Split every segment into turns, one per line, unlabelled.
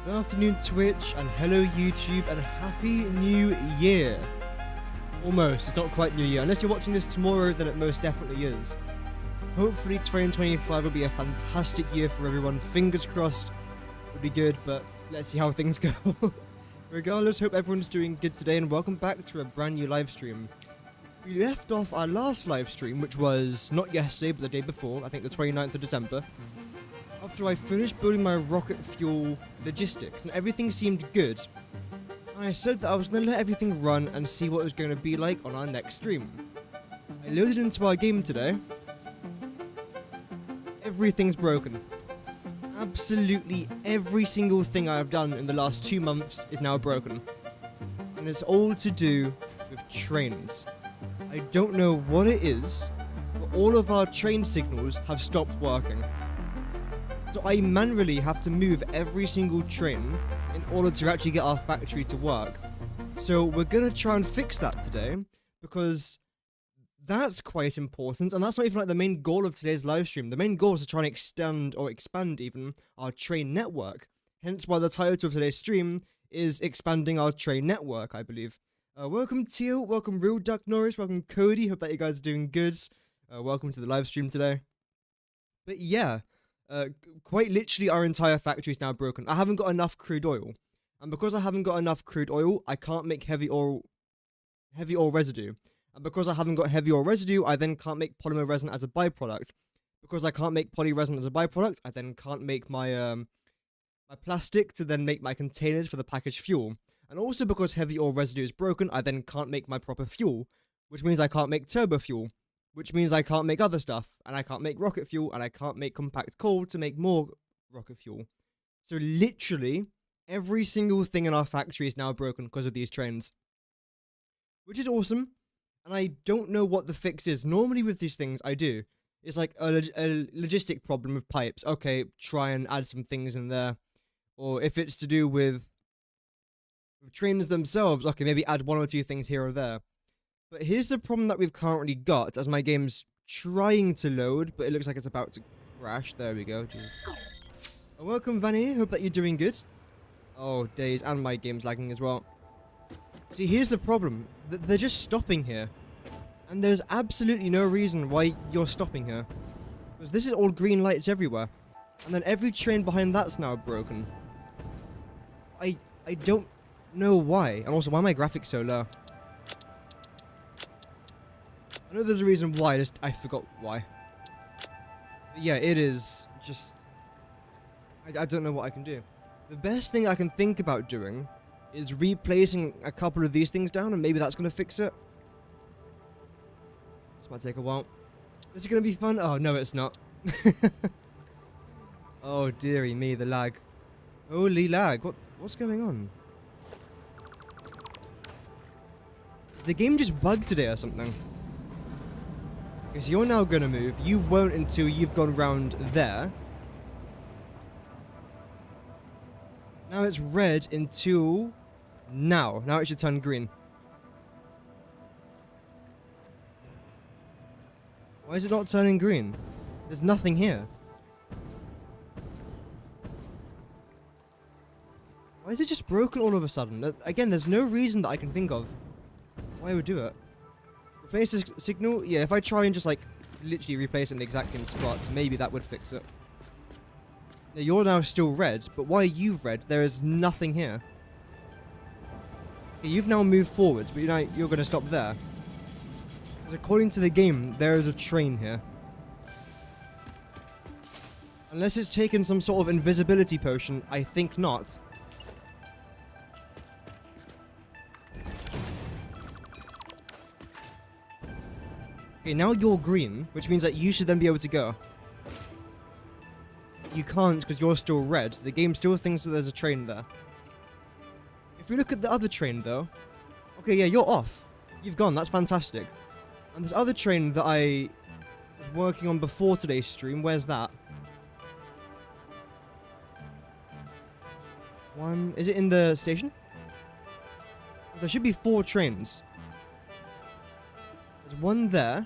Good afternoon Twitch, and hello YouTube, and Happy New Year! Almost, it's not quite New Year. Unless you're watching this tomorrow, then it most definitely is. Hopefully 2025 will be a fantastic year for everyone. Fingers crossed, it'll be good, but let's see how things go. Regardless, hope everyone's doing good today, and welcome back to a brand new live stream. We left off our last live stream, which was not yesterday, but the day before, I think the 29th of December. After I finished building my rocket fuel logistics and everything seemed good, and I said that I was going to let everything run and see what it was going to be like on our next stream. I loaded into our game today. Everything's broken. Absolutely every single thing I've done in the last 2 months is now broken. And it's all to do with trains. I don't know what it is, but all of our train signals have stopped working. So I manually have to move every single train in order to actually get our factory to work. So we're going to try and fix that today, because that's quite important, and that's not even like the main goal of today's live stream. The main goal is to try and extend or expand even our train network. Hence why the title of today's stream is expanding our train network, I believe. Welcome Teal, welcome Real Duck Norris, welcome Cody, hope that you guys are doing good. Welcome to the live stream today. But yeah. Quite literally our entire factory is now broken. I haven't got enough crude oil, and because I haven't got enough crude oil, I can't make heavy oil residue, and because I haven't got heavy oil residue, I then can't make polymer resin as a byproduct. Because I can't make poly resin as a byproduct, I then can't make my my plastic to then make my containers for the packaged fuel. And also because heavy oil residue is broken, I then can't make my proper fuel, which means I can't make turbo fuel. Which means I can't make other stuff, and I can't make rocket fuel, and I can't make compact coal to make more rocket fuel. So literally, every single thing in our factory is now broken because of these trains. Which is awesome, and I don't know what the fix is. Normally with these things, I do. It's like a logistic problem with pipes. Okay, try and add some things in there. Or if it's to do with trains themselves, okay, maybe add 1 or 2 things here or there. But here's the problem that we've currently got, as my game's trying to load, but it looks like it's about to crash. There we go. Welcome, Vanny. Hope that you're doing good. Oh, days, and my game's lagging as well. See, here's the problem. They're just stopping here. And there's absolutely no reason why you're stopping here. Because this is all green lights everywhere. And then every train behind that's now broken. I don't know why. And also, why are my graphics so low? I know there's a reason why, I forgot why. But yeah, it is just... I don't know what I can do. The best thing I can think about doing is replacing a couple of these things down, and maybe that's going to fix it. This might take a while. Is it going to be fun? Oh, no, it's not. Oh, dearie me, the lag. Holy lag. What's going on? Is the game just bugged today or something? Okay, so you're now gonna move. You won't until you've gone round there. Now it's red until now. Now it should turn green. Why is it not turning green? There's nothing here. Why is it just broken all of a sudden? Again, there's no reason that I can think of why it would do it. Replace the signal? Yeah, if I try and just like literally replace it in the exact same spot, maybe that would fix it. Yeah, you're now still red, but why are you red? There is nothing here. Okay, you've now moved forwards, but you're going to stop there. Because according to the game, there is a train here. Unless it's taken some sort of invisibility potion, I think not. Okay, now you're green, which means that you should then be able to go. You can't because you're still red. The game still thinks that there's a train there. If we look at the other train, though... Okay, yeah, you're off. You've gone. That's fantastic. And this other train that I was working on before today's stream, where's that? One... Is it in the station? There should be 4 trains. There's one there.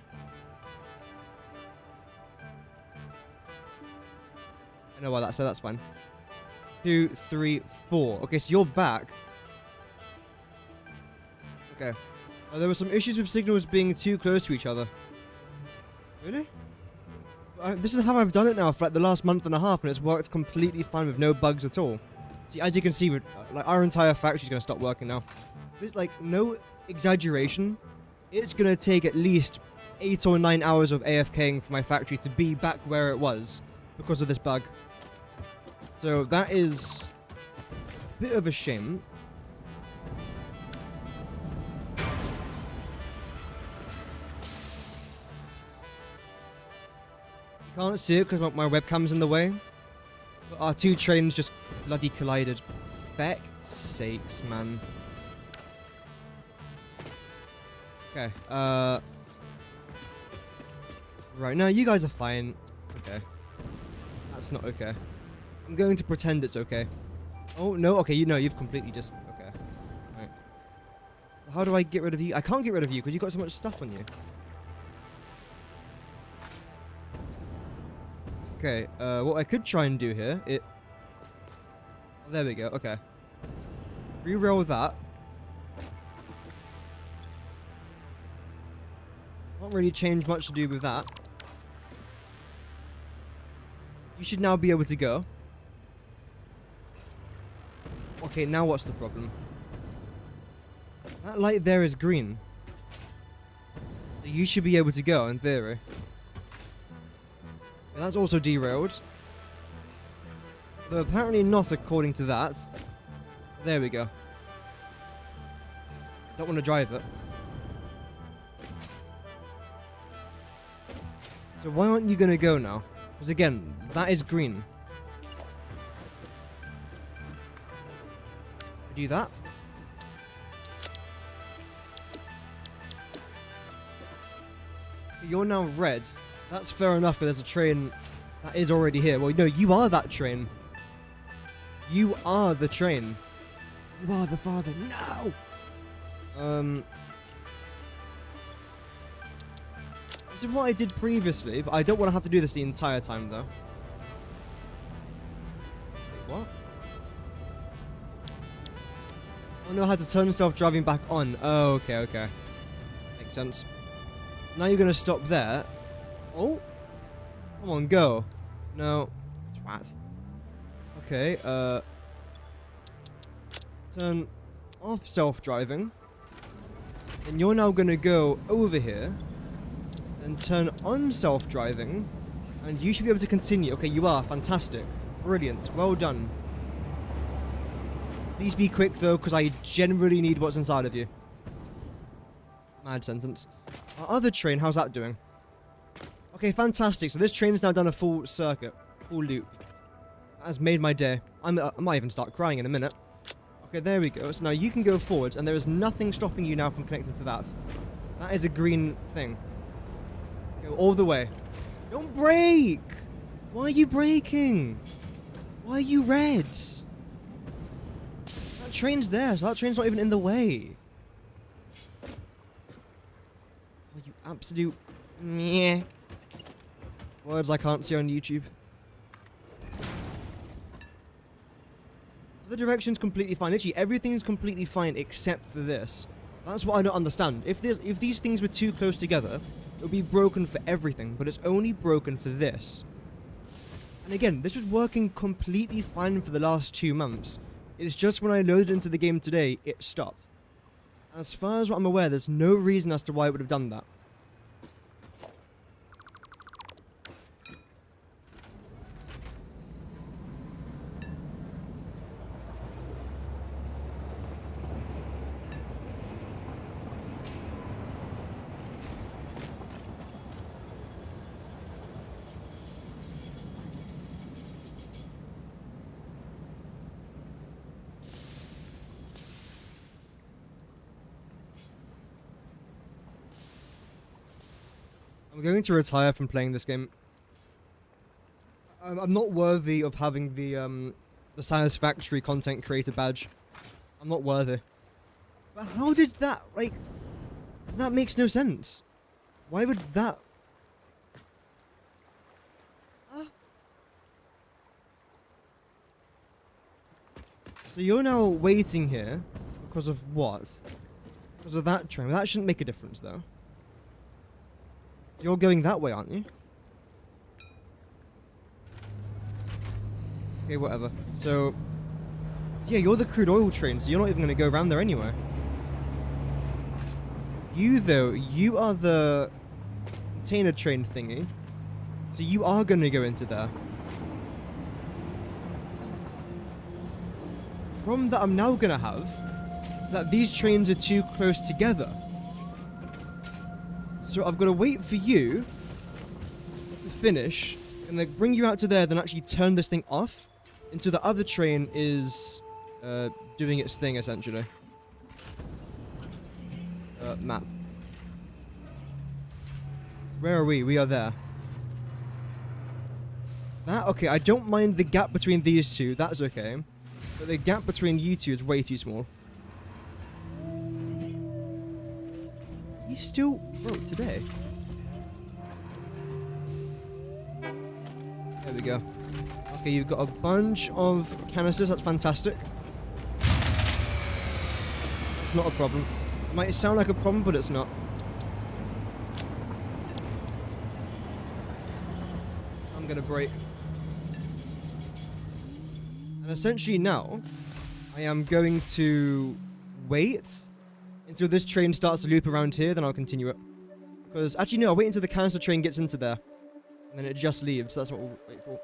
I know why that's so that's fine. 2, 3, 4. Okay, so you're back. Okay. There were some issues with signals being too close to each other. Really? This is how I've done it now for like the last month and a half, and it's worked completely fine with no bugs at all. See, as you can see, like our entire factory's gonna stop working now. There's like no exaggeration. It's gonna take at least 8 or 9 hours of AFKing for my factory to be back where it was because of this bug. So that is a bit of a shame. Can't see it because my webcam's in the way. But our 2 trains just bloody collided. Feck sakes, man. Okay, right, now you guys are fine. It's okay. That's not okay. I'm going to pretend it's okay. Oh, no, okay, you've completely just... Okay. Right. So how do I get rid of you? I can't get rid of you because you've got so much stuff on you. Okay, what I could try and do here, Oh, there we go, okay. Reroll that. Can't really change much to do with that. You should now be able to go. Okay, now what's the problem? That light there is green. You should be able to go, in theory. And that's also derailed. Though apparently not according to that. There we go. Don't want to drive it. So why aren't you going to go now? Because again, that is green. Do that. You're now red. That's fair enough, but there's a train that is already here. Well, no, you are that train. You are the train. You are the father. No! This is what I did previously, but I don't want to have to do this the entire time, though. Wait, what? Oh no, I had to turn self-driving back on. Oh, okay, okay. Makes sense. Now you're going to stop there. Oh. Come on, go. No. Twat. Okay, turn off self-driving. And you're now going to go over here. And turn on self-driving. And you should be able to continue. Okay, you are. Fantastic. Brilliant. Well done. Please be quick, though, because I generally need what's inside of you. Mad sentence. Our other train, how's that doing? Okay, fantastic. So this train's now done a full circuit. Full loop. That has made my day. I might even start crying in a minute. Okay, there we go. So now you can go forward, and there is nothing stopping you now from connecting to that. That is a green thing. Go all the way. Don't break! Why are you breaking? Why are you red? That train's there, so that train's not even in the way. Oh, you absolute meh. Words I can't see on YouTube. The direction's completely fine. Literally, everything's completely fine except for this. That's what I don't understand. If these things were too close together, it would be broken for everything, but it's only broken for this. And again, this was working completely fine for the last 2 months. It's just when I loaded into the game today, it stopped. As far as I'm aware, there's no reason as to why it would have done that. I'm going to retire from playing this game. I'm not worthy of having the Satisfactory content creator badge. I'm not worthy. But how did that, like... That makes no sense. Why would that... So you're now waiting here because of what? Because of that train. That shouldn't make a difference, though. You're going that way, aren't you? Okay, whatever. So, yeah, you're the crude oil train, so you're not even going to go around there anyway. You, though, you are the container train thingy. So you are going to go into there. The problem that I'm now going to have is that these trains are too close together. So I've got to wait for you to finish, and then bring you out to there, then actually turn this thing off until the other train is doing its thing, essentially. Map. Where are we? We are there. That? Okay, I don't mind the gap between these two. That's okay. But the gap between you two is way too small. You still wrote today? There we go. Okay, you've got a bunch of canisters. That's fantastic. It's not a problem. It might sound like a problem, but it's not. I'm gonna break. And essentially now, I am going to wait until this train starts to loop around here, then I'll continue it. Because, actually no, I'll wait until the canister train gets into there. And then it just leaves, that's what we'll wait for.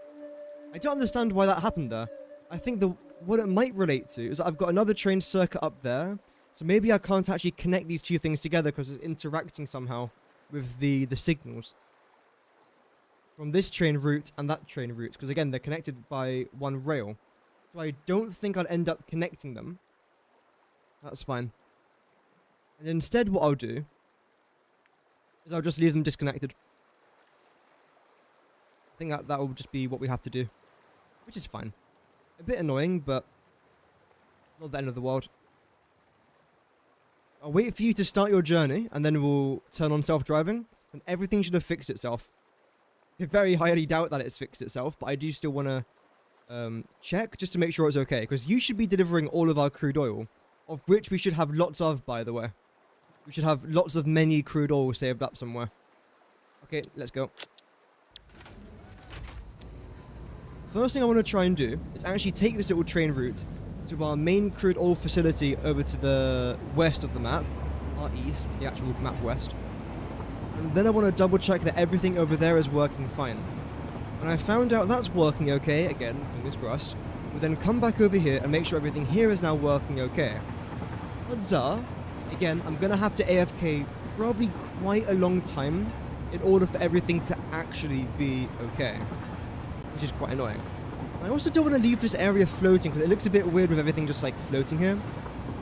I don't understand why that happened there. I think what it might relate to is that I've got another train circuit up there. So maybe I can't actually connect these two things together because it's interacting somehow with the signals. From this train route and that train route. Because again, they're connected by one rail. So I don't think I'll end up connecting them. That's fine. And instead what I'll do is I'll just leave them disconnected. I think that will just be what we have to do. Which is fine. A bit annoying, but not the end of the world. I'll wait for you to start your journey, and then we'll turn on self-driving, and everything should have fixed itself. I very highly doubt that it's fixed itself, but I do still want to check just to make sure it's okay, because you should be delivering all of our crude oil, of which we should have lots of, by the way. We should have lots of many crude oil saved up somewhere. Okay, let's go. First thing I want to try and do is actually take this little train route to our main crude oil facility over to the west of the map, our east, the actual map west. And then I want to double check that everything over there is working fine. And I found out that's working okay, again, fingers crossed. We'll then come back over here and make sure everything here is now working okay. Odds are, again, I'm going to have to AFK probably quite a long time in order for everything to actually be okay. Which is quite annoying. I also don't want to leave this area floating because it looks a bit weird with everything just like floating here.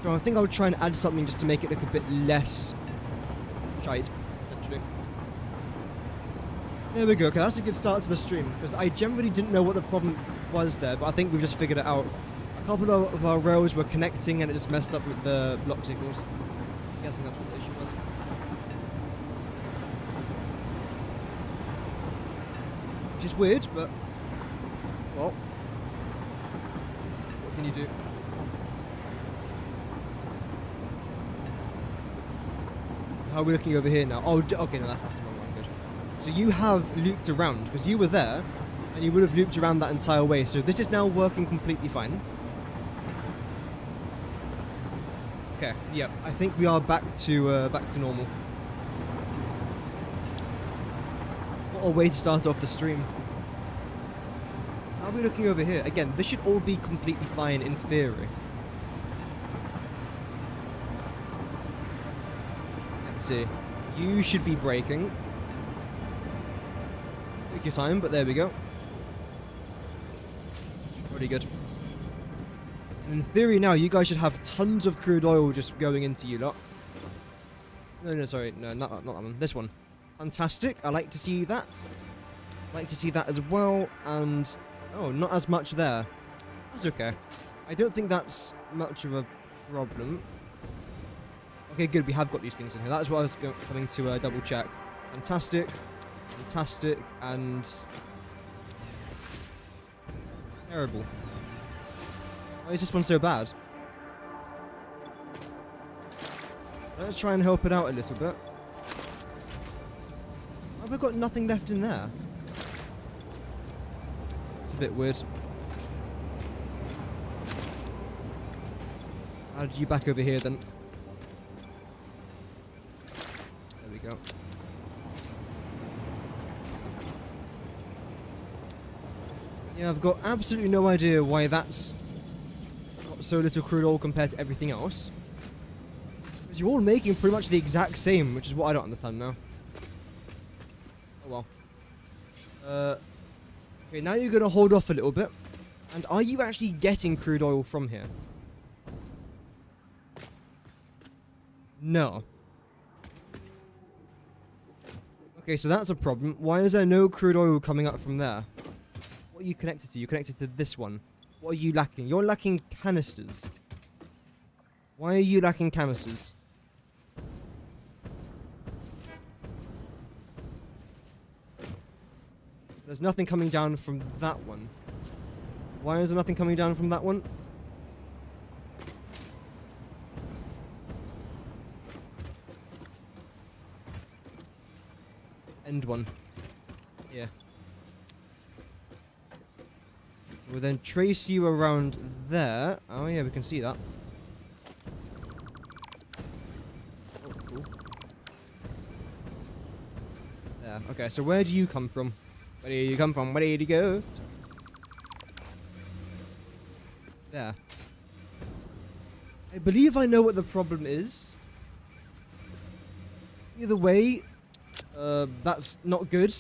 So I think I'll try and add something just to make it look a bit less shite, essentially. There we go. Okay, that's a good start to the stream, because I generally didn't know what the problem was there, but I think we've just figured it out. A couple of our rails were connecting and it just messed up with the block signals. I'm guessing that's what the issue was. Which is weird, but, well, what can you do? So how are we looking over here now? Oh, okay, no, that's the wrong one. Good. So you have looped around, because you were there, and you would have looped around that entire way. So this is now working completely fine. Okay, yep, I think we are back to normal. What a way to start off the stream. How are we looking over here? Again, this should all be completely fine in theory. Let's see. You should be braking. Take your time, but there we go. Pretty good. And in theory now, you guys should have tons of crude oil just going into you lot. No, sorry. No, not that one. This one. Fantastic. I like to see that. Like to see that as well. And, oh, not as much there. That's okay. I don't think that's much of a problem. Okay, good. We have got these things in here. That is what I was coming to double check. Fantastic. Fantastic. And terrible. Why is this one so bad? Let's try and help it out a little bit. Have I got nothing left in there? It's a bit weird. Add you back over here then. There we go. Yeah, I've got absolutely no idea why that's so little crude oil compared to everything else. Because you're all making pretty much the exact same, which is what I don't understand now. Oh well. Okay, now you're going to hold off a little bit. And are you actually getting crude oil from here? No. Okay, so that's a problem. Why is there no crude oil coming up from there? What are you connected to? You're connected to this one. What are you lacking? You're lacking canisters. Why are you lacking canisters? There's nothing coming down from that one. Why is there nothing coming down from that one? End one. Yeah. We'll then trace you around there. Oh yeah, we can see that. Oh, cool. There. Okay, so where do you come from? Where do you come from? Where did you go? Sorry. There. I believe I know what the problem is. Either way, that's not good.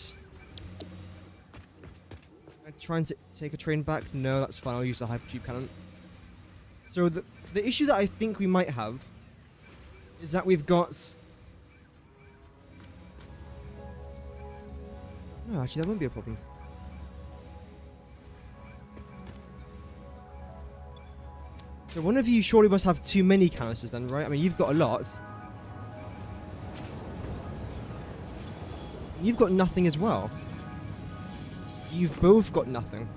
Trying to take a train back? No, that's fine. I'll use the hypertube cannon. So the issue that I think we might have is that we've got... No, actually, that won't be a problem. So one of you surely must have too many canisters then, right? I mean, you've got a lot. You've got nothing as well. You've both got nothing.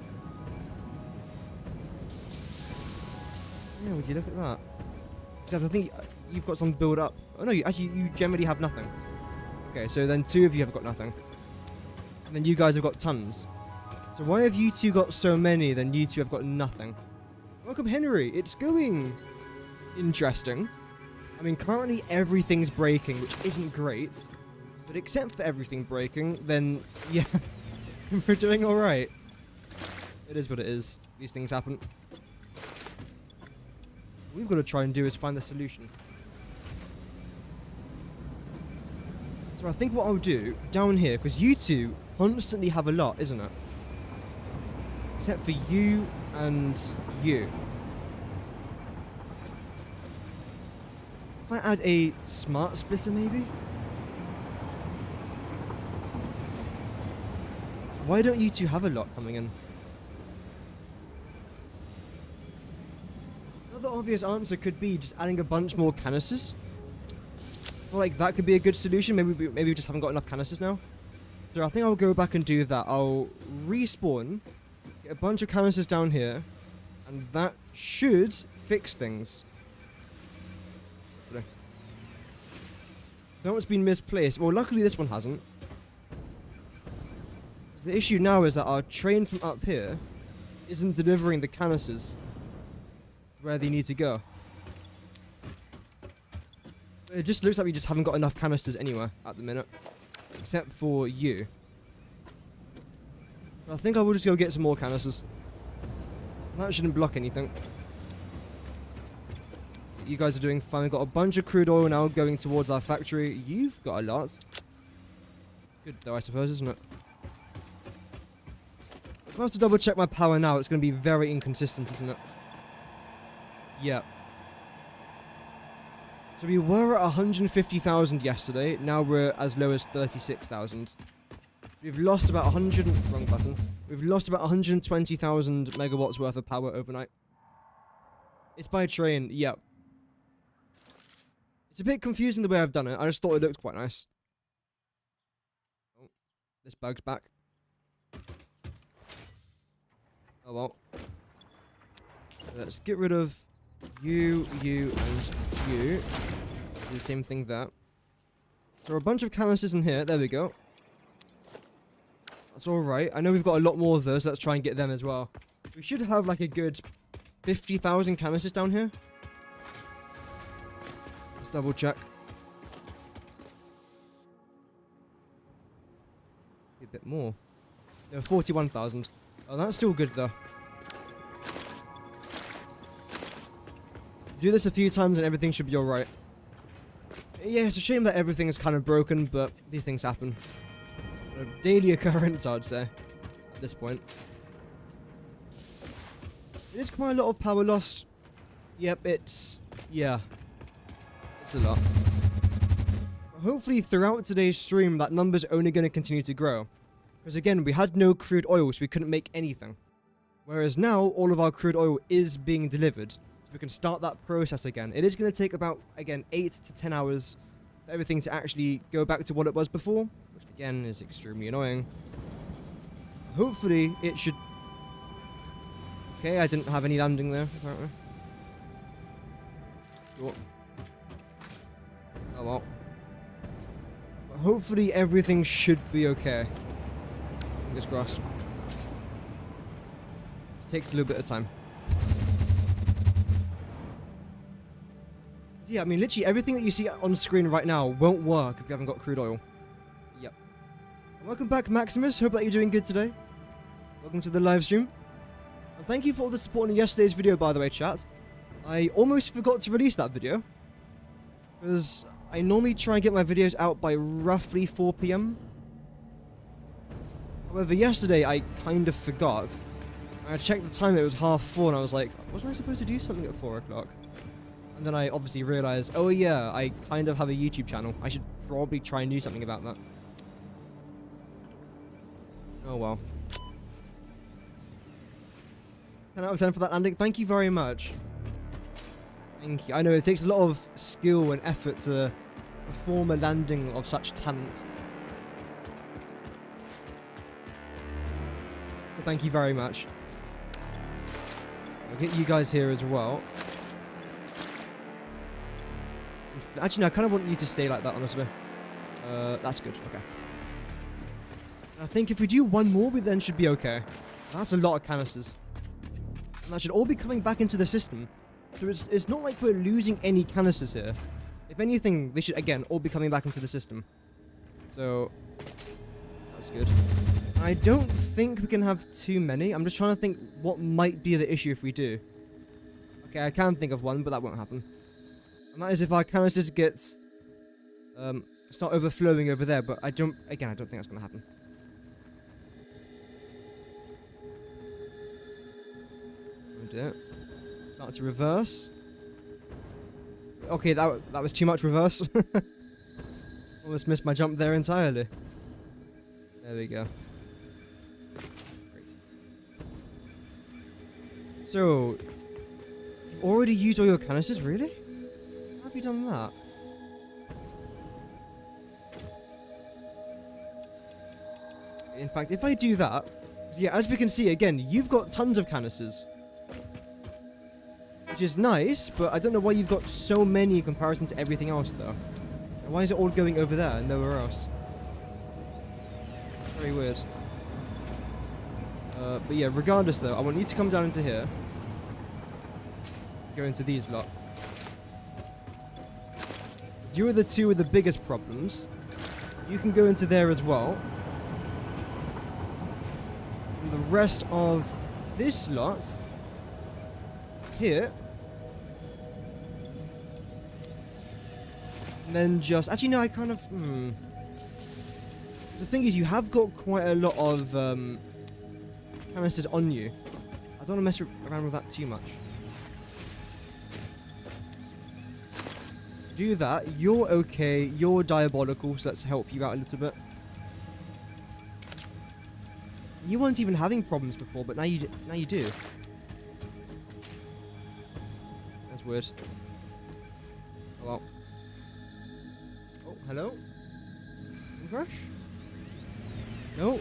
Yeah, would you look at that? Except I think you've got some build up. Oh no, you generally have nothing. Okay, so then two of you have got nothing. And then you guys have got tons. So why have you two got so many, then you two have got nothing? Welcome, Henry. It's going interesting. I mean, currently everything's breaking, which isn't great. But except for everything breaking, then, yeah, we're doing alright. It is what it is. These things happen. What we've got to try and do is find the solution. So I think what I'll do, down here, because you two constantly have a lot, isn't it? Except for you and you. If I add a smart splitter, maybe? Why don't you two have a lot coming in? Another obvious answer could be just adding a bunch more canisters. I feel like that could be a good solution. Maybe we just haven't got enough canisters now. So I think I'll go back and do that. I'll respawn, get a bunch of canisters down here, and that should fix things. That one's been misplaced. Well, luckily this one hasn't. The issue now is that our train from up here isn't delivering the canisters where they need to go. It just looks like we just haven't got enough canisters anywhere at the minute. Except for you. But I think I will just go get some more canisters. That shouldn't block anything. You guys are doing fine. We've got a bunch of crude oil now going towards our factory. You've got a lot. Good though, I suppose, isn't it? If I was to double check my power now, it's going to be very inconsistent, isn't it? Yep. So we were at 150,000 yesterday. Now we're as low as 36,000. We've lost about wrong button. We've lost about 120,000 megawatts worth of power overnight. It's by train, yep. It's a bit confusing the way I've done it. I just thought it looked quite nice. Oh, this bug's back. Oh well. Let's get rid of you, and you. Do the same thing there. So a bunch of canisters in here. There we go. That's alright. I know we've got a lot more of those. So let's try and get them as well. We should have like a good 50,000 canisters down here. Let's double check. A bit more. No, 41,000. Oh, that's still good though. Do this a few times and everything should be alright. Yeah, it's a shame that everything is kind of broken, but these things happen. A daily occurrence, I'd say, at this point. It is quite a lot of power lost. Yep, yeah. It's a lot. Hopefully throughout today's stream, that number's only going to continue to grow. Because again, we had no crude oil, so we couldn't make anything. Whereas now, all of our crude oil is being delivered. So we can start that process again. It is going to take about, again, 8 to 10 hours for everything to actually go back to what it was before. Which again, is extremely annoying. Hopefully, it should... Okay, I didn't have any landing there, apparently. Sure. Oh well. But hopefully everything should be okay. Fingers crossed. It takes a little bit of time. So yeah, I mean, literally everything that you see on screen right now won't work if you haven't got crude oil. Yep. Welcome back, Maximus. Hope that you're doing good today. Welcome to the live stream. And thank you for all the support in yesterday's video, by the way, chat. I almost forgot to release that video. Because I normally try and get my videos out by roughly 4 PM. However, yesterday I kind of forgot. I checked the time, it was 4:30, and I was like, wasn't I supposed to do something at 4 o'clock? And then I obviously realized, oh yeah, I kind of have a YouTube channel. I should probably try and do something about that. Oh well. 10 out of 10 for that landing. Thank you very much. Thank you. I know it takes a lot of skill and effort to perform a landing of such talent. So thank you very much. I'll get you guys here as well. Actually, no, I kind of want you to stay like that, honestly. That's good. Okay. I think if we do one more, we then should be okay. That's a lot of canisters. And that should all be coming back into the system. So it's not like we're losing any canisters here. If anything, they should, again, all be coming back into the system. So, that's good. I don't think we can have too many. I'm just trying to think what might be the issue if we do. Okay, I can think of one, but that won't happen. And that is if our canisters gets start overflowing over there, but I don't think that's going to happen. Oh dear. Start to reverse. Okay, that was too much reverse. Almost missed my jump there entirely. There we go. So, you've already used all your canisters, really? How have you done that? In fact, if I do that, yeah, as we can see, again, you've got tons of canisters. Which is nice, but I don't know why you've got so many in comparison to everything else, though. And why is it all going over there and nowhere else? Very weird. But yeah, regardless though, I want you to come down into here. Go into these lot. You are the two with the biggest problems. You can go into there as well. And the rest of this lot here. And then just... Actually, no, I kind of... The thing is, you have got quite a lot of canisters on you. I don't want to mess around with that too much. Do that. You're okay. You're diabolical, so let's help you out a little bit. You weren't even having problems before, but now you do. That's weird. Oh well. Oh, hello? Crash? No.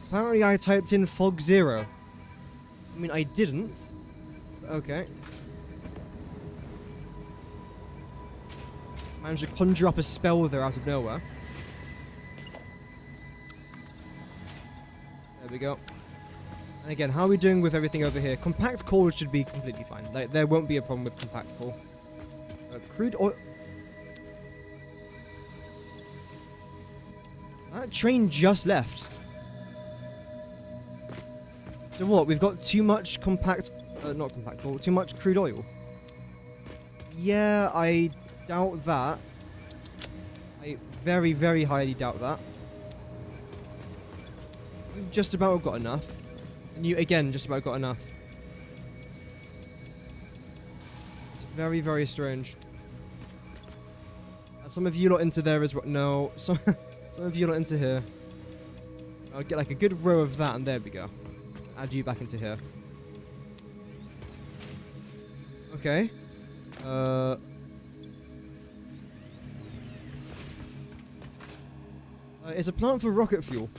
Apparently I typed in fog 0. I mean, I didn't. But okay. Managed to conjure up a spell there out of nowhere. There we go. And again, how are we doing with everything over here? Compact core should be completely fine. There won't be a problem with compact core. Crude oil... That train just left. So what? We've got too much compact... not compact core. Too much crude oil. Yeah, I doubt that. I very, very highly doubt that. You've just about got enough. And you, again, just about got enough. It's very, very strange. Some of you lot into there as well. No, some of you lot into here. I'll get like a good row of that, and there we go. Add you back into here. Okay. It's a plant for rocket fuel.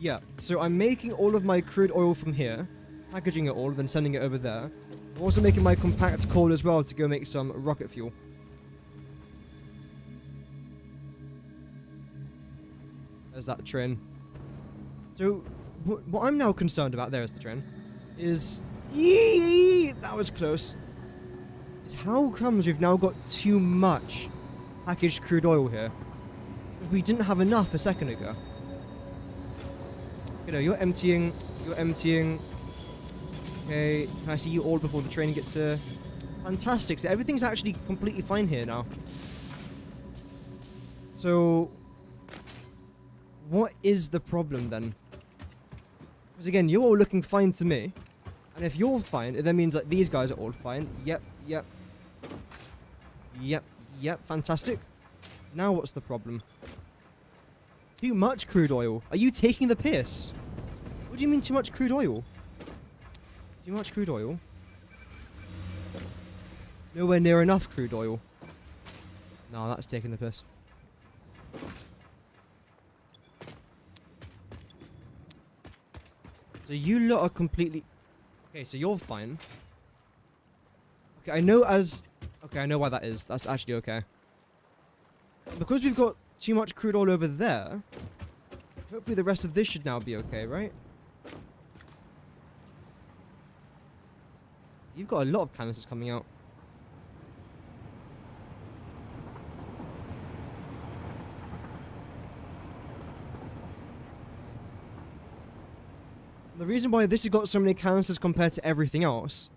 Yeah, so I'm making all of my crude oil from here, packaging it all, then sending it over there. I'm also making my compact coal as well to go make some rocket fuel. There's that train. So, what I'm now concerned about, there's the train, is... that was close. Is how comes we've now got too much packaged crude oil here? Because we didn't have enough a second ago. You know, you're emptying. Okay, can I see you all before the train gets here? Fantastic, so everything's actually completely fine here now. So... what is the problem then? Because again, you're all looking fine to me. And if you're fine, it then means that these guys are all fine. Yep. Fantastic. Now what's the problem? Too much crude oil. Are you taking the piss? What do you mean too much crude oil? Too much crude oil? Nowhere near enough crude oil. No, that's taking the piss. So you lot are completely... Okay, so you're fine. Okay, I know as... Okay, I know why that is. That's actually okay. Because we've got too much crude oil over there, hopefully the rest of this should now be okay, right? You've got a lot of canisters coming out. The reason why this has got so many canisters compared to everything else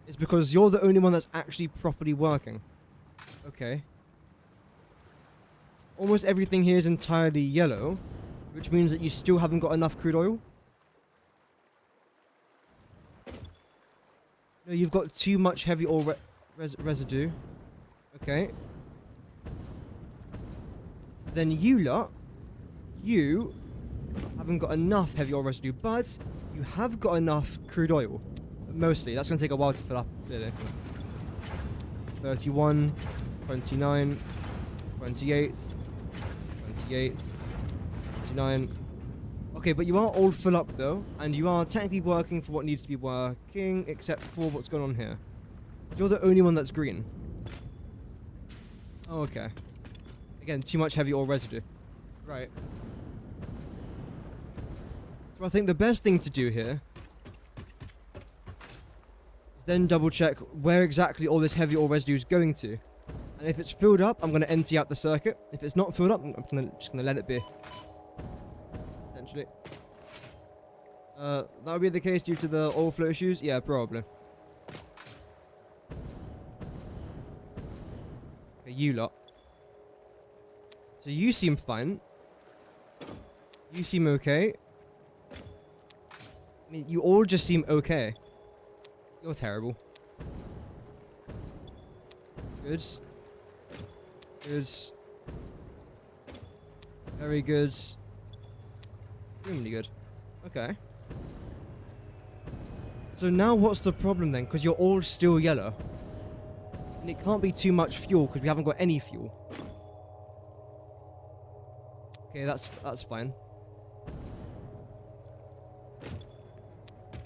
is because you're the only one that's actually properly working. Okay. Almost everything here is entirely yellow, which means that you still haven't got enough crude oil. No, you've got too much heavy oil residue. Okay. Then you lot, you haven't got enough heavy oil residue, but you have got enough crude oil. Mostly. That's going to take a while to fill up, clearly. 31, 29, 28, 28, 29. Okay, but you are all full up, though. And you are technically working for what needs to be working, except for what's going on here. You're the only one that's green. Oh, okay. Again, too much heavy ore residue. Right. So I think the best thing to do here is then double check where exactly all this heavy ore residue is going to. And if it's filled up, I'm going to empty out the circuit. If it's not filled up, I'm just going to let it be. Essentially. That would be the case due to the oil flow issues? Yeah, probably. Okay, you lot. So you seem fine. You seem okay. I mean, you all just seem okay. You're terrible. Good. Good. Very good. Extremely good. Okay. So now what's the problem then? Because you're all still yellow. And it can't be too much fuel because we haven't got any fuel. Okay, that's fine.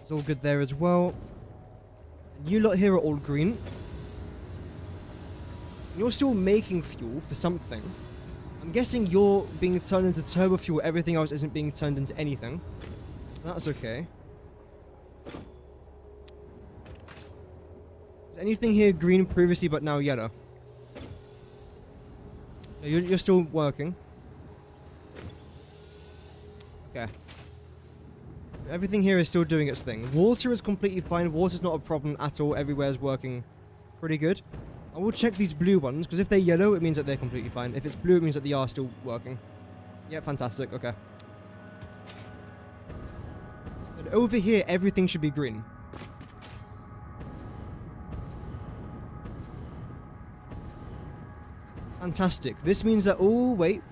It's all good there as well. And you lot here are all green. You're still making fuel for something. I'm guessing you're being turned into turbo fuel. Everything else isn't being turned into anything. That's okay. Is anything here green previously but now yellow? No, you're still working. Okay. Everything here is still doing its thing. Water is completely fine. Water's not a problem at all. Everywhere is working pretty good. I will check these blue ones, because if they're yellow, it means that they're completely fine. If it's blue, it means that they are still working. Yeah, fantastic. Okay. But over here, everything should be green. Fantastic. This means that... Oh, wait.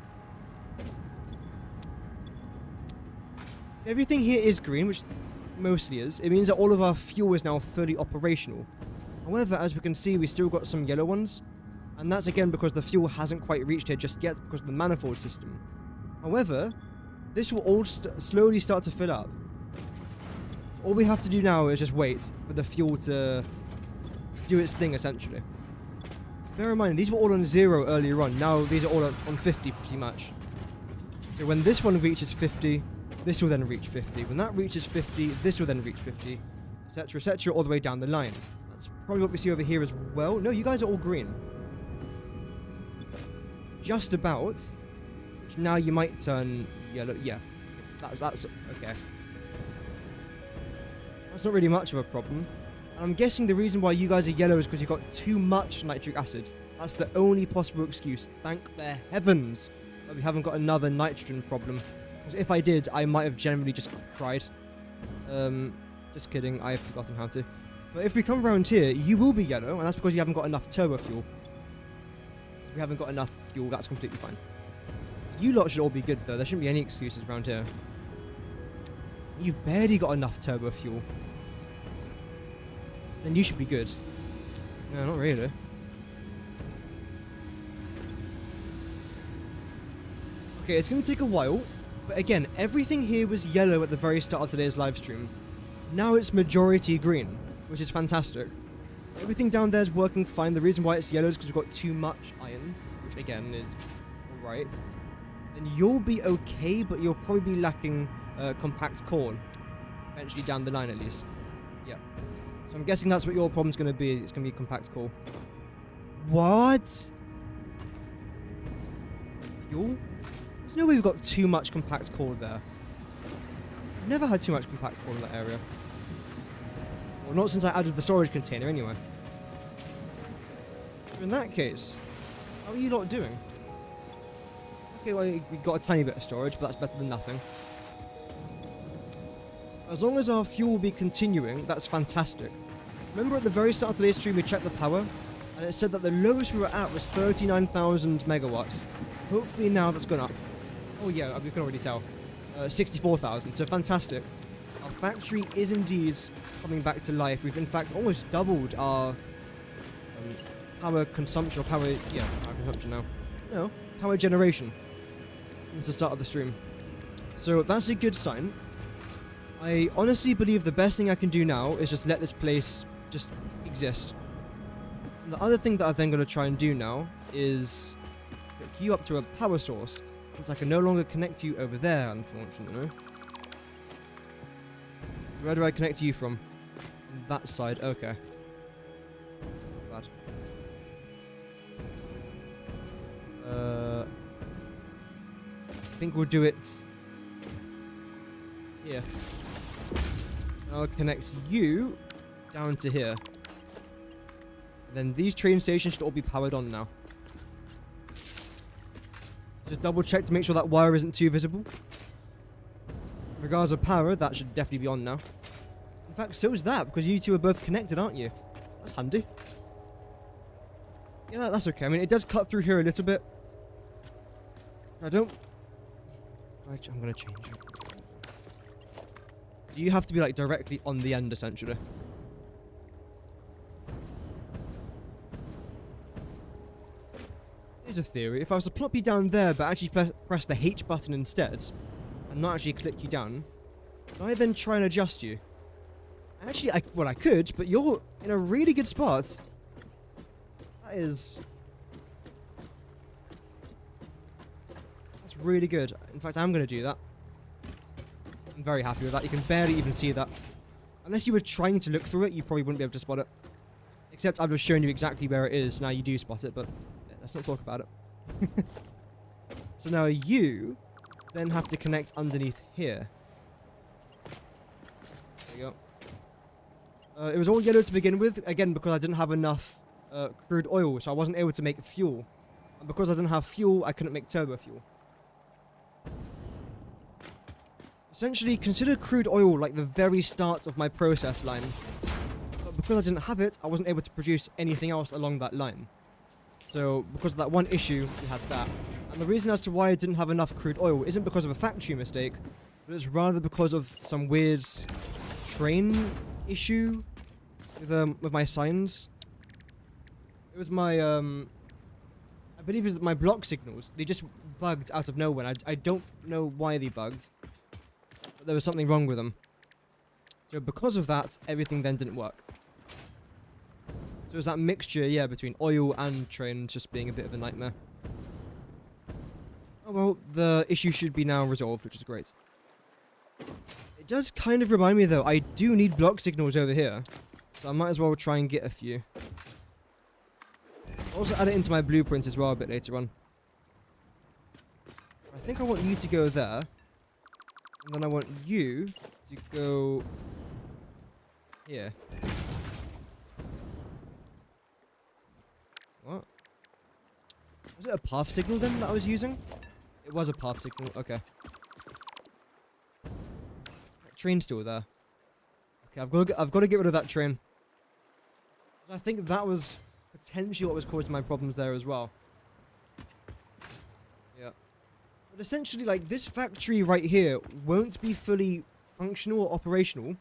If everything here is green, which mostly is, it means that all of our fuel is now fully operational. However, as we can see, we still got some yellow ones. And that's again because the fuel hasn't quite reached here just yet because of the manifold system. However, this will all slowly start to fill up. All we have to do now is just wait for the fuel to do its thing, essentially. Bear in mind, these were all on 0 earlier on. Now these are all on 50 pretty much. So when this one reaches 50, this will then reach 50. When that reaches 50, this will then reach 50, etc., all the way down the line. That's probably what we see over here as well. No, you guys are all green. Just about. Which now you might turn yellow. Yeah. That's okay. That's not really much of a problem. And I'm guessing the reason why you guys are yellow is because you've got too much nitric acid. That's the only possible excuse. Thank the heavens that we haven't got another nitrogen problem. Because if I did, I might have generally just cried. Just kidding. I've forgotten how to. But if we come around here, you will be yellow, and that's because you haven't got enough turbo fuel. So we haven't got enough fuel, that's completely fine. You lot should all be good, though. There shouldn't be any excuses around here. You've barely got enough turbo fuel. Then you should be good. No, not really. Okay, it's going to take a while. But again, everything here was yellow at the very start of today's live stream. Now it's majority green, which is fantastic. Everything down there is working fine. The reason why it's yellow is because we've got too much iron, which again is alright. Then you'll be okay, but you'll probably be lacking compact core. Eventually down the line at least. Yeah. So I'm guessing that's what your problem's going to be. It's going to be compact core. What? Fuel? There's no way we've got too much compact core there. I've never had too much compact core in that area. Well, not since I added the storage container, anyway. So in that case, how are you lot doing? Okay, well, we got a tiny bit of storage, but that's better than nothing. As long as our fuel will be continuing, that's fantastic. Remember at the very start of today's stream, we checked the power, and it said that the lowest we were at was 39,000 megawatts. Hopefully now that's gone up. Oh yeah, we can already tell. 64,000, so fantastic. Our factory is indeed coming back to life. We've in fact almost doubled our power consumption, or power consumption now. No, power generation since the start of the stream. So that's a good sign. I honestly believe the best thing I can do now is just let this place just exist. And the other thing that I'm then going to try and do now is hook you up to a power source, since I can no longer connect you over there, unfortunately. Where do I connect you from? On that side, okay. Bad. I think we'll do it here. I'll connect you down to here. Then these train stations should all be powered on now. Just double check to make sure that wire isn't too visible. Regardless of power, that should definitely be on now. In fact, so is that, because you two are both connected, aren't you? That's handy. Yeah, that's okay. I mean, it does cut through here a little bit. I don't... Right, I'm going to change it. So you have to be, like, directly on the end, essentially. Here's a theory. If I was to plop you down there, but actually press the H button instead, and not actually click you down, could I then try and adjust you? Actually, I could, but you're in a really good spot. That is... That's really good. In fact, I'm going to do that. I'm very happy with that. You can barely even see that. Unless you were trying to look through it, you probably wouldn't be able to spot it. Except I've just shown you exactly where it is. Now you do spot it, but yeah, let's not talk about it. So now you then have to connect underneath here. There you go. It was all yellow to begin with, again, because I didn't have enough crude oil, so I wasn't able to make fuel. And because I didn't have fuel, I couldn't make turbo fuel. Essentially, consider crude oil like the very start of my process line. But because I didn't have it, I wasn't able to produce anything else along that line. So, because of that one issue, we had that. And the reason as to why I didn't have enough crude oil isn't because of a factory mistake, but it's rather because of some weird train issue with my signs. It was my, I believe it was my block signals. They just bugged out of nowhere. I don't know why they bugged. There was something wrong with them. So because of that, everything then didn't work. So it was that mixture, yeah, between oil and trains just being a bit of a nightmare. Oh well, the issue should be now resolved, which is great. It does kind of remind me though, I do need block signals over here. So I might as well try and get a few. I'll also add it into my blueprint as well a bit later on. I think I want you to go there. And then I want you to go here. What? Was it a path signal then that I was using? It was a path signal, okay. That train's still there. Okay, I've got to get rid of that train. I think that was potentially what was causing my problems there as well. Yeah. But essentially, like, this factory right here won't be fully functional or operational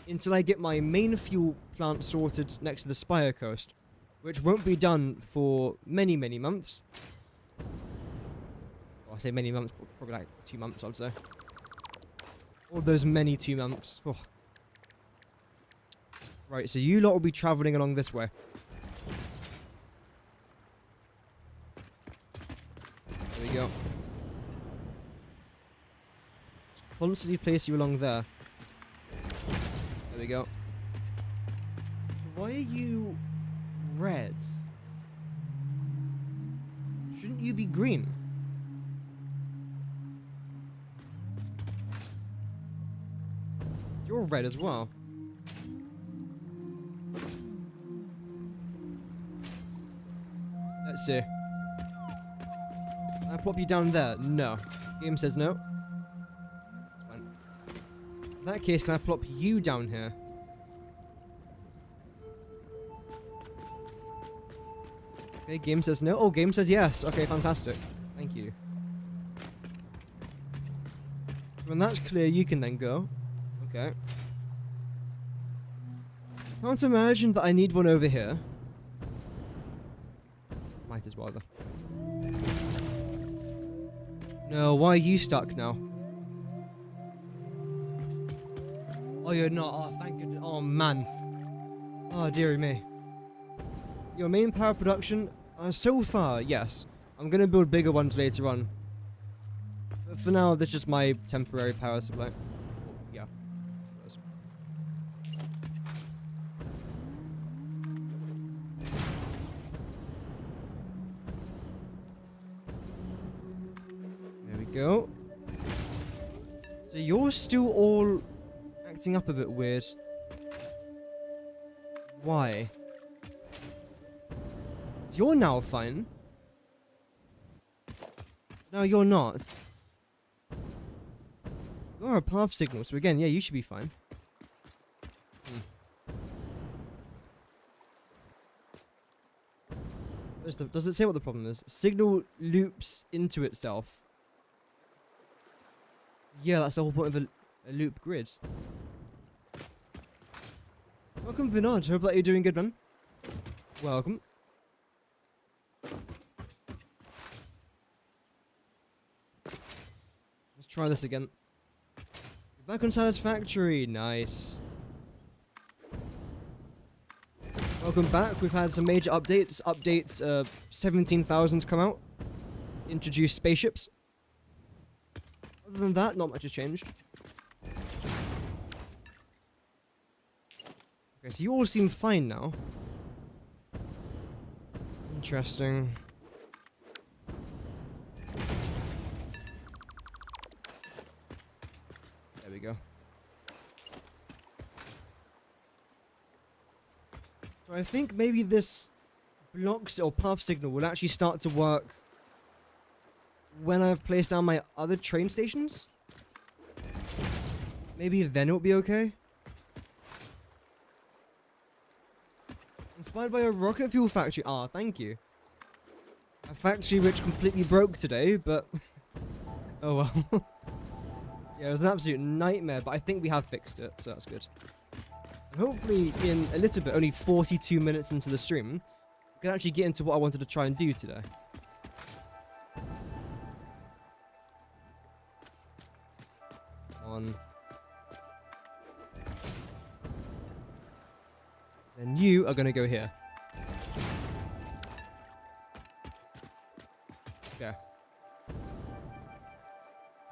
until I get my main fuel plant sorted next to the Spire Coast, which won't be done for many, many months. Well, I say many months, probably like 2 months, I'd say. All those many 2 months. Oh. Right, so you lot will be travelling along this way. There we go. Just constantly place you along there. There we go. Why are you red? Shouldn't you be green? You're red as well. Let's see. Can I pop you down there? No. Game says no. That's fine. In that case, can I plop you down here? Okay, game says no. Oh, game says yes. Okay, fantastic. Thank you. When that's clear, you can then go. Okay. Can't imagine that I need one over here. Might as well, though. No, why are you stuck now? Oh, you're not. Oh, thank goodness. Oh, man. Oh, dearie me. Your main power production? So far, yes. I'm gonna build bigger ones later on. But for now, this is just my temporary power supply. Oh, yeah. There we go. So you're still all acting up a bit weird. Why? You're now fine. No, you're not. You're a path signal, so again, yeah, you should be fine. Does it say what the problem is? Signal loops into itself. Yeah, that's the whole point of a loop grid. Welcome, Bernard. Hope that you're doing good, man. Welcome. Let's try this again. Back on Satisfactory. Nice. Welcome back. We've had some major updates. 17,000's come out. Introduced spaceships. Other than that, not much has changed. Okay, so you all seem fine now. Interesting. There we go. So I think maybe this blocks or path signal will actually start to work when I've placed down my other train stations. Maybe then it'll be okay. Inspired by a rocket fuel factory. Ah, thank you. A factory which completely broke today, but oh well. Yeah, it was an absolute nightmare, but I think we have fixed it, so that's good. And hopefully in a little bit, only 42 minutes into the stream, we can actually get into what I wanted to try and do today. On. Then you are going to go here. Okay.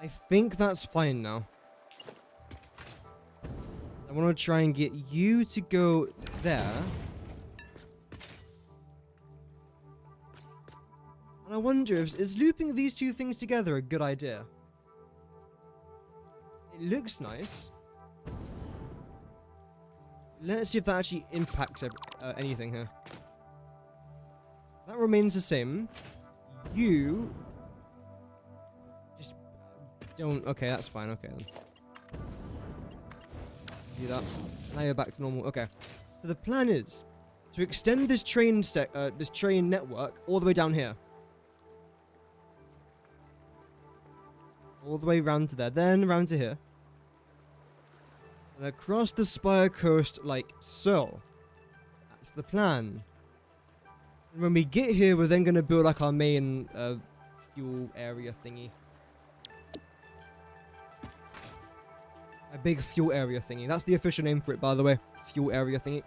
I think that's fine now. I want to try and get you to go there. And I wonder if is looping these two things together a good idea? It looks nice. Let's see if that actually impacts anything here. That remains the same. You just don't. Okay, that's fine. Okay then. Do that. Now you're back to normal. Okay. So the plan is to extend this train network all the way down here, all the way round to there, then round to here. And across the Spire Coast, like so. That's the plan. And when we get here, we're then going to build like our main fuel area thingy. A big fuel area thingy. That's the official name for it, by the way. Fuel area thingy.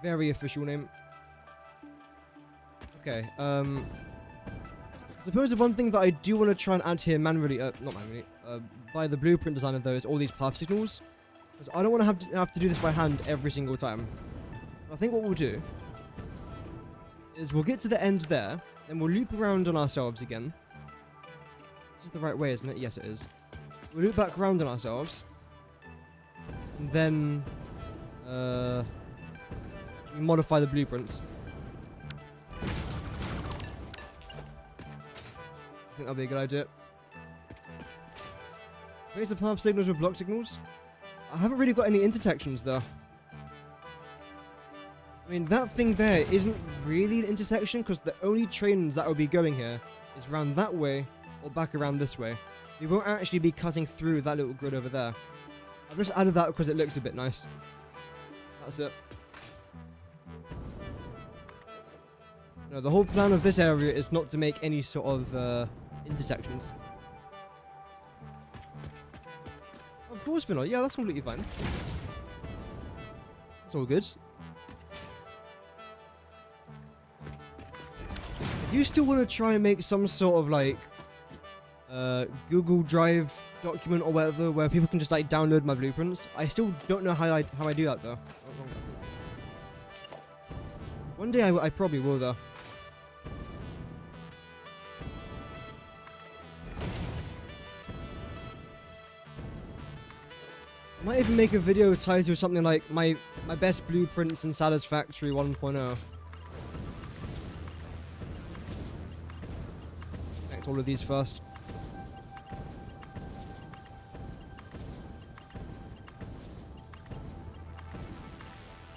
Very official name. Okay, I suppose the one thing that I do want to try and add here manually, not manually, by the blueprint design of those, all these path signals, because I don't want to have to do this by hand every single time. I think what we'll do is we'll get to the end there, then we'll loop around on ourselves again. This is the right way, isn't it? Yes, it is. We'll loop back around on ourselves, and then we modify the blueprints. I think that'll be a good idea. Raise the path signals with block signals. I haven't really got any intersections though. I mean, that thing there isn't really an intersection because the only trains that will be going here is round that way or back around this way. We won't actually be cutting through that little grid over there. I've just added that because it looks a bit nice. That's it. No, the whole plan of this area is not to make any sort of intersections. Of course, Finalizing. Yeah, that's completely fine. It's all good. If you still want to try and make some sort of like Google Drive document or whatever where people can just like download my blueprints, I still don't know how I do that though. One day I probably will though. I might even make a video titled something like my best blueprints in Satisfactory 1.0. Connect all of these first.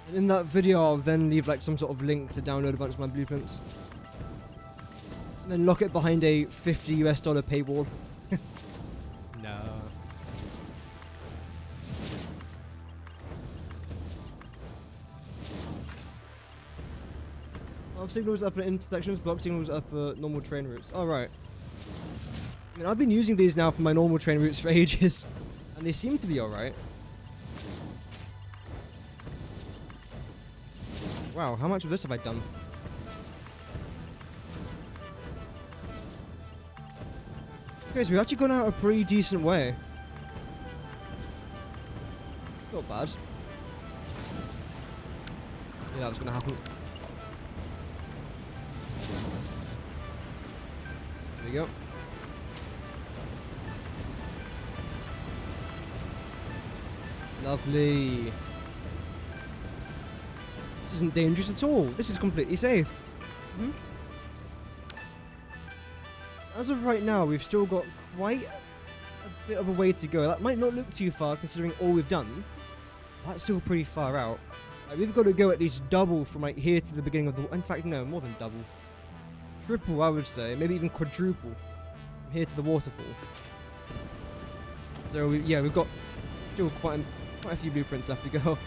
And in that video I'll then leave like some sort of link to download a bunch of my blueprints. And then lock it behind a $50 US paywall. No. Signals are for intersections, block signals are for normal train routes. Alright. I mean, I've been using these now for my normal train routes for ages, and they seem to be alright. Wow, how much of this have I done? Okay, so we've actually gone out a pretty decent way. It's not bad. Yeah, that was gonna happen. There we go. Lovely. This isn't dangerous at all. This is completely safe. As of right now, we've still got quite a bit of a way to go. That might not look too far considering all we've done. That's still pretty far out. Like, we've got to go at least double from like here to the beginning of the... In fact, no, more than double. Triple, I would say. Maybe even quadruple. From here to the waterfall. So, yeah, we've got still quite a few blueprints left to go.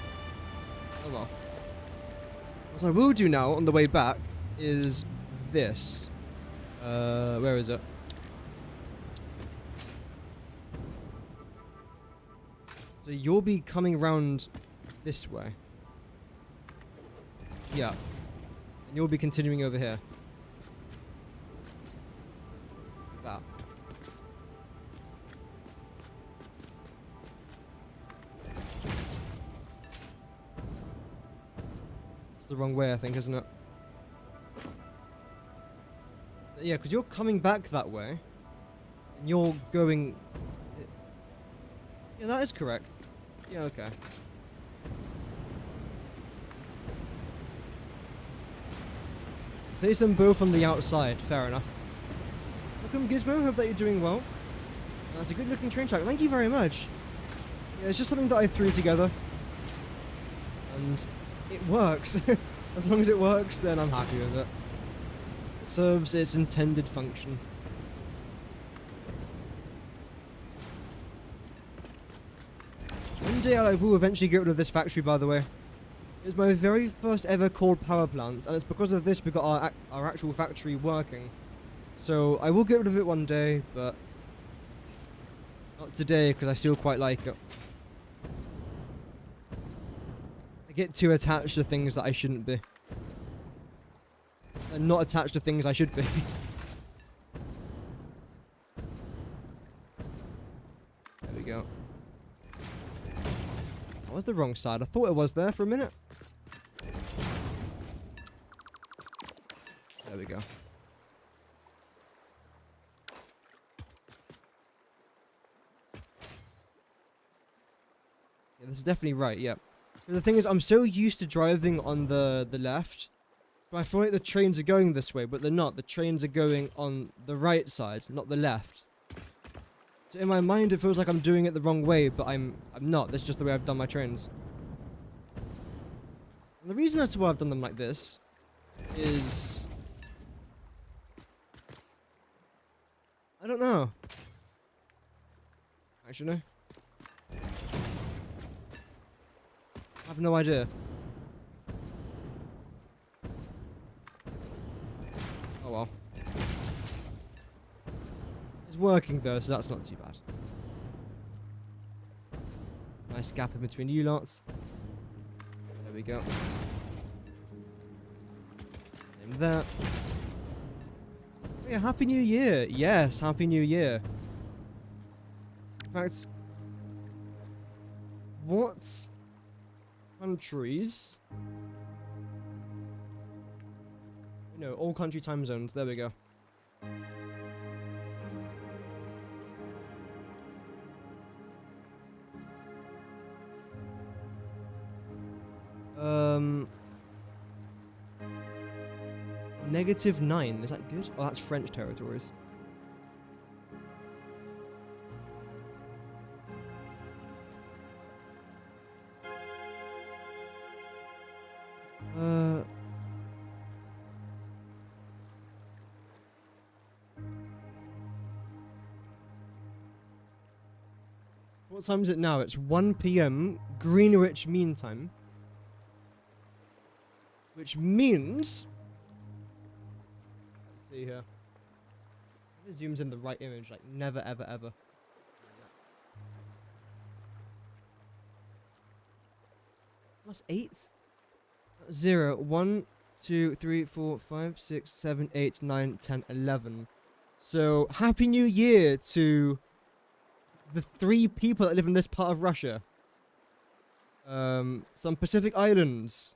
Oh well. What I will do now on the way back is this. Where is it? So you'll be coming around this way. Yeah. And you'll be continuing over here. That. It's the wrong way, I think, isn't it? Yeah, because you're coming back that way. And you're going... Yeah, that is correct. Yeah, okay. Place them both on the outside. Fair enough. Welcome, Gizmo. Hope that you're doing well. That's a good looking train track. Thank you very much. Yeah, it's just something that I threw together. And it works. As long as it works, then I'm happy with it. It serves its intended function. One day I will eventually get rid of this factory, by the way. It's my very first ever coal power plant, and it's because of this we got our actual factory working. So I will get rid of it one day, but not today because I still quite like it. I get too attached to things that I shouldn't be. And not attached to things I should be. There we go. That was the wrong side. I thought it was there for a minute. There we go. Yeah, this is definitely right, yeah. But the thing is, I'm so used to driving on the left, but I feel like the trains are going this way, but they're not. The trains are going on the right side, not the left. So in my mind, it feels like I'm doing it the wrong way, but I'm not. That's just the way I've done my trains. And the reason as to why I've done them like this is... I don't know. Actually, no. have no idea. Oh well. It's working though, so that's not too bad. Nice gap in between you lots. There we go. Name that. Oh yeah, Happy New Year! Yes, Happy New Year. In fact, what countries? You know, all country time zones. There we go. -9. Is that good? Oh, that's French territories. What time is it now? It's 1 PM Greenwich Mean Time. Which means... Let's see here. It zooms in the right image, like never, ever, ever. +8? 0, 1, 2, 3, 4, 5, 6, 7, 8, 9, 10, 11. So, Happy New Year to the 3 people that live in this part of Russia. Some Pacific Islands.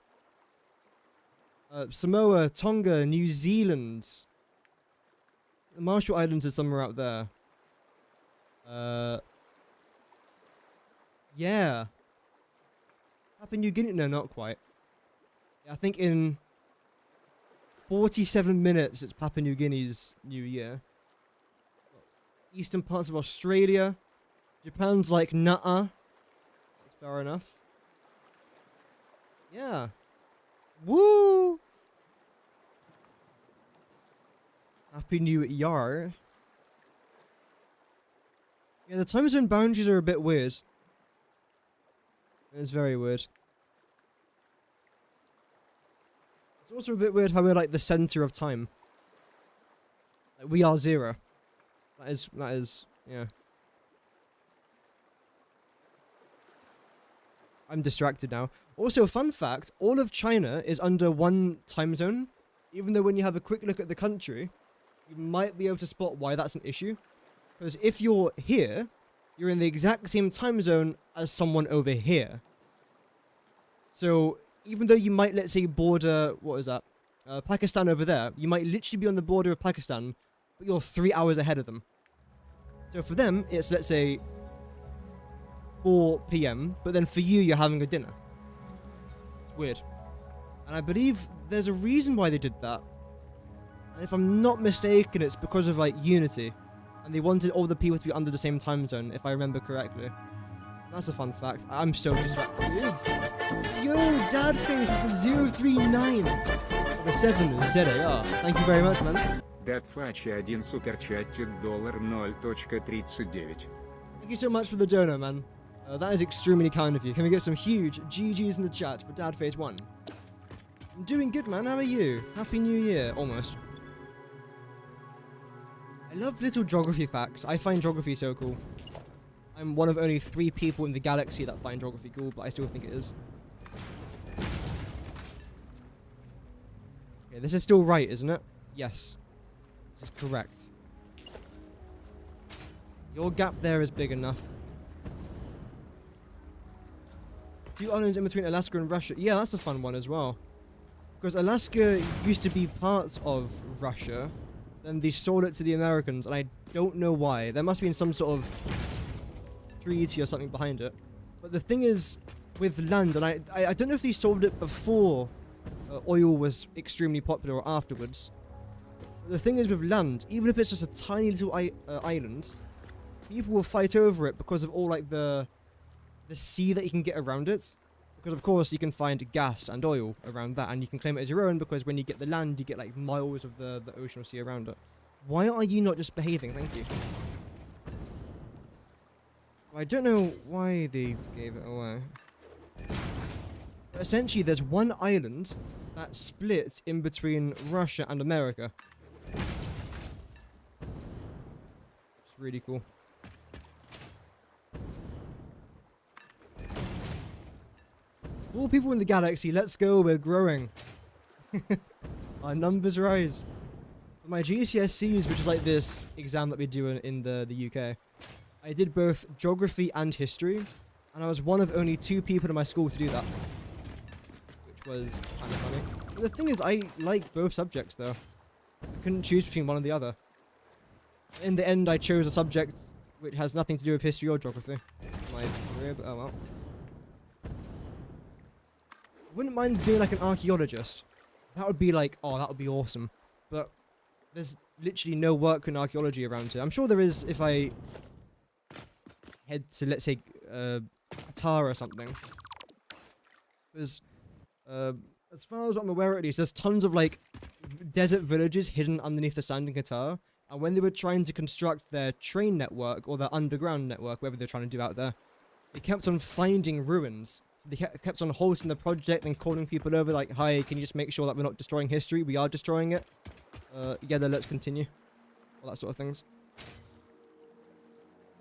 Samoa, Tonga, New Zealand. The Marshall Islands are somewhere out there. Yeah. Papua New Guinea? No, not quite. Yeah, I think in 47 minutes it's Papua New Guinea's New Year. Eastern parts of Australia. Japan's like, nuh-uh. That's fair enough. Yeah. Woo! Happy New Year. Yeah, the time zone boundaries are a bit weird. It's very weird. It's also a bit weird how we're like the center of time. Like, we are 0. That is, yeah. I'm distracted now. Also, fun fact, all of China is under one time zone, even though when you have a quick look at the country, you might be able to spot why that's an issue. Because if you're here, you're in the exact same time zone as someone over here. So, even though you might, let's say, border, what is that? Pakistan over there, you might literally be on the border of Pakistan, but you're 3 hours ahead of them. So for them, it's, let's say, 4 PM, but then for you, you're having a dinner. It's weird. And I believe there's a reason why they did that. And if I'm not mistaken, it's because of, like, unity. And they wanted all the people to be under the same time zone, if I remember correctly. That's a fun fact. I'm so distracted. Yo, Dadface with the 039. The 7 ZAR. Thank you very much, man.
Dadface 1 суперчатик $0.39.
Thank you so much for the dono, man. That is extremely kind of you. Can we get some huge GGs in the chat for Dadface 1? I'm doing good, man. How are you? Happy New Year. Almost. I love little geography facts. I find geography so cool. I'm one of only 3 people in the galaxy that find geography cool, but I still think it is. Okay, this is still right, isn't it? Yes. This is correct. Your gap there is big enough. 2 islands in between Alaska and Russia. Yeah, that's a fun one as well. Because Alaska used to be part of Russia. Then they sold it to the Americans, and I don't know why. There must have been some sort of treaty or something behind it. But the thing is, with land, and I don't know if they sold it before oil was extremely popular or afterwards. But the thing is with land, even if it's just a tiny little island, people will fight over it because of all like the sea that you can get around it. Because of course you can find gas and oil around that, and you can claim it as your own because when you get the land, you get like miles of the ocean or sea around it. Why are you not just behaving? Thank you. I don't know why they gave it away. But essentially, there's one island that splits in between Russia and America. It's really cool. All people in the galaxy, let's go, we're growing. Our numbers rise. For my GCSEs, which is like this exam that we do in the UK, I did both geography and history, and I was one of only 2 people in my school to do that. Which was kind of funny. But the thing is, I like both subjects though. I couldn't choose between one or the other. In the end, I chose a subject which has nothing to do with history or geography. My career, but oh well. Wouldn't mind being like an archaeologist. That would be like, oh, that would be awesome. But there's literally no work in archaeology around here. I'm sure there is if I head to, let's say, Qatar or something. Because, as far as I'm aware at least, there's tons of like desert villages hidden underneath the sand in Qatar. And when they were trying to construct their train network or their underground network, whatever they're trying to do out there, they kept on finding ruins. So they kept on halting the project and calling people over like, hi, can you just make sure that we're not destroying history? We are destroying it. Yeah, then let's continue. All that sort of things.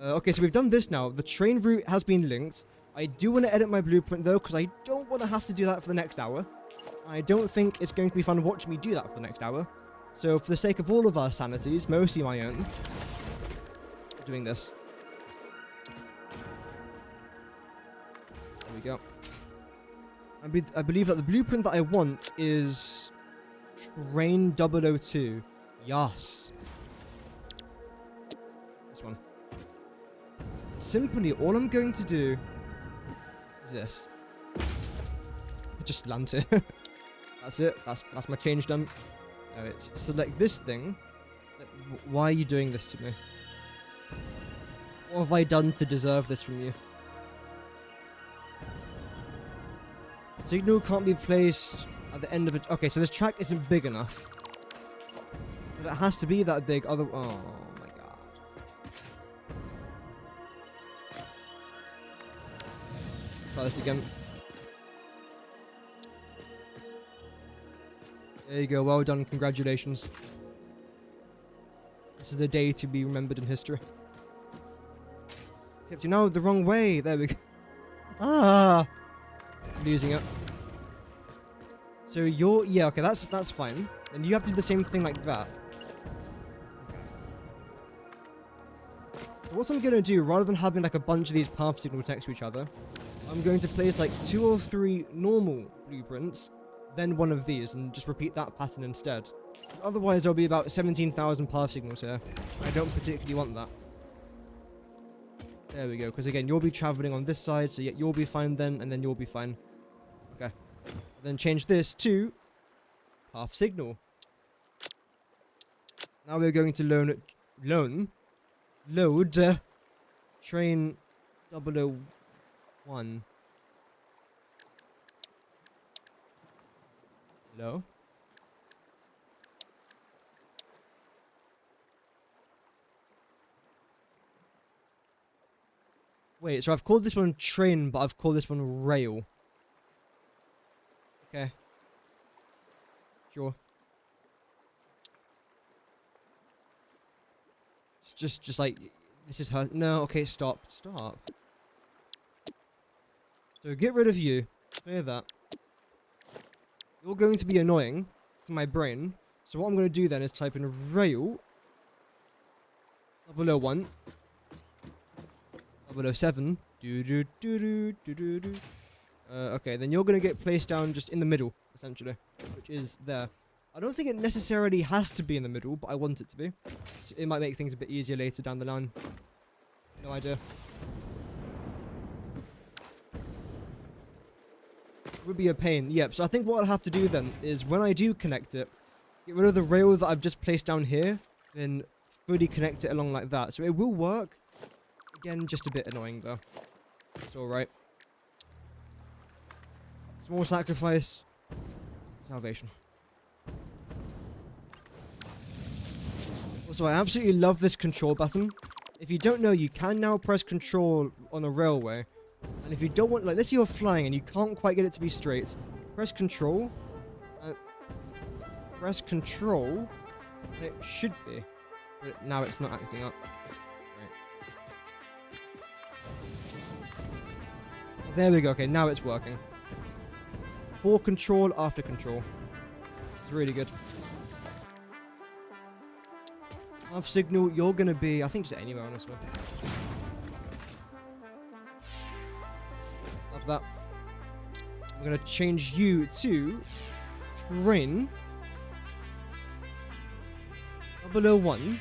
Okay, so we've done this now. The train route has been linked. I do want to edit my blueprint though, because I don't want to have to do that for the next hour. I don't think it's going to be fun watching me do that for the next hour. So for the sake of all of our sanities, mostly my own, I'm doing this. There we go. I believe that the blueprint that I want is Train 002. Yes. This one. Simply, all I'm going to do is this. Just land it. That's it. That's my change done. No, it's select this thing. Why are you doing this to me? What have I done to deserve this from you? Signal can't be placed at the end of it. Okay, so this track isn't big enough. But it has to be that big. Oh my god. Try this again. There you go, well done, congratulations. This is the day to be remembered in history. Except you know the wrong way, there we go. Ah! Losing it. So you're, yeah, okay, that's fine. And you have to do the same thing like that. So what I'm gonna do, rather than having like a bunch of these path signals next to each other, I'm going to place like 2 or 3 normal blueprints, then one of these, and just repeat that pattern instead. Otherwise, there'll be about 17,000 path signals here. I don't particularly want that. There we go, because again, you'll be traveling on this side, so yeah, you'll be fine then, and then you'll be fine. Okay. Then change this to path signal. Now we're going to load train 001. Hello? Wait, so I've called this one train, but I've called this one rail. Okay. Sure. It's just like, this is her. No, okay, stop. Stop. So get rid of you. Clear that. You're going to be annoying to my brain. So what I'm going to do then is type in rail 001 007 okay, then you're going to get placed down just in the middle, essentially, which is there. I don't think it necessarily has to be in the middle, but I want it to be. So it might make things a bit easier later down the line. No idea. Would be a pain. Yep, so I think what I'll have to do then is when I do connect it, get rid of the rail that I've just placed down here, then fully connect it along like that. So it will work. Again, just a bit annoying though. It's alright. Small sacrifice. Salvation. Also, I absolutely love this control button. If you don't know, you can now press control on a railway And if you don't want, like, let's say you're flying and you can't quite get it to be straight, press control. Press control, and it should be. But now it's not acting up. Right. There we go. Okay, now it's working. Before control, after control. It's really good. Half signal, you're going to be, I think, just anywhere, honestly. Love that. I'm going to change you to train 001.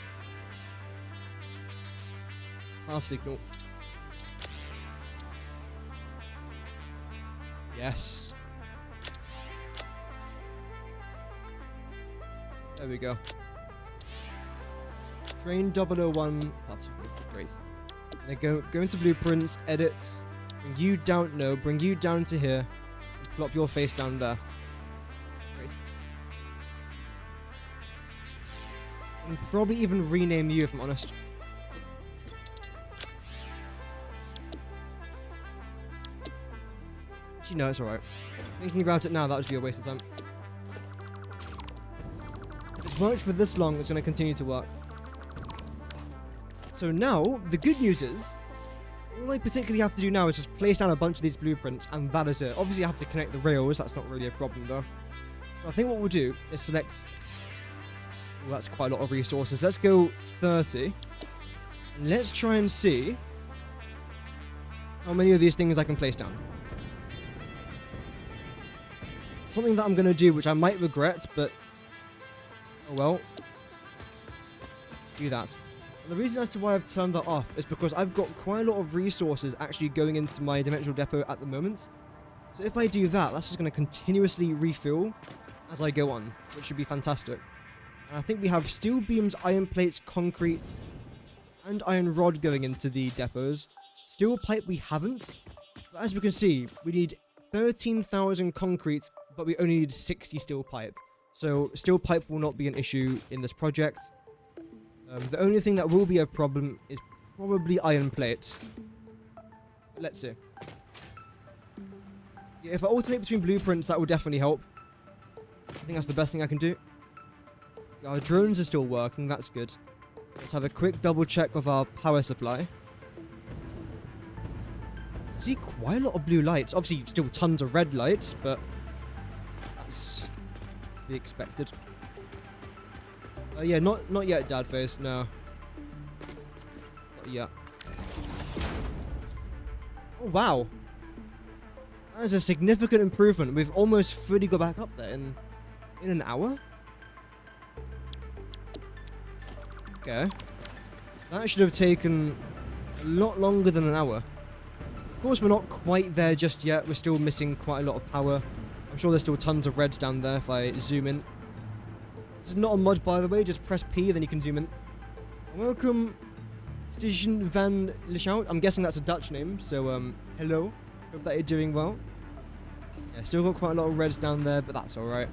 Half signal. Yes. There we go. Train 001. Half signal. Great. And then go into blueprints, edits, bring you down, no, bring you down to here, and plop your face down there. Great. And probably even rename you if I'm honest. Actually, no, it's alright. Thinking about it now, that would be a waste of time. It's worked for this long, it's going to continue to work. So now, the good news is, all I particularly have to do now is just place down a bunch of these blueprints, and that is it. Obviously, I have to connect the rails, that's not really a problem though. So I think what we'll do is select... Well, that's quite a lot of resources. Let's go 30. Let's try and see how many of these things I can place down. Something that I'm going to do, which I might regret, but... Oh well. Do that. And the reason as to why I've turned that off is because I've got quite a lot of resources actually going into my dimensional depot at the moment. So if I do that, that's just going to continuously refill as I go on, which should be fantastic. And I think we have steel beams, iron plates, concrete, and iron rod going into the depots. Steel pipe we haven't. But as we can see, we need 13,000 concrete, but we only need 60 steel pipe. So steel pipe will not be an issue in this project. The only thing that will be a problem is probably iron plates. Let's see. Yeah, if I alternate between blueprints, that will definitely help. I think that's the best thing I can do. Our drones are still working, that's good. Let's have a quick double check of our power supply. See, quite a lot of blue lights. Obviously, still tons of red lights, but that's to be expected. Yeah, not yet, Dad face. No. Not yet. Oh, wow. That is a significant improvement. We've almost fully got back up there in an hour. Okay. That should have taken a lot longer than an hour. Of course, we're not quite there just yet. We're still missing quite a lot of power. I'm sure there's still tons of reds down there if I zoom in. This is not a mod, by the way. Just press P, then you can zoom in. Welcome, Station van Lieshout. I'm guessing that's a Dutch name, so hello. Hope that you're doing well. Yeah, still got quite a lot of reds down there, but that's alright.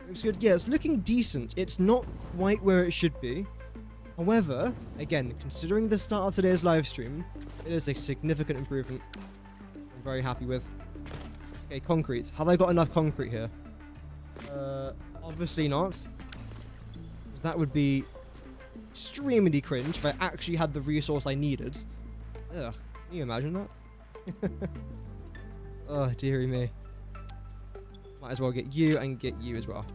Looks good. Yeah, it's looking decent. It's not quite where it should be. However, again, considering the start of today's live stream, it is a significant improvement. I'm very happy with. Okay, concrete. Have I got enough concrete here? Obviously not. That would be extremely cringe if I actually had the resource I needed. Ugh, can you imagine that? Oh, dearie me. Might as well get you and get you as well.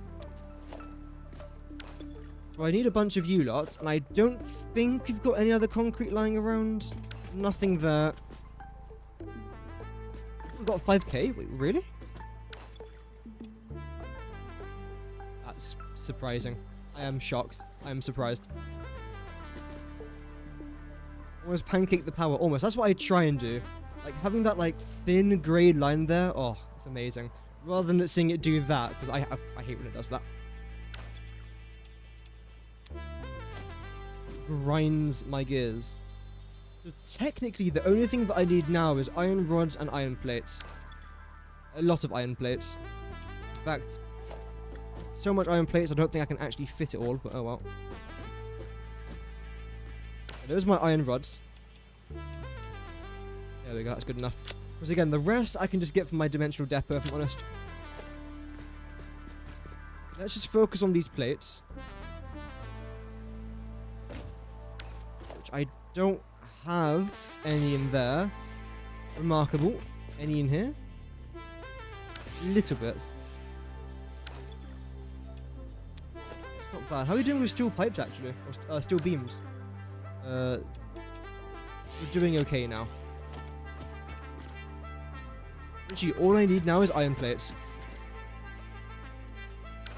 Well, I need a bunch of you lots, and I don't think we've got any other concrete lying around. Nothing there. We've got 5k? Wait, really? That's surprising. I am shocked. I am surprised. Almost pancake the power. Almost. That's what I try and do. Like, having that, like, thin grey line there. Oh, it's amazing. Rather than seeing it do that, because I hate when it does that. Grinds my gears. So technically, the only thing that I need now is iron rods and iron plates. A lot of iron plates. In fact, so much iron plates, I don't think I can actually fit it all, but oh well. Those are my iron rods. There we go, that's good enough. Because again, the rest I can just get from my dimensional depot, if I'm honest. Let's just focus on these plates. Which I don't have any in there. Remarkable. Any in here? Little bits. It's not bad. How are you doing with steel pipes, actually? Or steel beams? You're doing okay now. Actually, all I need now is iron plates.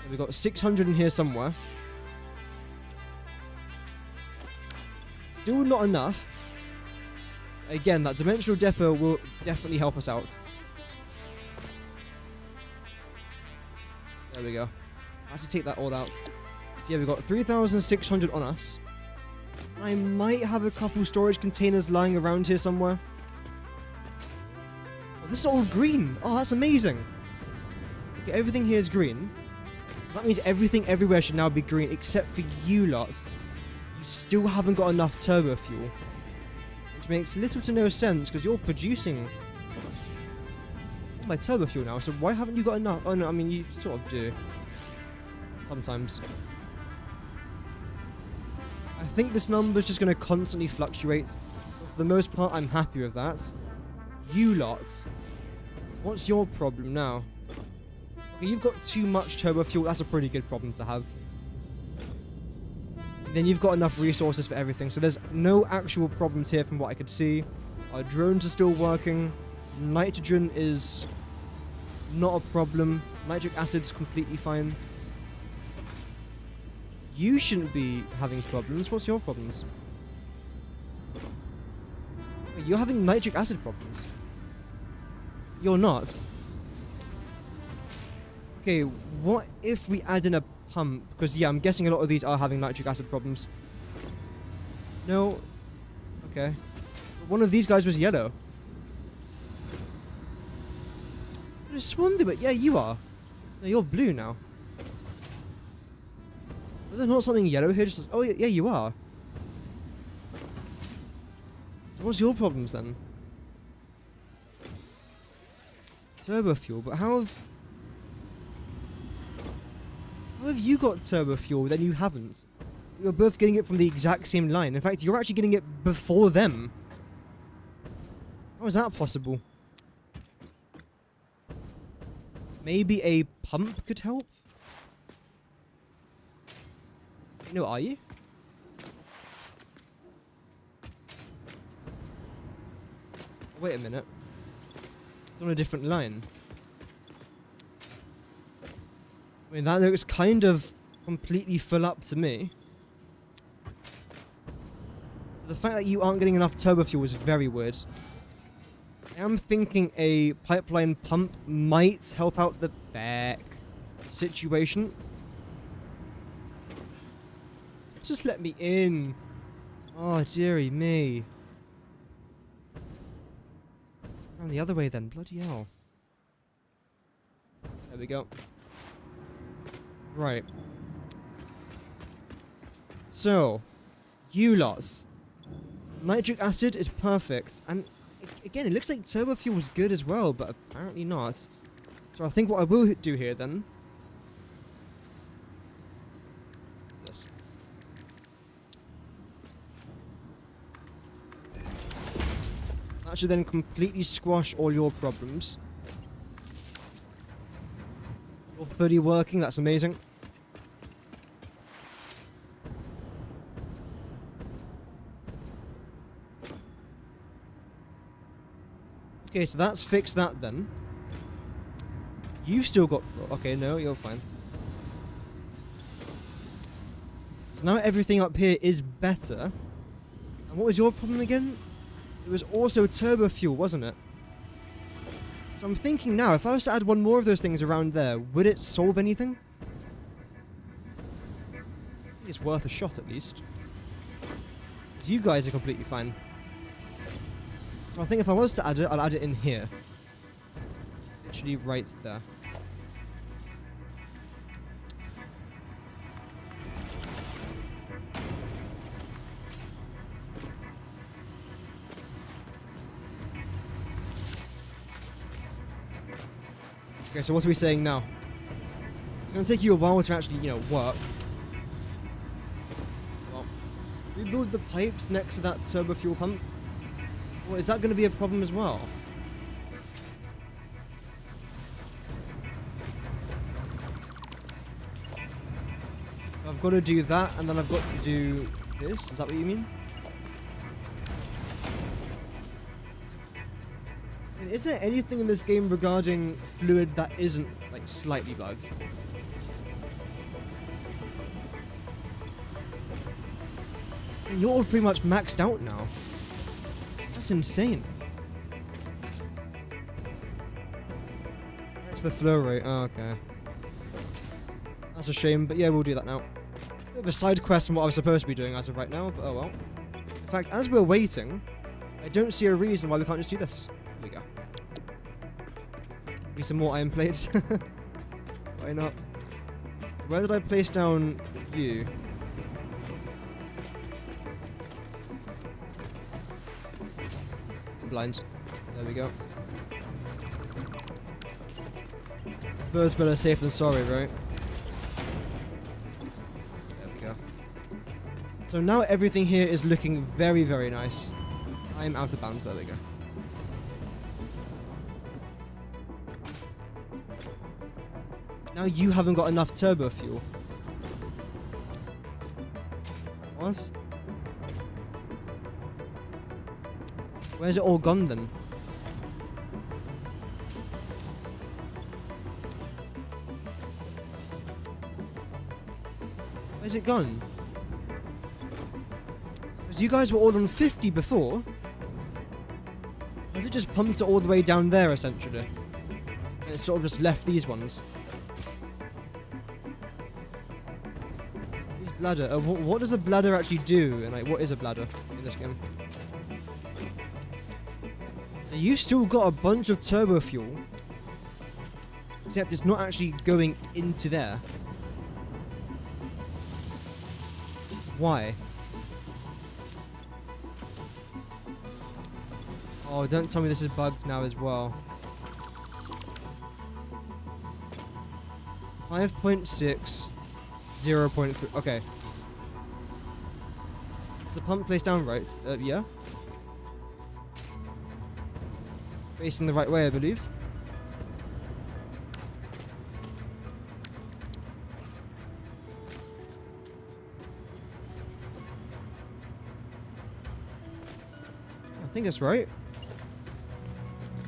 We've got 600 in here somewhere. Still not enough. Again, that dimensional depot will definitely help us out. There we go. I have to take that all out. So yeah, we've got 3,600 on us. I might have a couple storage containers lying around here somewhere. Oh, this is all green. Oh, that's amazing. Okay, everything here is green. That means everything everywhere should now be green, except for you lots. You still haven't got enough turbo fuel. Which makes little to no sense, because you're producing my turbo fuel now, so why haven't you got enough? Oh no, I mean, you sort of do. Sometimes. I think this number's just going to constantly fluctuate. But for the most part, I'm happy with that. You lots. What's your problem now? Okay, you've got too much turbo fuel. That's a pretty good problem to have. And then you've got enough resources for everything. So there's no actual problems here from what I could see. Our drones are still working. Nitrogen is not a problem. Nitric acid's completely fine. You shouldn't be having problems. What's your problems? Wait, you're having nitric acid problems. You're not. Okay, what if we add in a pump? Because, yeah, I'm guessing a lot of these are having nitric acid problems. No. Okay. One of these guys was yellow. I just wondered, but yeah, you are. No, you're blue now. Was there not something yellow here? Just, oh, yeah, you are. So what's your problems then? Turbo fuel, but how have you got turbo fuel, then you haven't? You're both getting it from the exact same line. In fact, you're actually getting it before them. How is that possible? Maybe a pump could help? No, are you? Wait a minute. It's on a different line. I mean, that looks kind of completely full up to me. The fact that you aren't getting enough turbo fuel is very weird. I am thinking a pipeline pump might help out the back situation. Just let me in. Oh, dearie me. Around the other way then. Bloody hell. There we go. Right. So, you lots. Nitric acid is perfect. And again, it looks like turbo fuel is good as well, but apparently not. So I think what I will do here then is this. That should then completely squash all your problems. You're fully working, that's amazing. Okay, so that's fixed that then. You've still got... Okay, no, you're fine. So now everything up here is better. And what was your problem again? It was also turbo fuel, wasn't it? So I'm thinking now, if I was to add one more of those things around there, would it solve anything? I think it's worth a shot at least. Because you guys are completely fine. So I think if I was to add it, I'll add it in here. Literally right there. Okay, so what are we saying now? It's going to take you a while to actually, you know, work. Well, rebuild the pipes next to that turbo fuel pump. Well, is that going to be a problem as well? I've got to do that, and then I've got to do this. Is that what you mean? I mean, is there anything in this game regarding fluid that isn't, like, slightly bugged? I mean, you're all pretty much maxed out now. That's insane. Back to the flow rate. Oh, okay. That's a shame, but yeah, we'll do that now. Bit of a side quest from what I was supposed to be doing as of right now, but oh well. In fact, as we're waiting, I don't see a reason why we can't just do this. Here we go. Need some more iron plates. Why not? Where did I place down you? I'm blind. There we go. Bird's better safe than sorry, right? So now everything here is looking very, very nice. I'm out of bounds. There we go. Now you haven't got enough turbo fuel. What? Where's it all gone then? Where's it gone? You guys were all on 50 before. Has it just pumped it all the way down there, essentially? And it's sort of just left these ones. These bladder. What does a bladder actually do? And like, what is a bladder in this game? So you still got a bunch of turbo fuel. Except it's not actually going into there. Why? Oh, don't tell me this is bugged now as well. 5.6, 0.3. Okay. Is the pump placed down right? Yeah. Facing the right way, I believe. I think it's right.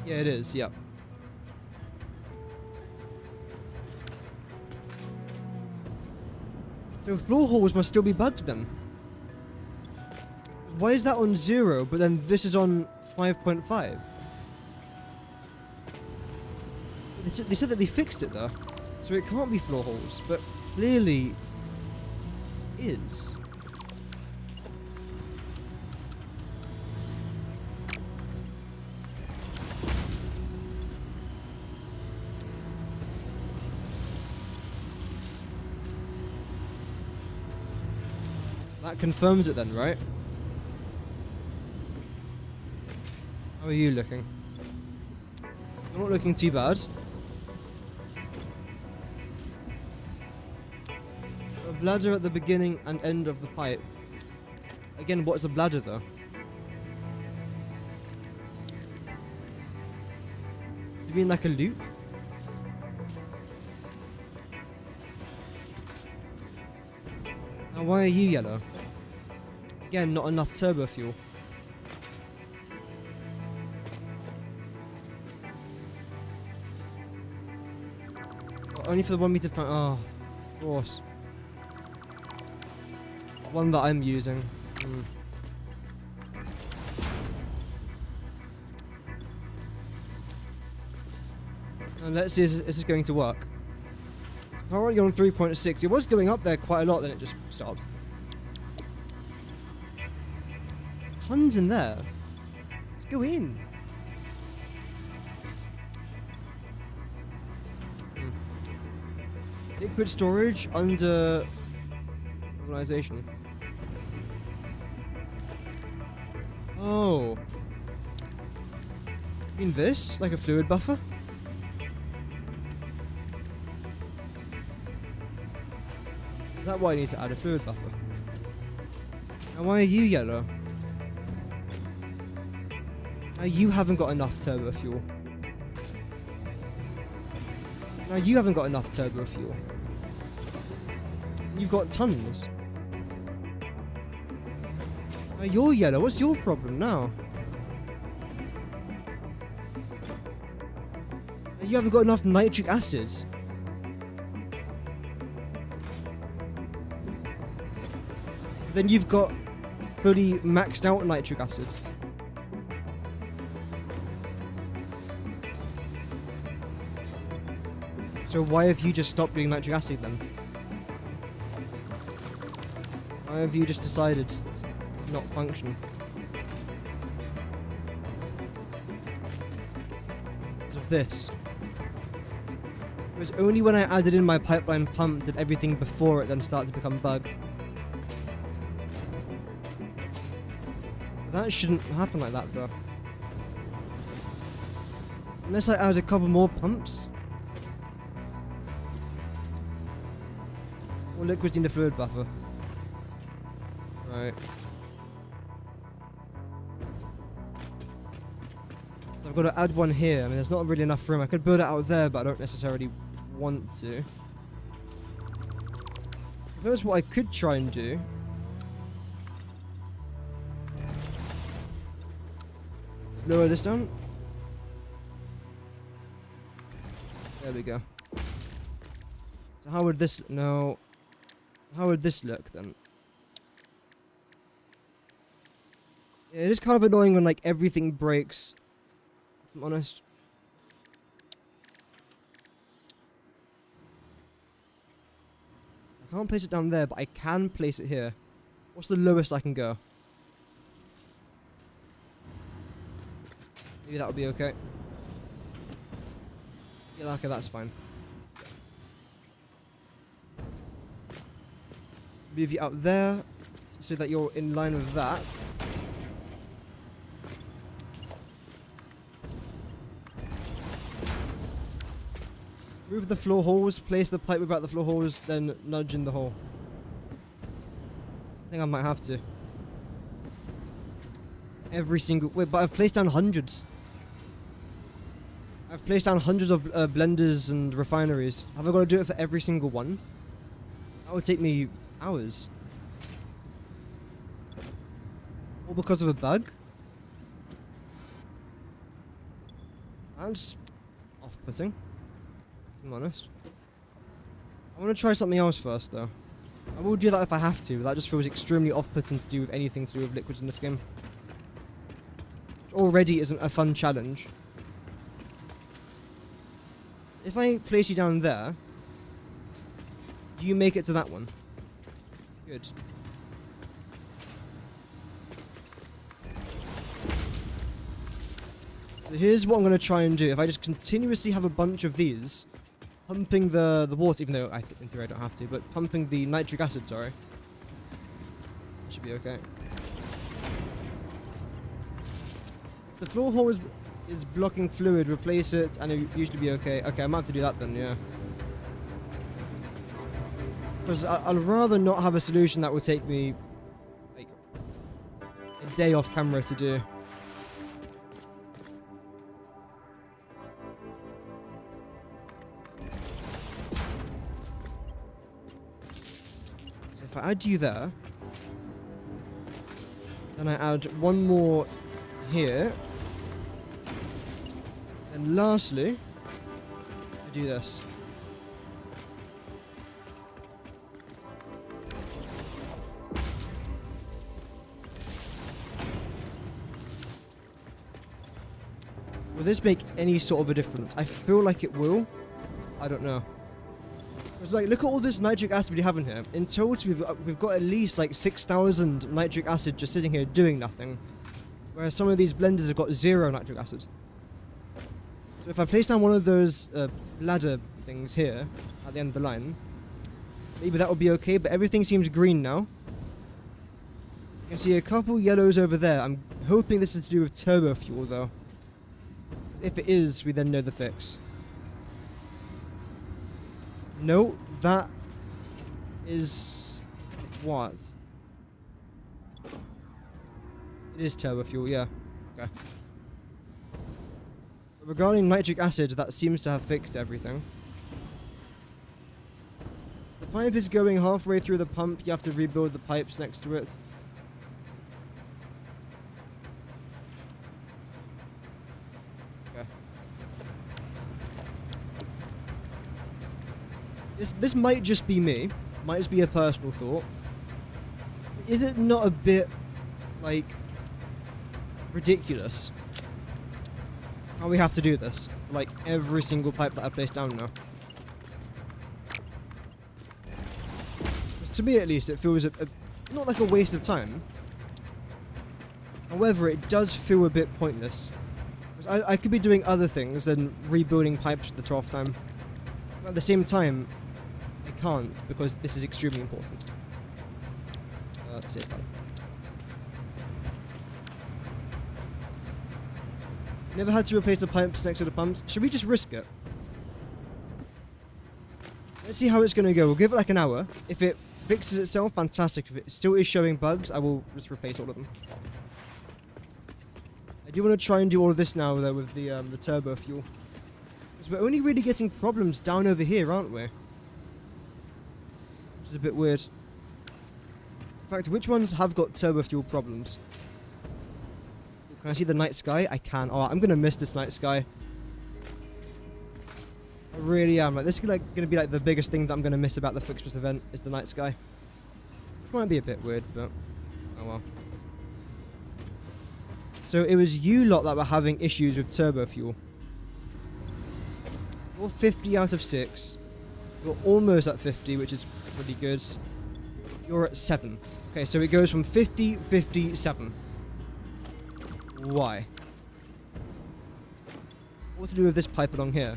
Yeah, it is, yep. So floor holes must still be bugged then. Why is that on 0, but then this is on 5.5? They said that they fixed it though. So it can't be floor holes, but clearly is. That confirms it then, right? How are you looking? You're not looking too bad. A bladder at the beginning and end of the pipe. Again, what is a bladder though? Do you mean like a loop? Now why are you yellow? Again, not enough turbo fuel. Oh, only for the 1 meter fan. Oh, of course. One that I'm using. And let's see, is this going to work? It's already on 3.6. It was going up there quite a lot, then it just stopped. Tons in there. Let's go in. Liquid storage under organization. Oh. You mean this? Like a fluid buffer? Is that why I need to add a fluid buffer? Now why are you yellow? Now you haven't got enough turbo fuel. Now you haven't got enough turbo fuel. You've got tons. Now you're yellow. What's your problem now? Now you haven't got enough nitric acid. Then you've got fully maxed out nitric acid. So why have you just stopped doing nitric acid then? Why have you just decided to not function? Because of this. It was only when I added in my pipeline pump did everything before it then start to become bugged. That shouldn't happen like that, though. Unless I add a couple more pumps. Or liquids in the fluid buffer. Right. So I've got to add one here. I mean, there's not really enough room. I could build it out there, but I don't necessarily want to. I suppose what I could try and do... lower this down. There we go. So how would this... no. How would this look then? Yeah, it is kind of annoying when like everything breaks, if I'm honest. I can't place it down there, but I can place it here. What's the lowest I can go? Maybe that would be okay. Yeah, okay, that's fine. Move you out there so that you're in line with that. Move the floor holes, place the pipe without the floor holes, then nudge in the hole. I think I might have to. Every single... wait, but I've placed down hundreds. I've placed down hundreds of blenders and refineries. Have I got to do it for every single one? That would take me hours. All because of a bug? That's off-putting. I'm honest. I want to try something else first, though. I will do that if I have to, but that just feels extremely off-putting to do with anything to do with liquids in this game. Which already isn't a fun challenge. If I place you down there, do you make it to that one? Good. So here's what I'm going to try and do. If I just continuously have a bunch of these, pumping the water, even though in theory I don't have to, but pumping the nitric acid, sorry. Should be okay. If the floor hole is blocking fluid, replace it, and it'll usually be okay. Okay, I might have to do that then, yeah. Because I'd rather not have a solution that would take me, like, a day off camera to do. So if I add you there, then I add one more here. And lastly, I do this. Will this make any sort of a difference? I feel like it will. I don't know. It's like, look at all this nitric acid we have in here. In total, we've got at least like 6,000 nitric acid just sitting here doing nothing. Whereas some of these blenders have got 0 nitric acid. So if I place down one of those ladder things here at the end of the line, maybe that will be okay, but everything seems green now. You can see a couple yellows over there. I'm hoping this is to do with turbo fuel though. If it is, we then know the fix. No, that is what? It is turbo fuel, yeah. Okay. But regarding nitric acid, that seems to have fixed everything. The pipe is going halfway through the pump. You have to rebuild the pipes next to it. Okay. This might just be me. Might just be a personal thought. Is it not a bit, like, ridiculous how we have to do this? Like, every single pipe that I place down now. To me, at least, it feels not like a waste of time. However, it does feel a bit pointless. I could be doing other things than rebuilding pipes at the 12th time. But at the same time, I can't, because this is extremely important. Let's see if never had to replace the pipes next to the pumps. Should we just risk it? Let's see how it's going to go. We'll give it like an hour. If it fixes itself, fantastic. If it still is showing bugs, I will just replace all of them. I do want to try and do all of this now, though, with the turbo fuel. Because we're only really getting problems down over here, aren't we? Which is a bit weird. In fact, which ones have got turbo fuel problems? Can I see the night sky? I can. Oh, I'm going to miss this night sky. I really am. Like, this is going to be like the biggest thing that I'm going to miss about the Fixbus event is the night sky. Which might be a bit weird, but oh well. So it was you lot that were having issues with turbo fuel. You're 50 out of 6. You're almost at 50, which is pretty good. You're at 7. Okay, so it goes from 50, 50, 7. Why? What to do with this pipe along here?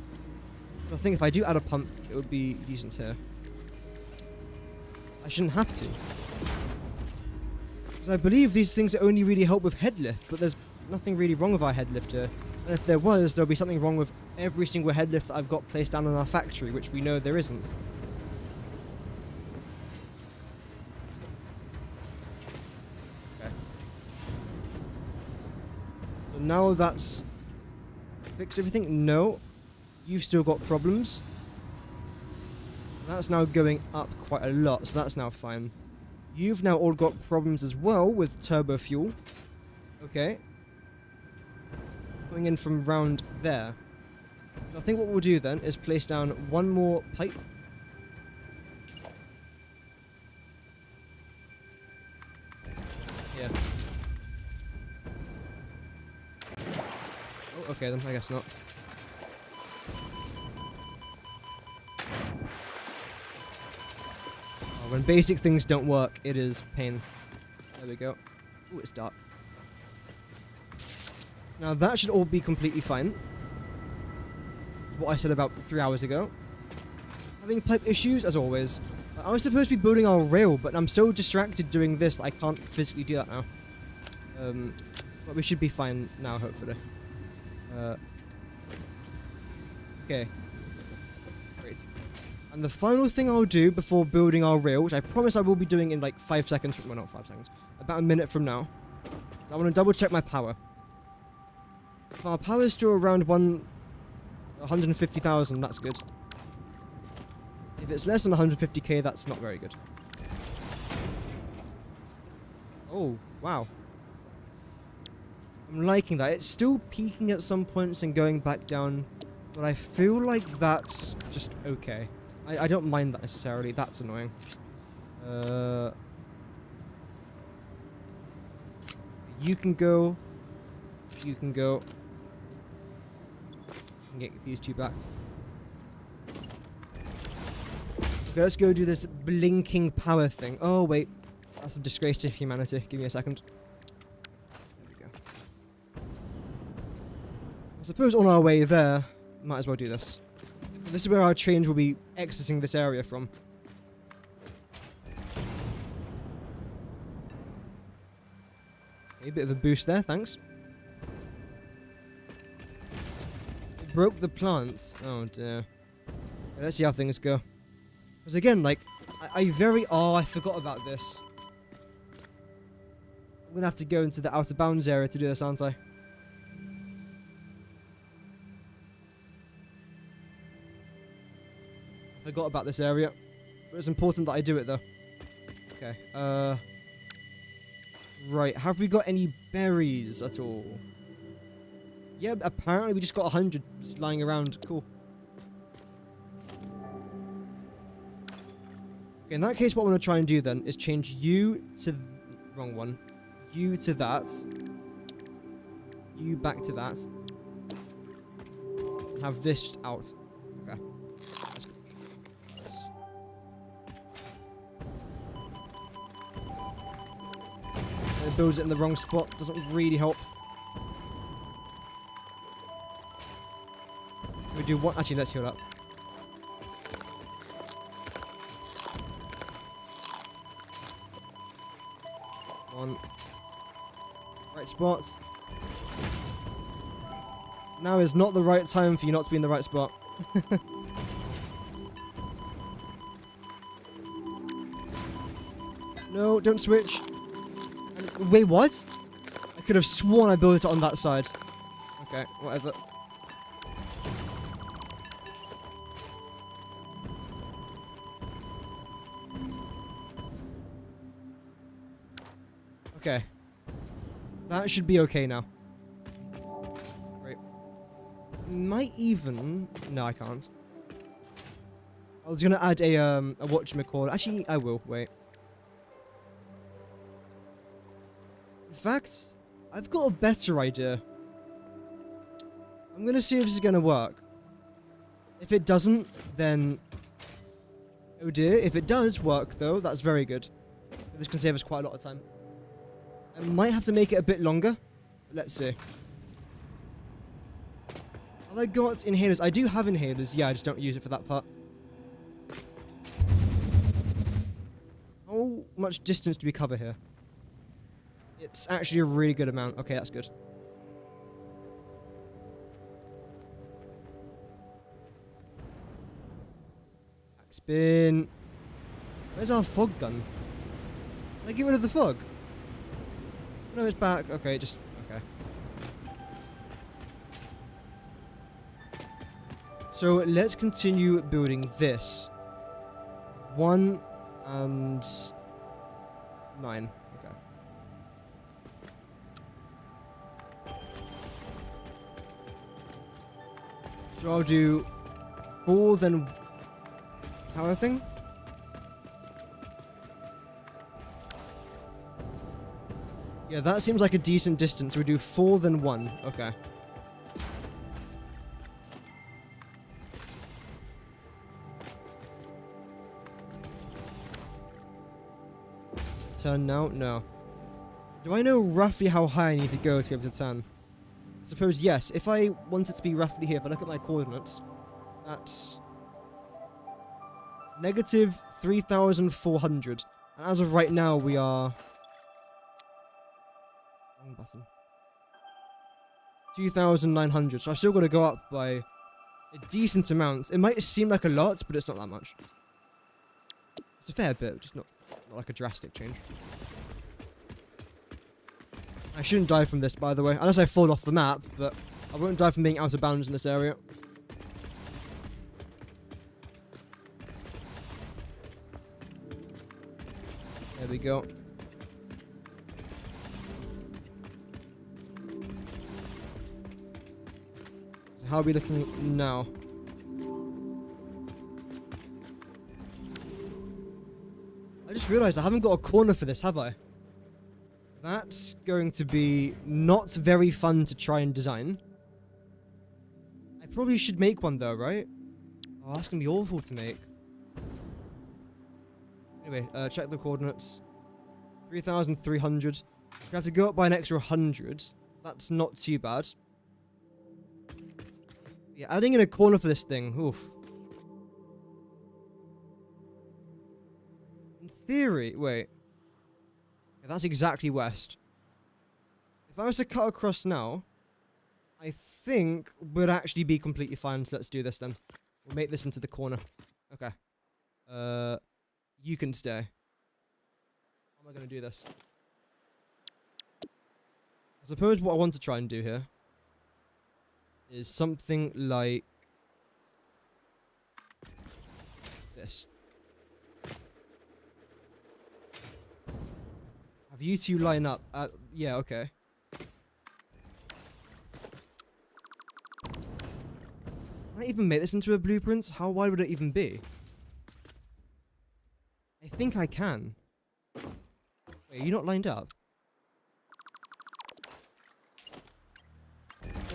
I think if I do add a pump, it would be decent here. I shouldn't have to. Because I believe these things only really help with head lift, but there's nothing really wrong with our head lift here. And if there was, there'll be something wrong with every single head lift that I've got placed down in our factory, which we know there isn't. Okay. So now that's fixed everything? No. You've still got problems. That's now going up quite a lot, so that's now fine. You've now all got problems as well with turbo fuel. Okay. Coming in from round there. So I think what we'll do then is place down one more pipe. Yeah. Oh, okay then, I guess not. When basic things don't work, it is pain. There we go. Oh, it's dark. Now that should all be completely fine. That's what I said about 3 hours ago. Having pipe issues, as always. I was supposed to be building our rail, but I'm so distracted doing this that I can't physically do that now. But we should be fine now, hopefully. Okay. Great. And the final thing I'll do before building our rail, which I promise I will be doing in like 5 seconds, well not 5 seconds, about a minute from now, is I want to double check my power. If our power is still around 150,000, that's good. If it's less than 150k, that's not very good. Oh, wow. I'm liking that. It's still peaking at some points and going back down, but I feel like that's just okay. I don't mind that necessarily. That's annoying. You can go. You can go. And get these two back. Okay, let's go do this blinking power thing. Oh, wait. That's a disgrace to humanity. Give me a second. There we go. I suppose on our way there, might as well do this. This is where our trains will be exiting this area from. Okay, a bit of a boost there, thanks. It broke the plants. Oh dear. Okay, let's see how things go. Because again, like, I forgot about this. I'm gonna have to go into the out of bounds area to do this, aren't I? I forgot about this area. But it's important that I do it, though. Okay, right, have we got any berries at all? Yeah, apparently we just got 100 just lying around. Cool. Okay, in that case, what I want to try and do then is change you to... wrong one. You to that. You back to that. Have this out. Okay. Let's go. Yes. And it builds it in the wrong spot. Doesn't really help. We do one. Actually, let's heal up. One. Right spots. Now is not the right time for you not to be in the right spot. No, don't switch. Wait, what? I could have sworn I built it on that side. Okay, whatever. Okay. That should be okay now. Right. Might even... No, I can't. I was gonna add a whatchamacallit. Actually, I will. Wait. In fact, I've got a better idea. I'm gonna see if this is gonna work. If it doesn't, then... Oh dear. If it does work, though, that's very good. This can save us quite a lot of time. I might have to make it a bit longer. Let's see. Have I got inhalers? I do have inhalers. Yeah, I just don't use it for that part. How much distance do we cover here? It's actually a really good amount. Okay, that's good. Backspin. Where's our fog gun? Can I get rid of the fog? No, it's back. Okay, just... Okay. So, let's continue building this. 1 and... 9. Okay. So I'll do 4, then... power thing? Yeah, that seems like a decent distance. We do 4, then 1. Okay. Turn now? No. Do I know roughly how high I need to go to be able to turn? I suppose yes. If I want it to be roughly here, if I look at my coordinates, that's... negative 3,400. And as of right now, we are... button. 2,900. So I've still got to go up by a decent amount. It might seem like a lot, but it's not that much. It's a fair bit, just not like a drastic change. I shouldn't die from this, by the way, unless I fall off the map, but I won't die from being out of bounds in this area. There we go. So how are we looking now? I just realised I haven't got a corner for this, have I? That's going to be not very fun to try and design. I probably should make one though, right? Oh, that's going to be awful to make. Anyway, check the coordinates. 3,300. We have to go up by an extra 100. That's not too bad. Yeah, adding in a corner for this thing. Oof. In theory, wait. Yeah, that's exactly west. If I was to cut across now, I think would actually be completely fine. So let's do this then. We'll make this into the corner. Okay. You can stay. How am I going to do this? I suppose what I want to try and do here is something like this. Have you two line up? Yeah, okay. Can I even make this into a blueprint? How wide would it even be? I think I can. Wait, are you not lined up?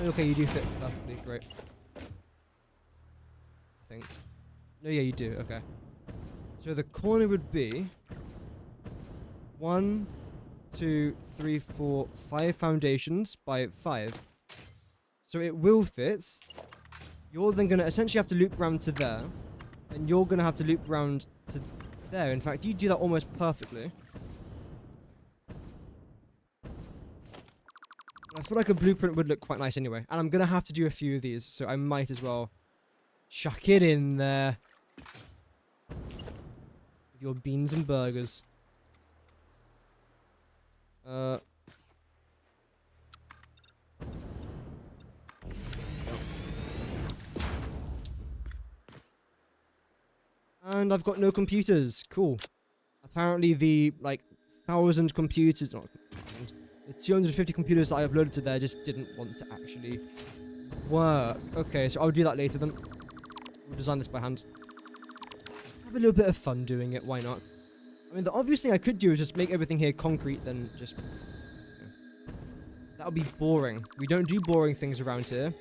Okay, you do fit perfectly. Great. I think. No, yeah, you do. Okay. So the corner would be 1, 2, 3, 4, 5 foundations by 5. So it will fit. You're then going to essentially have to loop around to there. And you're going to have to loop around to there. In fact, you do that almost perfectly. I feel like a blueprint would look quite nice anyway. And I'm going to have to do a few of these. So I might as well chuck it in there. With your beans and burgers. And I've got no computers. Cool. Apparently the, like, 1,000 computers, not the 250 computers that I uploaded to there just didn't want to actually work. Okay, so I'll do that later then. We'll design this by hand. Have a little bit of fun doing it, why not? I mean, the obvious thing I could do is just make everything here concrete, then just... You know, that would be boring. We don't do boring things around here.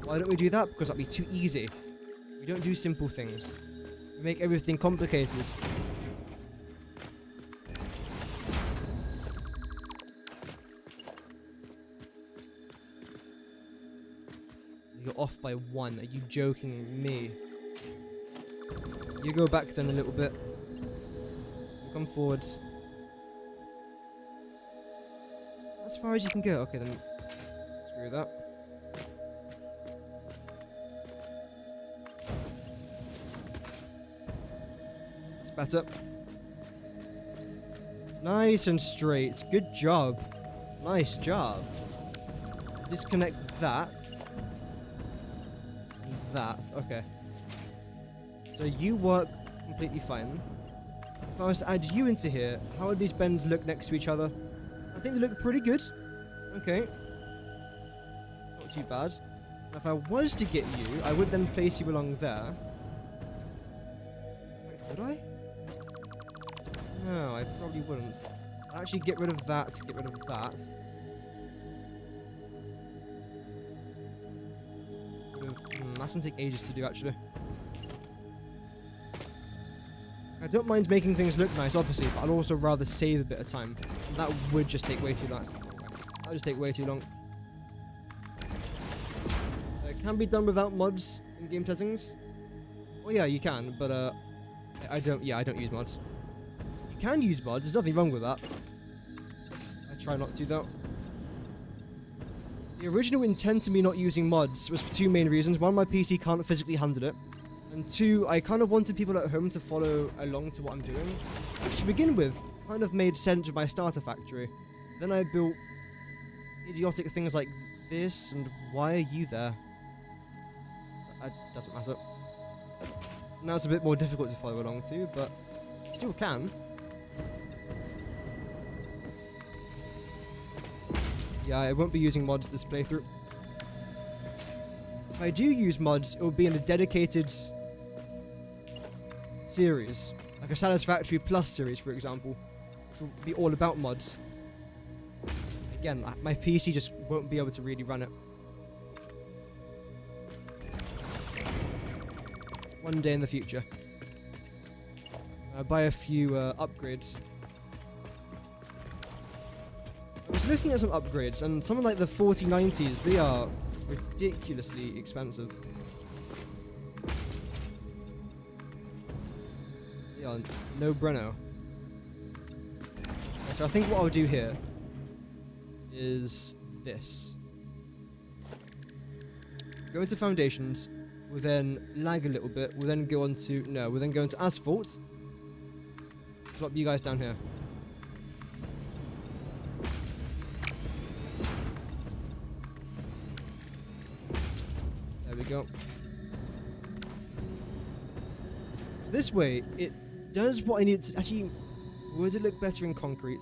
Why don't we do that? Because that'd be too easy. We don't do simple things. We make everything complicated. You're off by 1. Are you joking me? You go back then a little bit. You come forwards. As far as you can go. Okay, then. Screw that. That's better. Nice and straight. Good job. Nice job. Disconnect that. That. Okay. So you work completely fine. If I was to add you into here, how would these bends look next to each other? I think they look pretty good. Okay. Not too bad. Now if I was to get you, I would then place you along there. Wait, would I? No, I probably wouldn't. I'd actually get rid of that to get rid of that. That's gonna take ages to do, actually. I don't mind making things look nice, obviously, but I'd also rather save a bit of time. And that would just take way too long. That would just take way too long. It can be done without mods in game settings. Oh yeah, you can, but I don't use mods. You can use mods, there's nothing wrong with that. I try not to, though. The original intent of me not using mods was for 2 main reasons. 1, my PC can't physically handle it. And 2, I kind of wanted people at home to follow along to what I'm doing. Which, to begin with, kind of made sense with my starter factory. Then I built idiotic things like this, and why are you there? That doesn't matter. Now it's a bit more difficult to follow along to, but still can. Yeah, I won't be using mods this playthrough. If I do use mods, it will be in a dedicated series. Like a Satisfactory Plus series, for example. Which will be all about mods. Again, my PC just won't be able to really run it. One day in the future. I'll buy a few upgrades. I was looking at some upgrades, and some of like the 4090s, they are ridiculously expensive. Yeah, no Breno. Okay, so I think what I'll do here is this. Go into foundations, we'll then lag a little bit, we'll then go on to, no, we'll then go into asphalt. Drop you guys down here. There we go. So this way, it does what I need to... Actually, would it look better in concrete?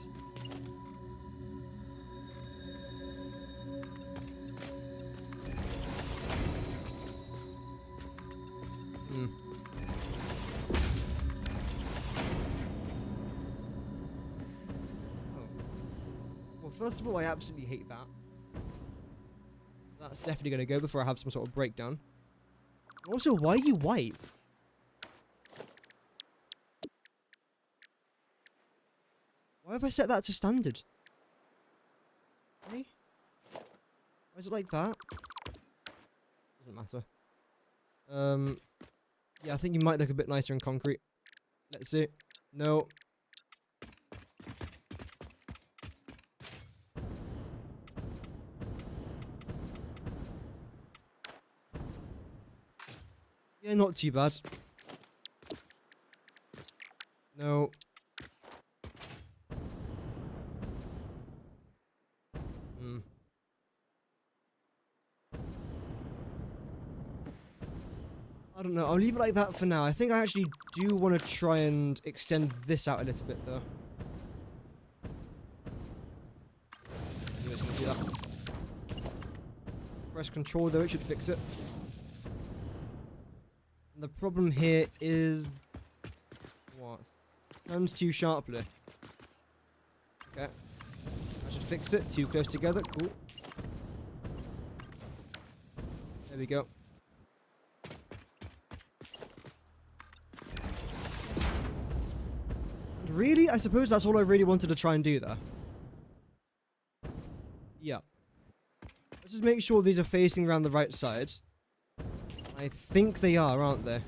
Well, first of all, I absolutely hate that. That's definitely going to go before I have some sort of breakdown. Also, why are you white? Why have I set that to standard? Hey? Why is it like that? Doesn't matter. Yeah, I think you might look a bit nicer in concrete. Let's see. No. Yeah, not too bad. No. I don't know. I'll leave it like that for now. I think I actually do want to try and extend this out a little bit, though. I'm just gonna do that. Press control, though. It should fix it. And the problem here is... What? Turns too sharply. Okay. I should fix it. Too close together. Cool. There we go. And really? I suppose that's all I really wanted to try and do there. Yeah. Let's just make sure these are facing around the right side. I think they are, aren't they?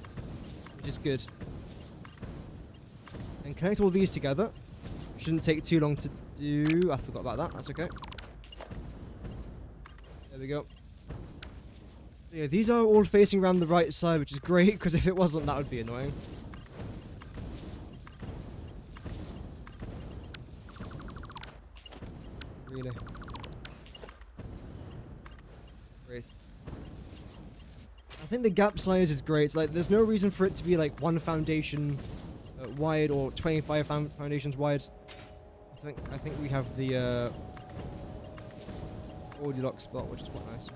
Which is good. And connect all these together. Shouldn't take too long to do. I forgot about that. That's okay. There we go. Yeah, these are all facing around the right side, which is great, because if it wasn't, that would be annoying. Really. Great. I think the gap size is great. It's like, there's no reason for it to be like one foundation wide or 25 foundations wide. I think we have the Goldilocks spot, which is quite nice.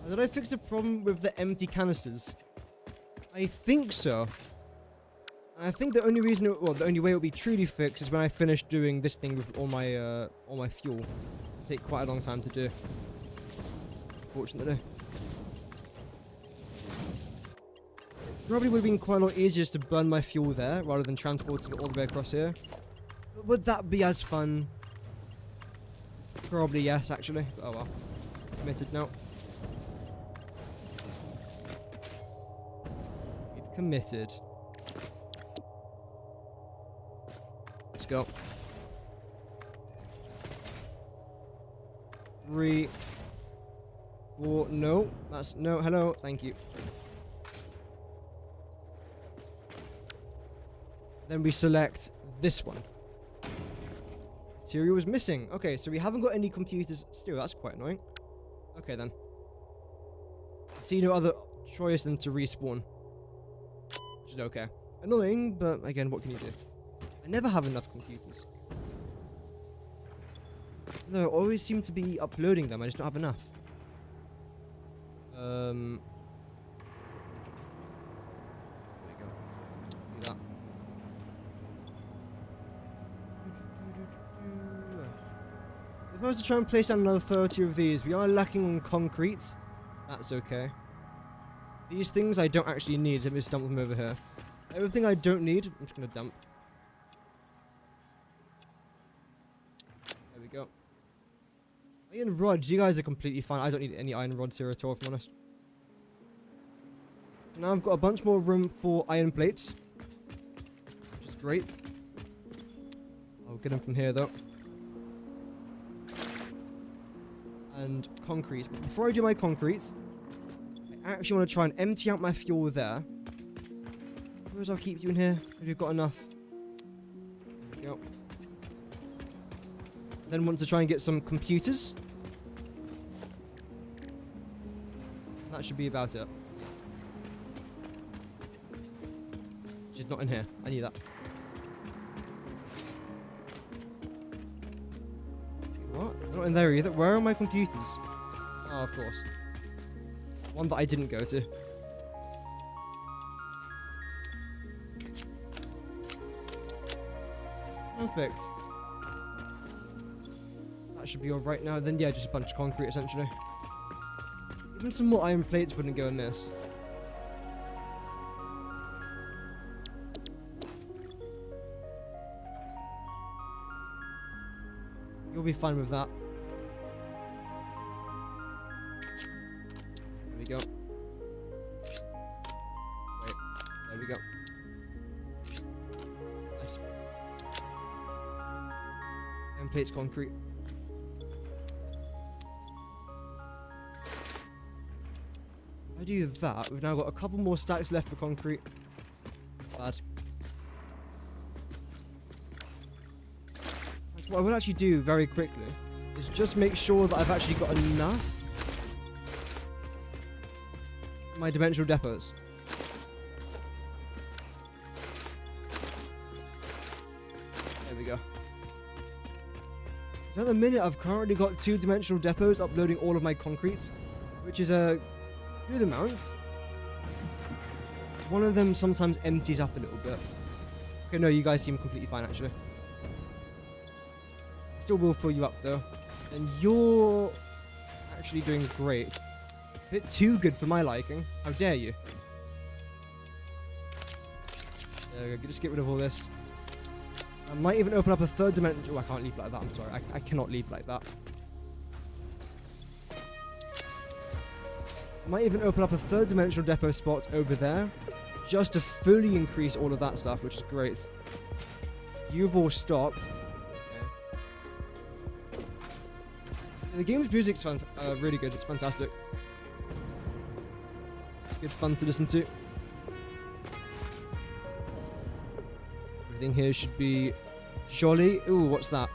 Did I fix the problem with the empty canisters? I think so. And I think the only reason, the only way it will be truly fixed is when I finish doing this thing with all my fuel. It'll take quite a long time to do, unfortunately. Probably would have been quite a lot easier just to burn my fuel there rather than transporting it all the way across here. But would that be as fun? Probably yes, actually. But oh well. Committed now. We've committed. Let's go. 3, 4, no. That's, no, hello, thank you. Then we select this one. Material is missing. Okay, so we haven't got any computers still. That's quite annoying. Okay, then. I see no other choice than to respawn. Which is okay. Annoying, but again, what can you do? I never have enough computers. No, I always seem to be uploading them. I just don't have enough. There we go. Do that. If I was to try and place down another 30 of these, we are lacking on concrete. That's okay. These things I don't actually need. Let me just dump them over here. Everything I don't need, I'm just going to dump. There we go. Iron rods, you guys are completely fine. I don't need any iron rods here at all, if I'm honest. Now I've got a bunch more room for iron plates, which is great. I'll get them from here, though. And concrete. Before I do my concrete, I actually want to try and empty out my fuel there. suppose I'll keep you in here if you've got enough. There we go. Then want to try and get some computers. That should be about it. She's not in here. I knew that. What? They're not in there either. Where are my computers? Oh, of course. One that I didn't go to. Perfect. That should be alright now. Then, yeah, just a bunch of concrete, essentially. Even some more iron plates wouldn't go in this. You'll be fine with that. There we go. Wait. There we go. Nice. Iron plates, concrete. If I do that, we've now got a couple more stacks left for concrete. Bad. That's what I will actually do very quickly is just make sure that I've actually got enough for my dimensional depots. There we go. So at the minute I've currently got 2 dimensional depots uploading all of my concretes, which is a good amount. One of them sometimes empties up a little bit. Okay, no, you guys seem completely fine actually. Still will fill you up though. And you're actually doing great. A bit too good for my liking. How dare you? There we go, just get rid of all this. I might even open up a 3rd dimension. Oh, I can't leave like that, I'm sorry. I cannot leave like that. Might even open up a 3rd dimensional depot spot over there, just to fully increase all of that stuff, which is great. You've all stopped. Okay. The game's music's really good. It's fantastic. Good fun to listen to. Everything here should be jolly. Ooh, what's that?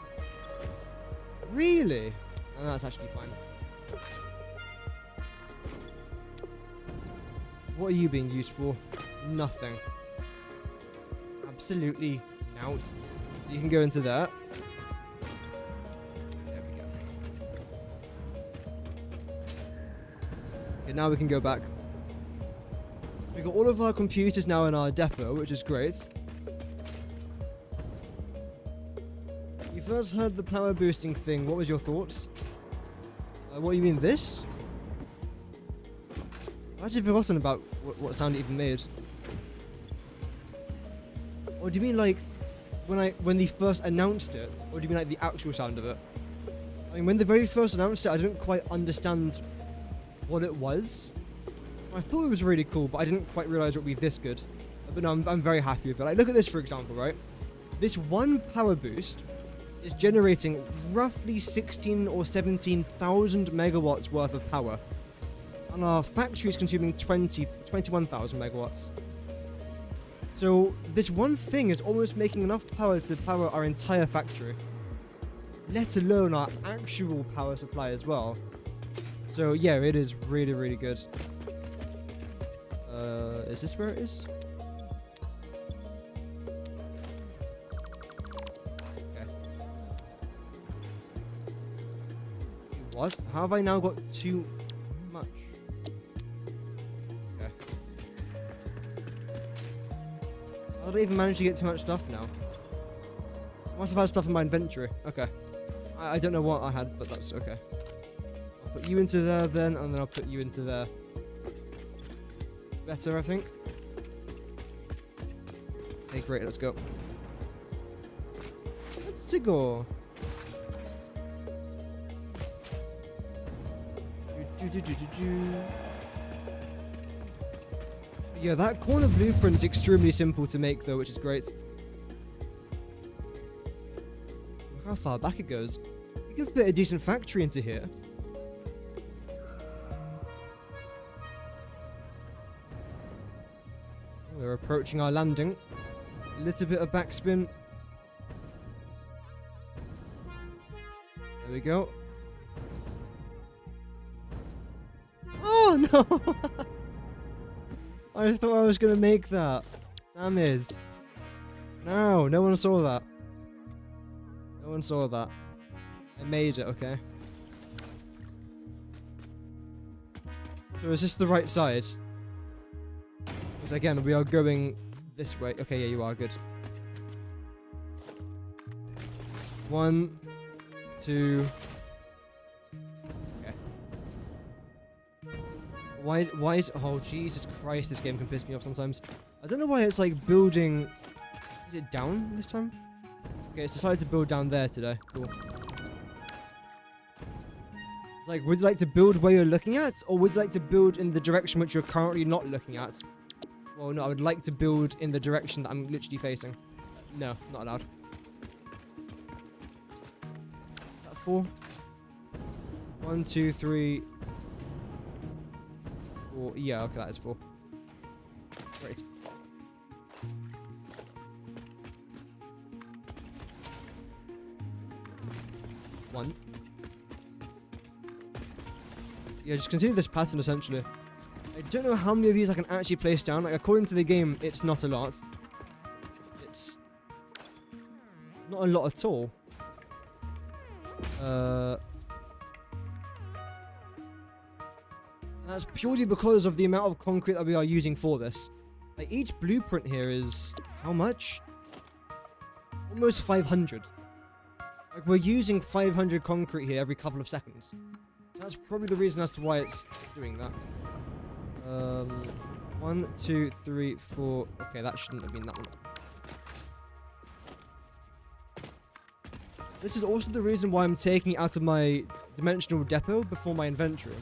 Really? Oh, that's actually fine. What are you being used for? Nothing. Absolutely nout. So you can go into that. There we go. Okay, now we can go back. We've got all of our computers now in our depot, which is great. You first heard the power boosting thing. What was your thoughts? What do you mean, this? I've actually forgotten about what sound it even made. Or do you mean like when they first announced it? Or do you mean like the actual sound of it? I mean, when they very first announced it, I didn't quite understand what it was. I thought it was really cool, but I didn't quite realize it would be this good. But no, I'm very happy with it. Like, look at this, for example, right? This one power boost is generating roughly 16 or 17,000 megawatts worth of power. And our factory is consuming 21,000 megawatts. So this one thing is almost making enough power to power our entire factory, let alone our actual power supply as well. So yeah, it is really, really good. Is this where it is? Okay. What? How have I now got too much? Okay. I don't even manage to get too much stuff now. I must have had stuff in my inventory. Okay. I don't know what I had, but that's okay. I'll put you into there then, and then I'll put you into there. It's better, I think. Okay, great, let's go. Let's go. Yeah, that corner blueprint's extremely simple to make though, which is great. Look how far back it goes. You could fit a decent factory into here. We're approaching our landing. A little bit of backspin. There we go. Oh no! I thought I was gonna make that. Damn it. No, no one saw that. No one saw that. I made it, okay. So is this the right side? Because again, we are going this way. Okay, yeah, you are good. 1, 2. Okay. Why is oh Jesus Christ, this game can piss me off sometimes. I don't know why it's like building. Is it down this time? Okay, it's decided to build down there today. Cool. It's like, would you like to build where you're looking at, or would you like to build in the direction which you're currently not looking at? Well, no, I would like to build in the direction that I'm literally facing. No, not allowed. Is that 4? 1, 2, 3, 4. Yeah, okay, that is 4. Great. One. Yeah, just continue this pattern essentially. I don't know how many of these I can actually place down. Like, according to the game, it's not a lot. It's not a lot at all. That's purely because of the amount of concrete that we are using for this. Like, each blueprint here is how much? Almost 500. Like, we're using 500 concrete here every couple of seconds. That's probably the reason as to why it's doing that. 1, 2, 3, 4. Okay, that shouldn't have been that one. This is also the reason why I'm taking it out of my dimensional depot before my inventory.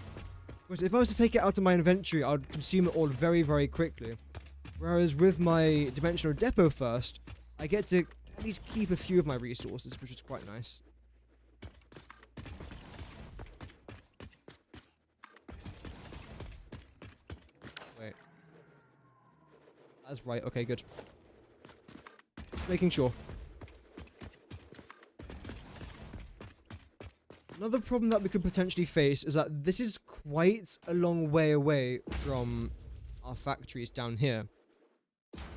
Because if I was to take it out of my inventory, I would consume it all very, very quickly. Whereas with my dimensional depot first, I get to at least keep a few of my resources, which is quite nice. Wait. That's right. Okay, good. Just making sure. Another problem that we could potentially face is that this is quite a long way away from our factories down here.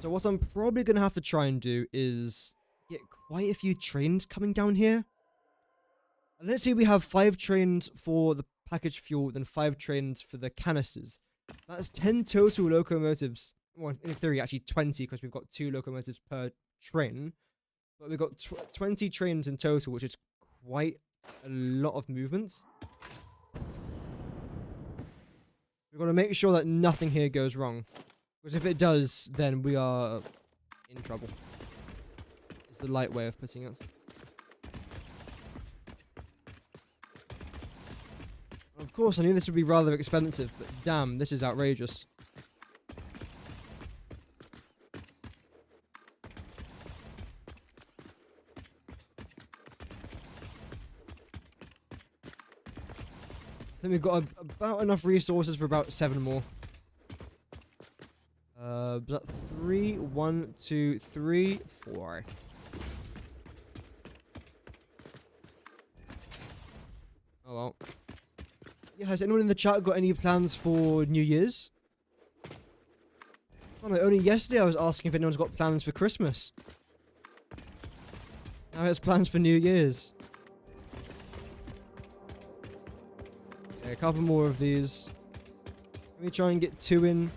So what I'm probably going to have to try and do is get quite a few trains coming down here. And let's say we have 5 trains for the packaged fuel, then 5 trains for the canisters. That's 10 total locomotives. Well, in theory, actually 20, because we've got 2 locomotives per train. But we've got 20 trains in total, which is quite a lot of movements. We've got to make sure that nothing here goes wrong. Because if it does, then we are in trouble. It's the light way of putting it. Of course, I knew this would be rather expensive, but damn, this is outrageous. I think we've got about enough resources for about 7 more. Is that 3? 1, 2, 3, 4. Oh well. Yeah, has anyone in the chat got any plans for New Year's? Oh no, only yesterday I was asking if anyone's got plans for Christmas. Now it's plans for New Year's. Okay, a couple more of these. Let me try and get 2 in.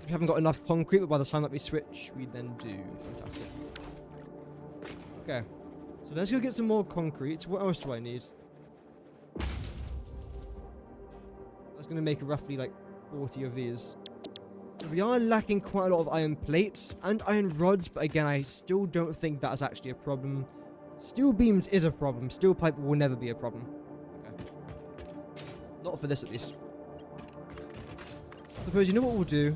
We haven't got enough concrete, but by the time that we switch, we then do. Fantastic. Okay. So let's go get some more concrete. What else do I need? That's going to make roughly like 40 of these. So we are lacking quite a lot of iron plates and iron rods, but again, I still don't think that's actually a problem. Steel beams is a problem. Steel pipe will never be a problem. Okay. Not for this, at least. I suppose you know what we'll do?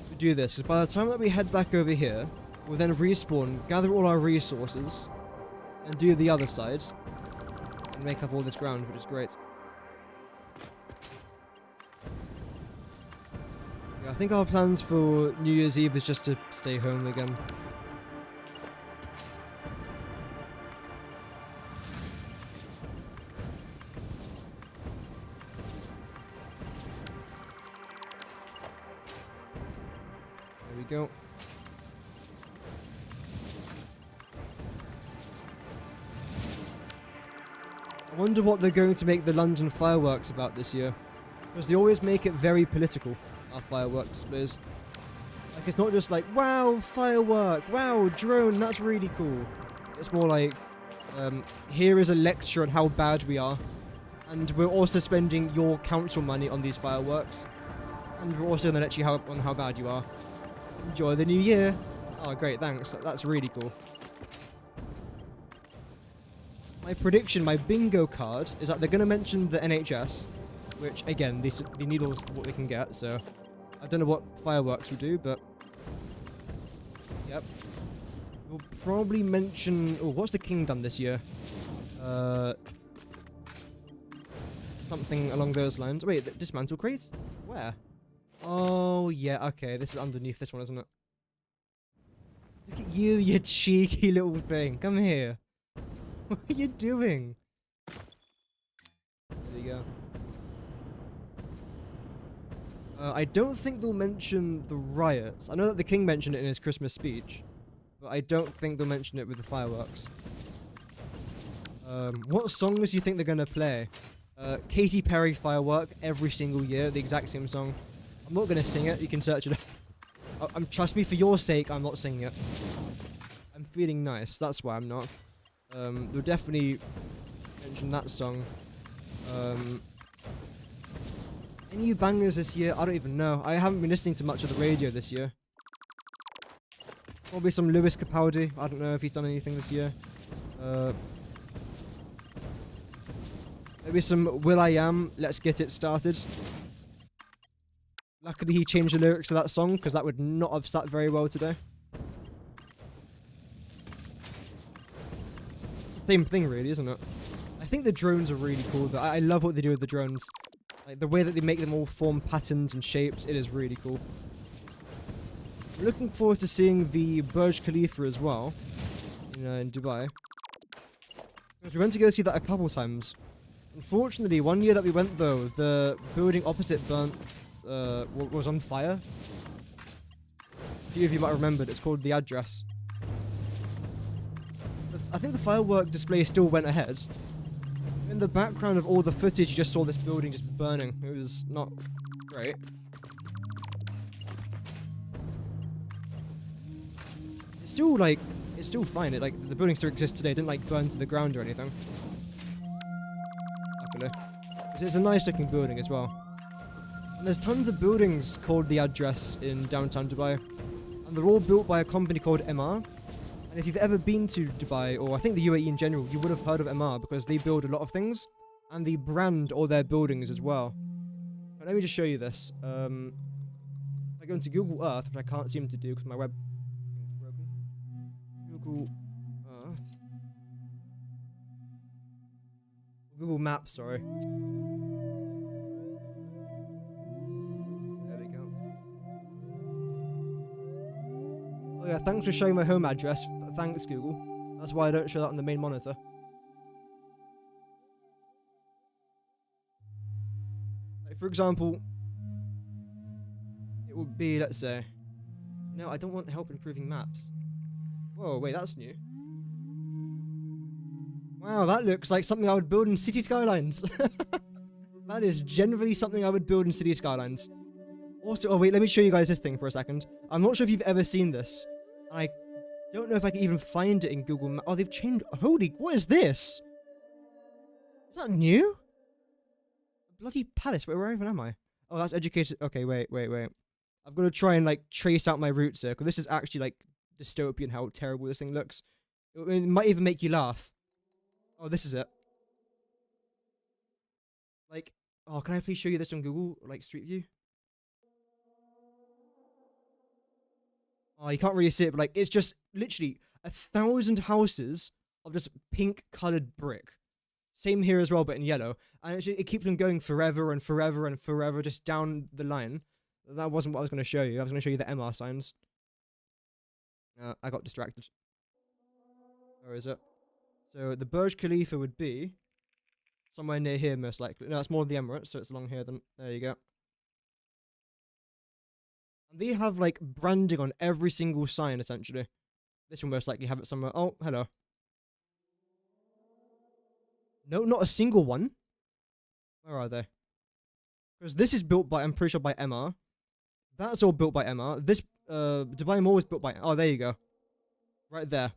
We'll do this, because by the time that we head back over here, we'll then respawn, gather all our resources, and do the other side, and make up all this ground, which is great. Yeah, I think our plans for New Year's Eve is just to stay home again. There we go. I wonder what they're going to make the London fireworks about this year. Because they always make it very political, our firework displays. Like, it's not just like, wow, firework, wow, drone, that's really cool. It's more like, here is a lecture on how bad we are. And we're also spending your council money on these fireworks. And we're also going to lecture you on how bad you are. Enjoy the new year. Oh, great, thanks. That's really cool. My prediction, my bingo card, is that they're going to mention the NHS, which, again, they need all what they can get, so I don't know what fireworks will do, but yep. We'll probably mention... Oh, what's the king done this year? Something along those lines. Wait, the dismantle crates? Where? Oh, yeah, okay, this is underneath this one, isn't it? Look at you, you cheeky little thing. Come here. What are you doing? There you go. I don't think they'll mention the riots. I know that the king mentioned it in his Christmas speech, but I don't think they'll mention it with the fireworks. What songs do you think they're gonna play? Katy Perry firework every single year, the exact same song. I'm not gonna sing it. You can search it. Trust me, for your sake, I'm not singing it. I'm feeling nice. That's why I'm not. They'll definitely mention that song. Any bangers this year? I don't even know. I haven't been listening to much of the radio this year. Probably some Lewis Capaldi. I don't know if he's done anything this year. Maybe some will.i.am, Let's Get It Started. Luckily he changed the lyrics to that song, because that would not have sat very well today. Same thing really, isn't it? I think the drones are really cool though. I love what they do with the drones. Like the way that they make them all form patterns and shapes, it is really cool. I'm looking forward to seeing the Burj Khalifa as well in Dubai. Because we went to go see that a couple times. Unfortunately, one year that we went though, the building opposite burnt, was on fire. A few of you might have remembered, it's called The Address. I think the firework display still went ahead. In the background of all the footage, you just saw this building just burning. It was not great. It's still like, it's still fine. It like the building still exists today. It didn't like burn to the ground or anything. Luckily, it's a nice looking building as well. And there's tons of buildings called The Address in downtown Dubai, and they're all built by a company called MR. And if you've ever been to Dubai, or I think the UAE in general, you would have heard of MR because they build a lot of things. And they brand all their buildings as well. But let me just show you this. I go into Google Earth, which I can't seem to do because my web is broken. Google Earth. Google Maps, sorry. There we go. Oh yeah, thanks for showing my home address. Thanks, Google. That's why I don't show that on the main monitor. Like, for example, it would be, let's say... No, I don't want help improving maps. Whoa, wait, that's new. Wow, that looks like something I would build in City Skylines. That is generally something I would build in City Skylines. Also, oh wait, let me show you guys this thing for a second. I'm not sure if you've ever seen this. I don't know if I can even find it in Google Maps. Oh, they've changed... Holy... What is this? Is that new? A bloody palace. Where even am I? Oh, that's educated... Okay, wait. I've got to try and, like, trace out my route here. Because this is actually, like, dystopian how terrible this thing looks. It might even make you laugh. Oh, this is it. Like... Oh, can I please show you this on Google? Like, Street View? Oh, you can't really see it, but like, it's just literally 1,000 houses of just pink coloured brick. Same here as well, but in yellow. And it keeps on going forever and forever and forever, just down the line. That wasn't what I was going to show you. I was going to show you the MR signs. I got distracted. Where is it? So the Burj Khalifa would be somewhere near here, most likely. No, it's more the Emirates, so it's along here. Then there you go. And they have like branding on every single sign, essentially. This will most likely have it somewhere. Oh, hello. No, not a single one. Where are they? Because this is built by, I'm pretty sure, by MR. That's all built by MR. This, Dubai Mall was built by, oh, there you go. Right there.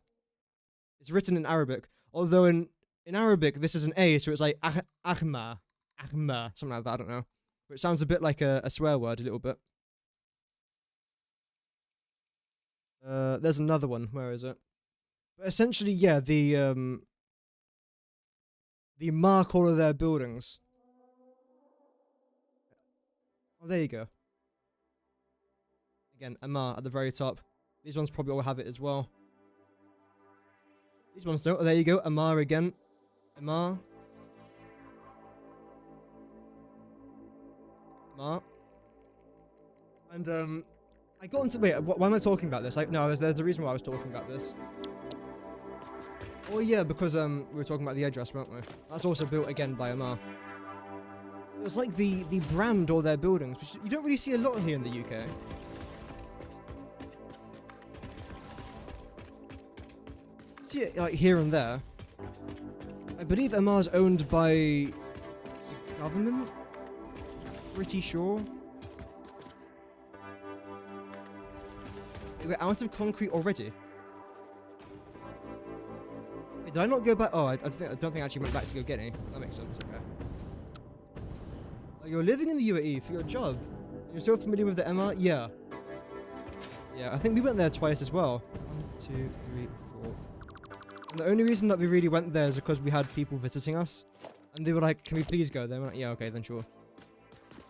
It's written in Arabic. Although in Arabic, this is an A, so it's like Ahma, something like that, I don't know. But it sounds a bit like a swear word, a little bit. There's another one. Where is it? But essentially, yeah, they mark all of their buildings. Oh, there you go. Again, Amar at the very top. These ones probably all have it as well. These ones don't. Oh, there you go. Amar again. Amar. Amar. And, I got into... Wait, why am I talking about this? Like, no, there's a reason why I was talking about this. Oh, yeah, because, we were talking about the address, weren't we? That's also built, again, by Amar. It's like the brand or their buildings, which you don't really see a lot here in the UK. See it, like, here and there. I believe Amar's owned by the government? Pretty sure. We're out of concrete already. Wait, did I not go back? Oh, I don't think I actually went back to go get any. That makes sense, okay. You're living in the UAE for your job. You're so familiar with the MR? Yeah. Yeah, I think we went there twice as well. 1, 2, 3, 4. And the only reason that we really went there is because we had people visiting us. And they were like, can we please go there? We're like, yeah, okay, then sure.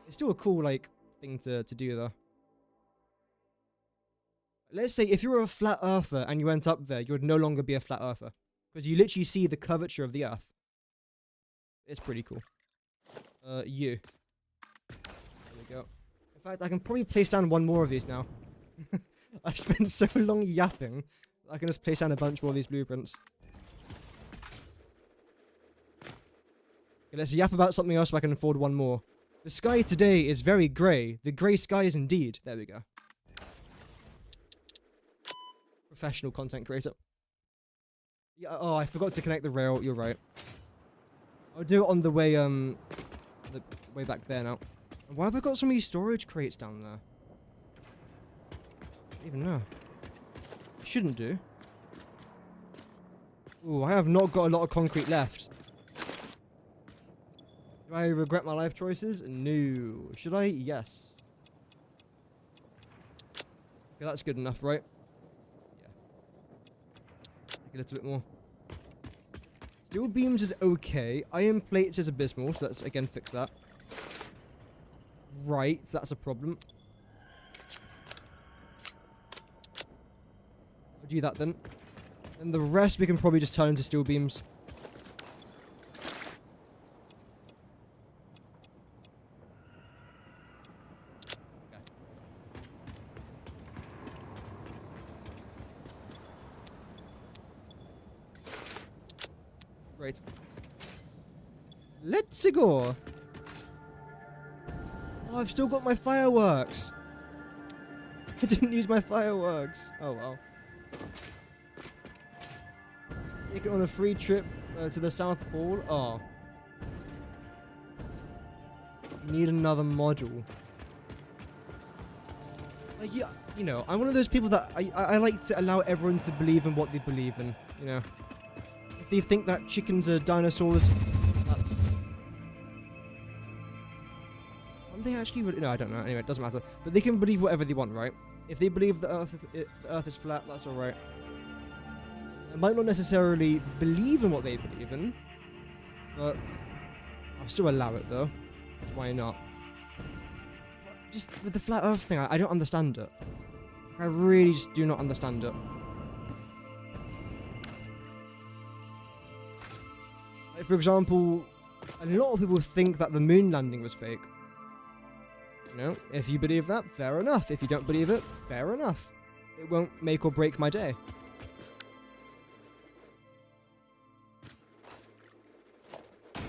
It's still a cool, like, thing to do, though. Let's say if you were a flat earther and you went up there, you would no longer be a flat earther. Because you literally see the curvature of the earth. It's pretty cool. You. There we go. In fact, I can probably place down one more of these now. I spent so long yapping, I can just place down a bunch more of these blueprints. Okay, let's yap about something else so I can afford one more. The sky today is very grey. The grey skies indeed. There we go. Professional content creator. Yeah, oh, I forgot to connect the rail. You're right. I'll do it on the way, way back there now. Why have I got so many storage crates down there? I don't even know. Shouldn't do. Ooh, I have not got a lot of concrete left. Do I regret my life choices? No. Should I? Yes. Okay, that's good enough, right? A little bit more. Steel beams is okay. Iron plates is abysmal, so let's again fix that. Right, so that's a problem. I'll do that then. And the rest we can probably just turn into steel beams. Great. Let's go. Oh, I've still got my fireworks. I didn't use my fireworks. Oh well. Take it on a free trip to the South Pole. Oh. Need another module. Like, yeah, you know, I'm one of those people that I like to allow everyone to believe in what they believe in, you know. If they think that chickens are dinosaurs, that's... Aren't they actually... No, I don't know. Anyway, it doesn't matter. But they can believe whatever they want, right? If they believe the Earth is flat, that's alright. I might not necessarily believe in what they believe in, but I'll still allow it, though. Why not? Just with the flat Earth thing, I don't understand it. I really just do not understand it. For example, a lot of people think that the moon landing was fake. You know, if you believe that, fair enough. If you don't believe it, fair enough. It won't make or break my day.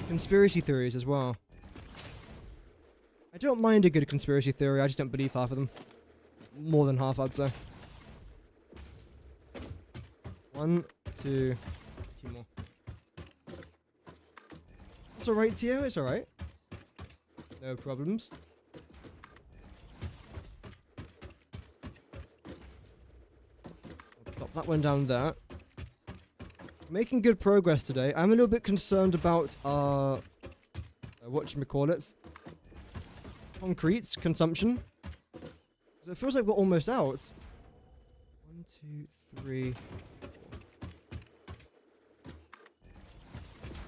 Conspiracy theories as well. I don't mind a good conspiracy theory, I just don't believe half of them. More than half, I'd say. 1, 2, 2 more. It's alright, Tio, it's alright. No problems. I'll pop that one down there. Making good progress today. I'm a little bit concerned about our whatchamacallits, concrete consumption. So it feels like we're almost out. 1, 2, 3, 4.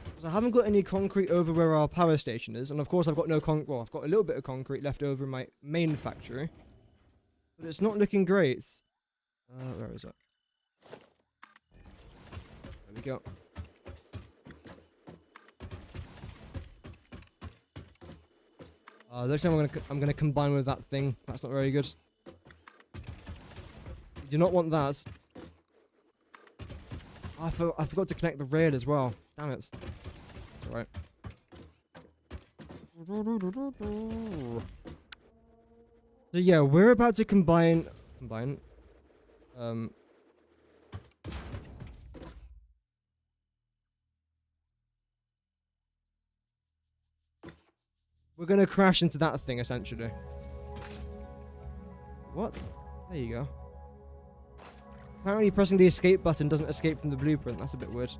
Because I haven't got any concrete over where our power station is, and of course I've got no well, I've got a little bit of concrete left over in my main factory, but it's not looking great. Where is it? There we go. Next time I'm gonna combine with that thing. That's not very good. You do not want that. Oh, I forgot to connect the rail as well. Damn it. It's alright. So yeah, we're about to combine. We're gonna crash into that thing, essentially. What? There you go. Apparently pressing the escape button doesn't escape from the blueprint. That's a bit weird.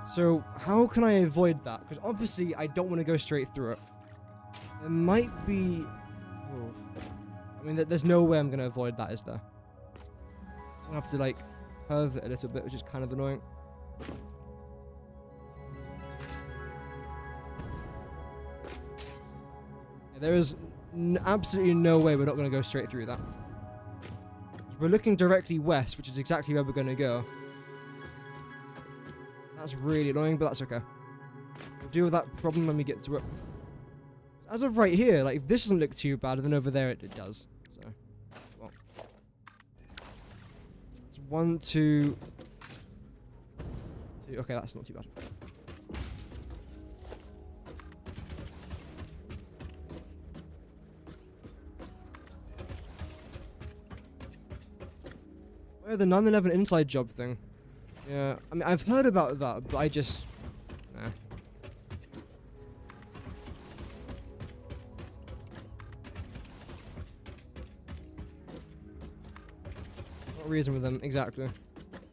So, how can I avoid that? Because obviously, I don't want to go straight through it. There might be... Oh. I mean, there's no way I'm going to avoid that, is there? I'm going to have to, like, curve it a little bit, which is kind of annoying. There is absolutely no way we're not going to go straight through that. We're looking directly west, which is exactly where we're going to go. That's really annoying, but that's okay. We'll deal with that problem when we get to it. As of right here, like, this doesn't look too bad, and then over there it does. So, well. It's 1, 2... Okay, that's not too bad. Oh, the 9/11 inside job thing. Yeah, I mean, I've heard about that, but I just... Nah. Not reason with them, exactly.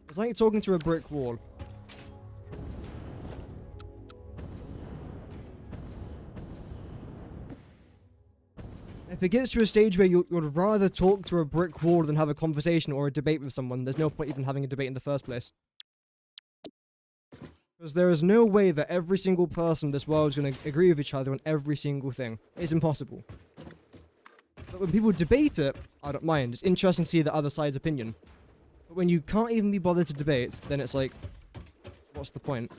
It's like talking to a brick wall. If it gets to a stage where you'd rather talk to a brick wall than have a conversation or a debate with someone, there's no point even having a debate in the first place. Because there is no way that every single person in this world is going to agree with each other on every single thing. It's impossible. But when people debate it, I don't mind. It's interesting to see the other side's opinion. But when you can't even be bothered to debate, then it's like, what's the point?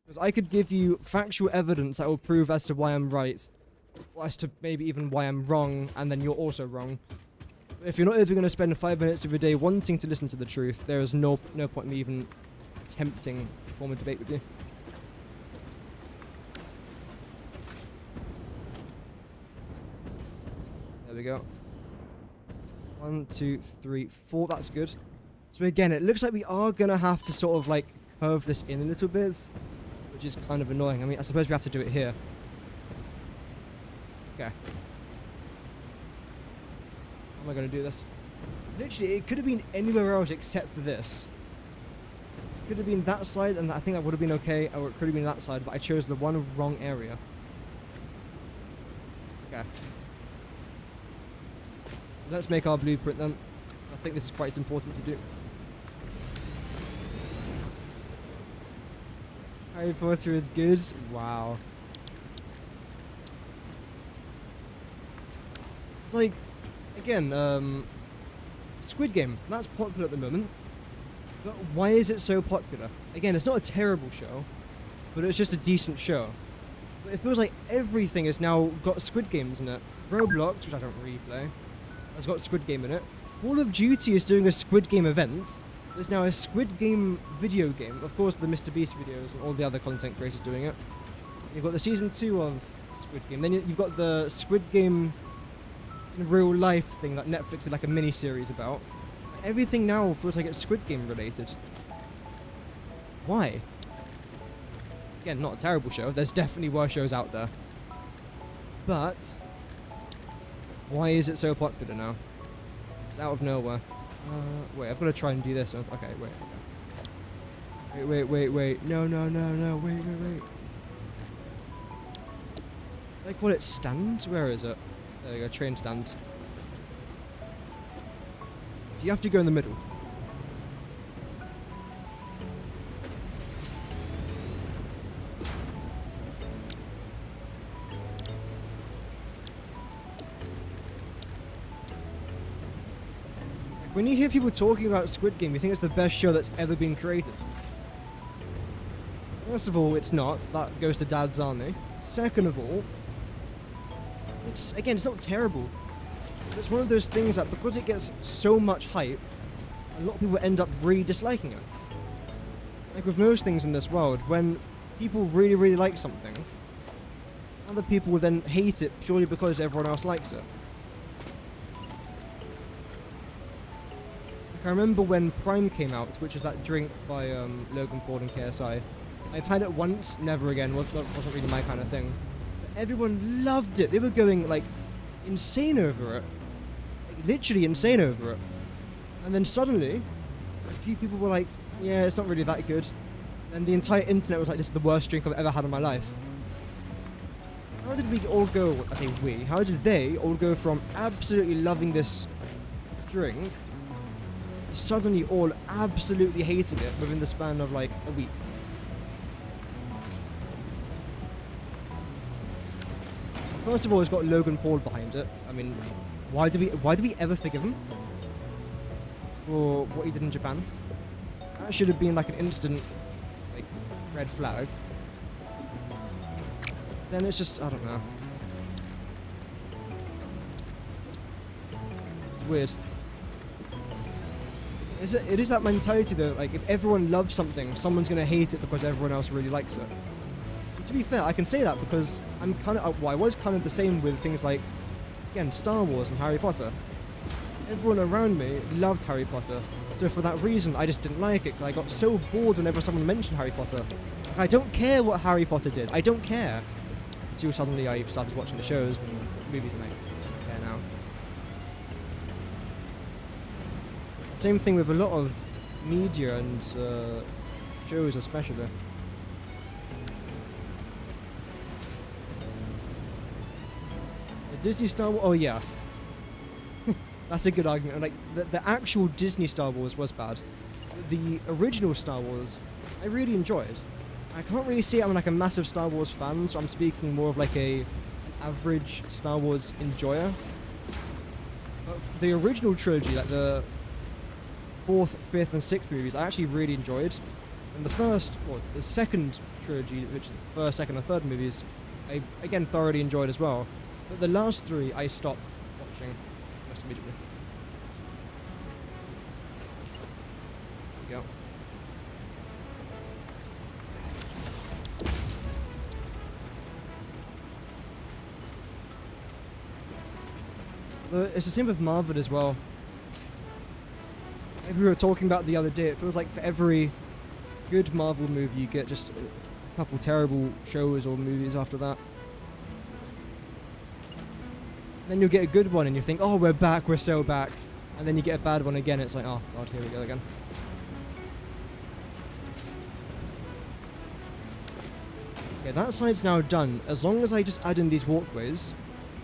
Because I could give you factual evidence that will prove as to why I'm right, or as to maybe even why I'm wrong, and then you're also wrong. But if you're not even going to spend 5 minutes of your day wanting to listen to the truth, there is no point in me even attempting to form a debate with you. There we go. 1, 2, 3, 4. That's good. So again, it looks like we are going to have to sort of like curve this in a little bit, which is kind of annoying. I mean, I suppose we have to do it here. Okay. How am I going to do this? Literally, it could have been anywhere else except for this. It could have been that side, and I think that would have been okay, or it could have been that side, but I chose the one wrong area. Okay. Let's make our blueprint then. I think this is quite important to do. Harry Potter is good? Wow. It's like, again, Squid Game. That's popular at the moment. But why is it so popular? Again, it's not a terrible show. but it's just a decent show. But it feels like everything has now got Squid Games in it. Roblox, which I don't really play, has got Squid Game in it. Call of Duty is doing a Squid Game event. There's now a Squid Game video game. Of course, the Mr. Beast videos and all the other content creators doing it. You've got the season 2 of Squid Game. Then you've got the Squid Game in real life thing that Netflix did like a mini series about. Everything now feels like it's Squid Game related. Why? Again, not a terrible show. There's definitely worse shows out there. But why is it so popular now? It's out of nowhere. Wait, I've got to try and do this. Okay, wait. Okay. Wait. No. Wait. I call it stand? Where is it? There you go, train stand. So you have to go in the middle. When you hear people talking about Squid Game, you think it's the best show that's ever been created. First of all, it's not. That goes to Dad's Army. Second of all, it's not terrible. It's one of those things that because it gets so much hype, a lot of people end up really disliking it. Like with most things in this world, when people really, really like something, other people will then hate it purely because everyone else likes it. I remember when Prime came out, which is that drink by Logan Paul and KSI. I've had it once, never again. Wasn't really my kind of thing. But everyone loved it. They were going like insane over it, like, literally insane over it. And then suddenly, a few people were like, "Yeah, it's not really that good." And the entire internet was like, "This is the worst drink I've ever had in my life." How did we all go? I say we. How did they all go from absolutely loving this drink? Suddenly all absolutely hating it within the span of like a week. First of all, it's got Logan Paul behind it. I mean, why do we ever forgive him for what he did in Japan? That should have been like an instant like red flag. Then it's just, I don't know. It's weird. It is that mentality though, like if everyone loves something, someone's gonna hate it because everyone else really likes it. And to be fair, I can say that because I'm kind of, I was kind of the same with things like, again, Star Wars and Harry Potter. Everyone around me loved Harry Potter, so for that reason I just didn't like it, because I got so bored whenever someone mentioned Harry Potter. Like, I don't care what Harry Potter did, I don't care. Until suddenly I started watching the shows and movies and I care now. Same thing with a lot of media and shows especially. The Disney Star Wars, oh yeah. That's a good argument. Like, the actual Disney Star Wars was bad. The original Star Wars, I really enjoyed. I can't really say I'm like a massive Star Wars fan, so I'm speaking more of like an average Star Wars enjoyer. But the original trilogy, like the 4th, 5th and 6th movies, I actually really enjoyed. And the second trilogy, which is the 1st, 2nd and 3rd movies, I again thoroughly enjoyed as well. But the last 3 I stopped watching almost immediately. There we go. It's the same with Marvel as well. Like we were talking about the other day, it feels like for every good Marvel movie you get just a couple terrible shows or movies after that. Then you'll get a good one and you think, oh, we're back, we're so back. And then you get a bad one again, it's like, oh god, here we go again. Okay, that side's now done. As long as I just add in these walkways,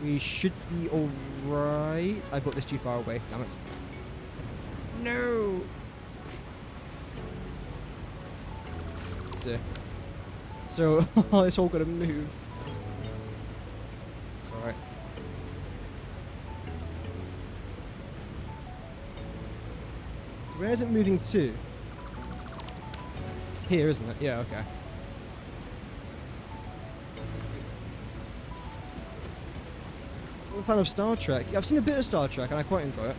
we should be alright. I put this too far away, damn it. No! So, it's all gonna move. It's alright. So where is it moving to? Here, isn't it? Yeah, okay. I'm a fan of Star Trek. Yeah, I've seen a bit of Star Trek and I quite enjoy it.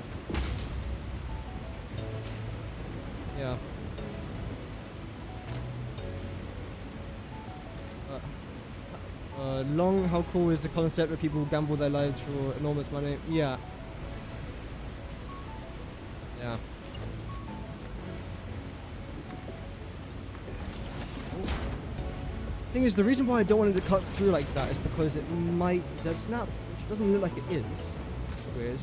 Yeah. Long, how cool is the concept where people gamble their lives for enormous money? Yeah. Yeah. Thing is, the reason why I don't want it to cut through like that is because it might dead snap, which doesn't look like it is. Weird.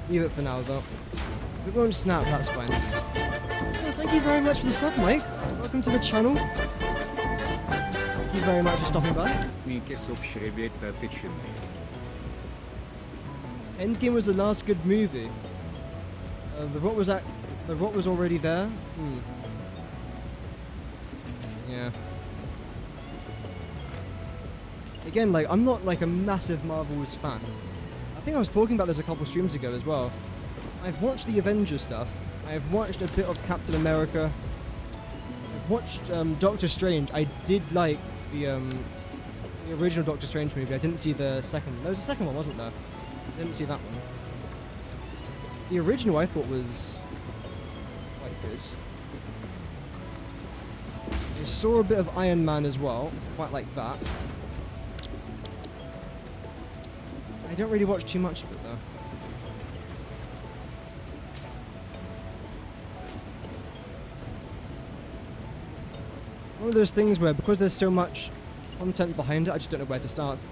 Leave it for now, though. If it won't snap, that's fine. Well, thank you very much for the sub, Mike. Welcome to the channel. Thank you very much for stopping by. Endgame was the last good movie. The Rock was already there. Yeah. Again, like, I'm not like a massive Marvel's fan. I think I was talking about this a couple streams ago as well. I've watched the Avengers stuff. I've watched a bit of Captain America. I've watched Doctor Strange. I did like the original Doctor Strange movie. I didn't see the second. There was a second one, wasn't there? I didn't see that one. The original I thought was quite good. I saw a bit of Iron Man as well. Quite like that. I don't really watch too much of it though. One of those things where, because there's so much content behind it, I just don't know where to start.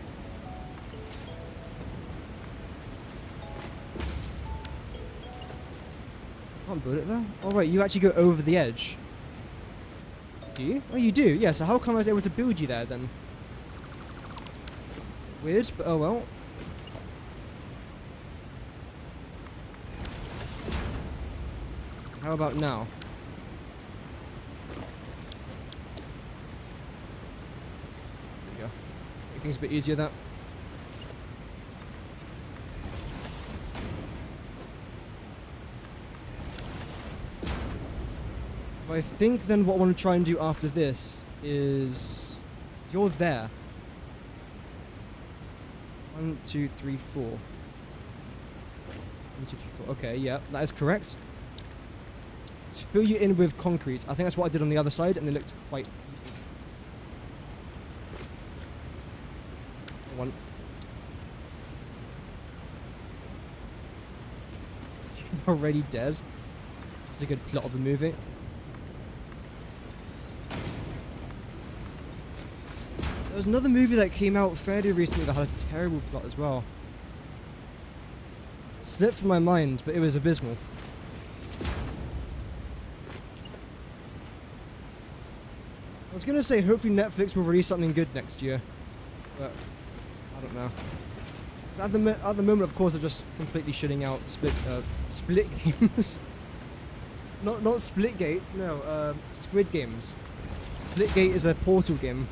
Can't build it there? Oh right, you actually go over the edge. Do you? Oh, you do? Yeah, so how come I was able to build you there then? Weird, but oh well. How about now? There we go. Make things a bit easier that. I think then what I want to try and do after this is... You're there. 1, 2, 3, 4. 1, 2, 3, 4. Okay, yeah, that is correct. Just fill you in with concrete. I think that's what I did on the other side, and it looked quite decent. One. You're already dead. It's a good plot of the movie. There was another movie that came out fairly recently that had a terrible plot as well. It slipped from my mind, but it was abysmal. I was gonna say hopefully Netflix will release something good next year, but I don't know. 'Cause at the moment, of course, they're just completely shitting out split games. not Splitgate, no, Squid Games. Splitgate is a Portal game.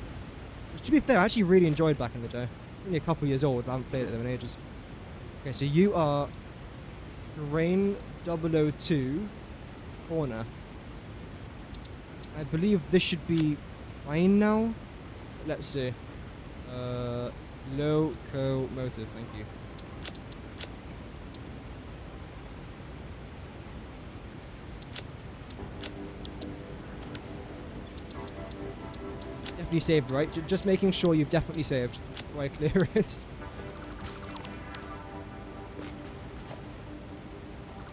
Which, to be fair, I actually really enjoyed back in the day. Only a couple years old, but I haven't played it in ages. Okay, so you are Terrain 002 Corner. I believe this should be fine now. Let's see. Locomotive, thank you. Definitely saved, right? Just making sure you've definitely saved before I clear it.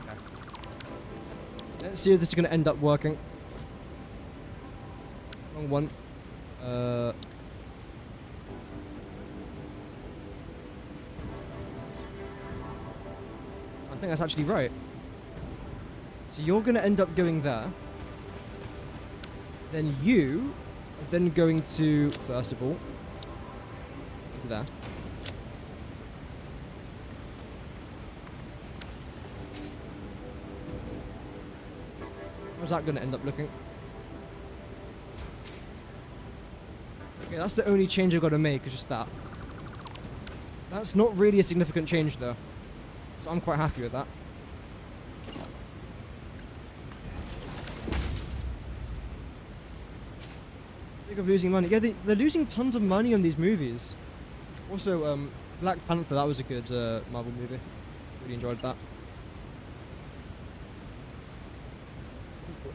Okay. Let's see if this is going to end up working. Wrong one. I think that's actually right. So you're going to end up going there. Then you are then going to, first of all, into there. How's that going to end up looking? Okay, that's the only change I've got to make, is just that. That's not really a significant change though. So I'm quite happy with that. Think of losing money. Yeah, they're losing tons of money on these movies. Also, Black Panther, that was a good Marvel movie. Really enjoyed that.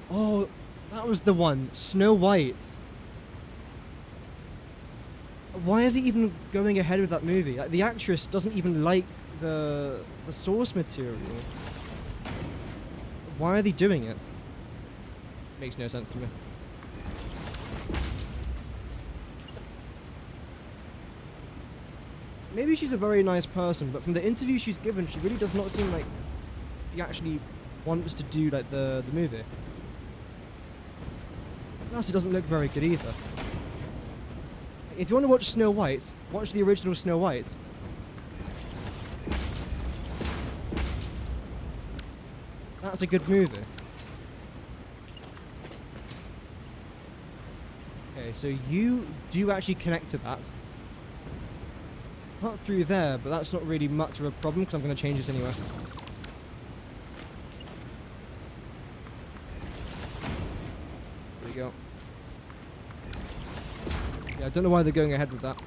Oh, that was the one. Snow White. Why are they even going ahead with that movie? Like, the actress doesn't even like the source material. Why are they doing it? Makes no sense to me. Maybe she's a very nice person, but from the interview she's given, she really does not seem like she actually wants to do like the movie. Plus, it doesn't look very good either. If you want to watch Snow White, watch the original Snow White. That's a good movie. Okay, so you do actually connect to that. Not through there, but that's not really much of a problem because I'm going to change this anyway. There we go. Yeah, I don't know why they're going ahead with that.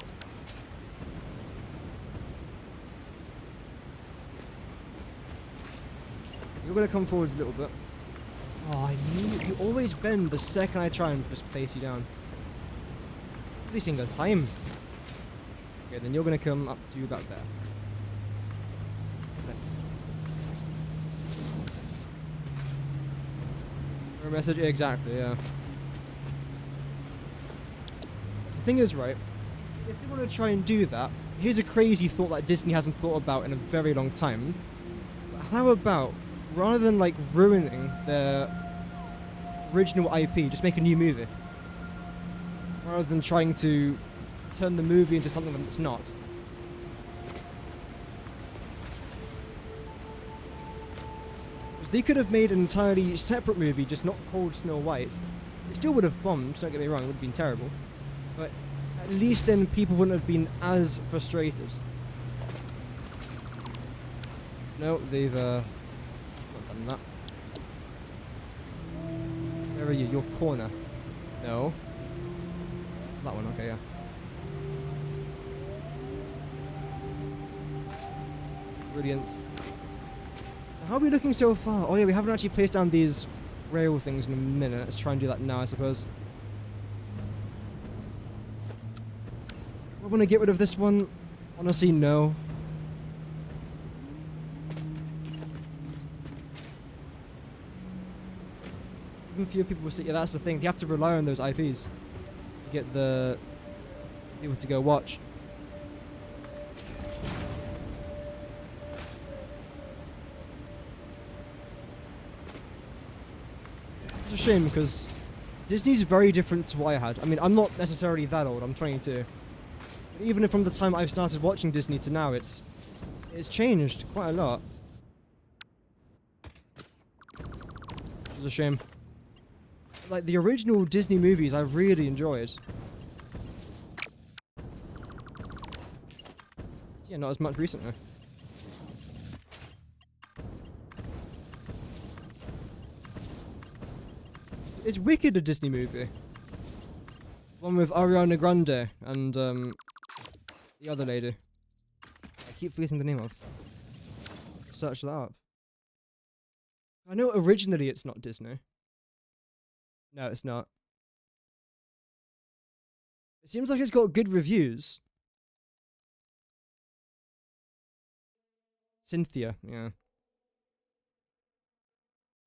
You're going to come forwards a little bit. Oh, I knew it. You always bend the second I try and just place you down. Every single time. Okay, then you're going to come up to about there. Your message? Exactly, yeah. The thing is, right, if you want to try and do that, here's a crazy thought that Disney hasn't thought about in a very long time. But how about, rather than like ruining their original IP, just make a new movie? Rather than trying to turn the movie into something that it's not. Because they could have made an entirely separate movie, just not called Snow White. It still would have bombed, don't get me wrong, it would have been terrible. But at least then people wouldn't have been as frustrated. No, they've not done that. Where are you? Your corner. No. That one, okay, yeah. Brilliant. So how are we looking so far? Oh yeah, we haven't actually placed down these rail things in a minute. Let's try and do that now, I suppose. I want to get rid of this one. Honestly, no. Even fewer people will see. Yeah, that's the thing. You have to rely on those IPs to get the people to go watch. It's a shame because Disney's very different to what I had. I mean, I'm not necessarily that old. I'm 22. But even from the time I've started watching Disney to now, it's changed quite a lot. It's a shame. Like, the original Disney movies I really enjoyed. Yeah, not as much recently. Is Wicked a Disney movie? One with Ariana Grande and the other lady. I keep forgetting the name of. Search that up. I know originally it's not Disney. No, it's not. It seems like it's got good reviews. Cynthia, yeah.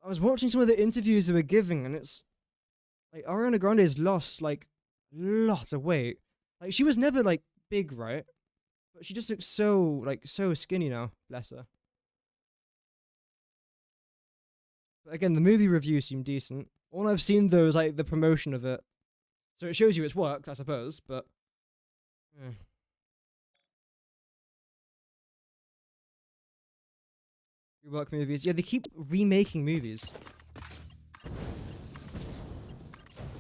I was watching some of the interviews they were giving, and it's like Ariana Grande's lost like lots of weight. Like, she was never like big, right? But she just looks so so skinny now. Bless her. But again, the movie reviews seem decent. All I've seen though is like the promotion of it, so it shows you it's worked, I suppose. But yeah. Rework movies. Yeah, they keep remaking movies.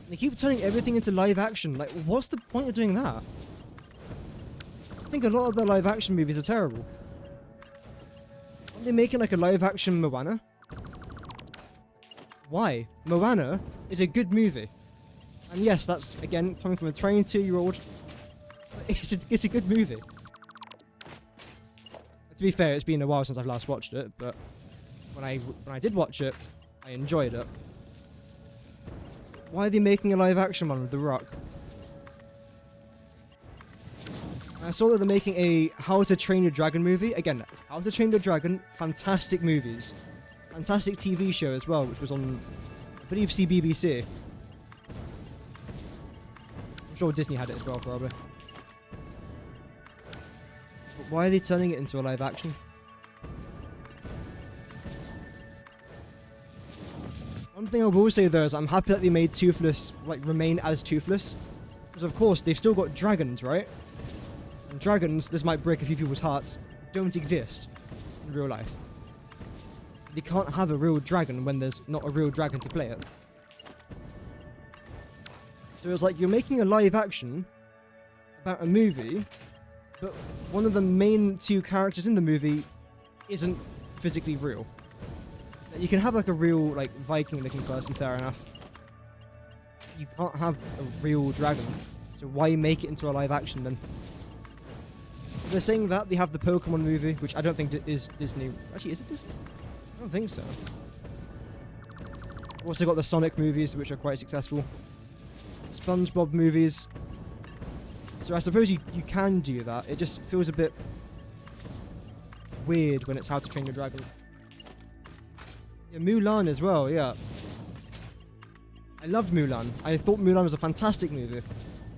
They keep turning everything into live action. Like, what's the point of doing that? I think a lot of the live action movies are terrible. Aren't they making like a live action Moana? Why? Moana is a good movie. And yes, that's, again, coming from a 22-year-old. It's a good movie. To be fair, it's been a while since I've last watched it, but when I did watch it, I enjoyed it. Why are they making a live action one with The Rock? I saw that they're making a How to Train Your Dragon movie. Again, How to Train Your Dragon, fantastic movies. Fantastic TV show as well, which was on, I believe, CBBC. I'm sure Disney had it as well, probably. But why are they turning it into a live action? One thing I will say though is I'm happy that they made Toothless, like, remain as Toothless. Because of course, they've still got dragons, right? And dragons, this might break a few people's hearts, don't exist in real life. They can't have a real dragon when there's not a real dragon to play it. So it's like you're making a live action about a movie, but one of the main two characters in the movie isn't physically real. You can have like a real, like, Viking looking person, fair enough. You can't have a real dragon, so why make it into a live action then? They're saying that they have the Pokemon movie, which I don't think is Disney. Actually, is it Disney? I don't think so. Also got the Sonic movies, which are quite successful. SpongeBob movies. So I suppose you can do that. It just feels a bit weird when it's How to Train Your Dragon. Yeah, Mulan as well, yeah. I loved Mulan. I thought Mulan was a fantastic movie.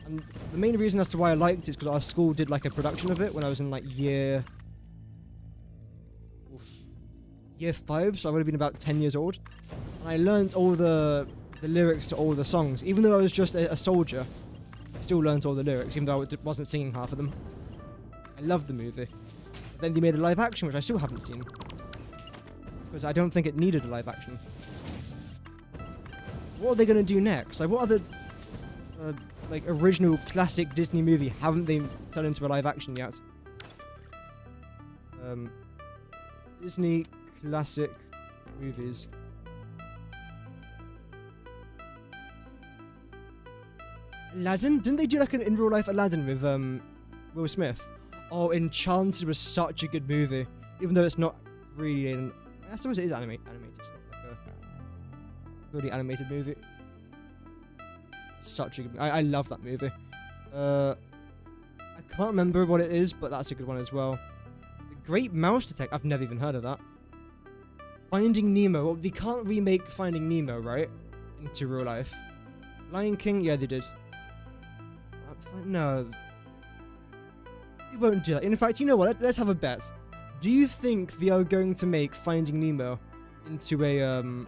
And the main reason as to why I liked it is because our school did like a production of it when I was in like year 5, so I would have been about 10 years old. And I learned all the lyrics to all the songs. Even though I was just a soldier, I still learned all the lyrics, even though I wasn't singing half of them. I loved the movie. But then they made a live action, which I still haven't seen. Because I don't think it needed a live action. What are they going to do next? Like, what other like original classic Disney movie haven't they turned into a live action yet? Disney classic movies. Aladdin? Didn't they do like an in real life Aladdin with Will Smith? Oh, Enchanted was such a good movie, even though it's not really an. I suppose it is animated. It's not like a really animated movie. Such a good. I love that movie. I can't remember what it is, but that's a good one as well. The Great Mouse Detective. I've never even heard of that. Finding Nemo. Well, they can't remake Finding Nemo, right? Into real life. Lion King. Yeah, they did. No. They won't do that. In fact, you know what? Let's have a bet. Do you think they are going to make Finding Nemo into a in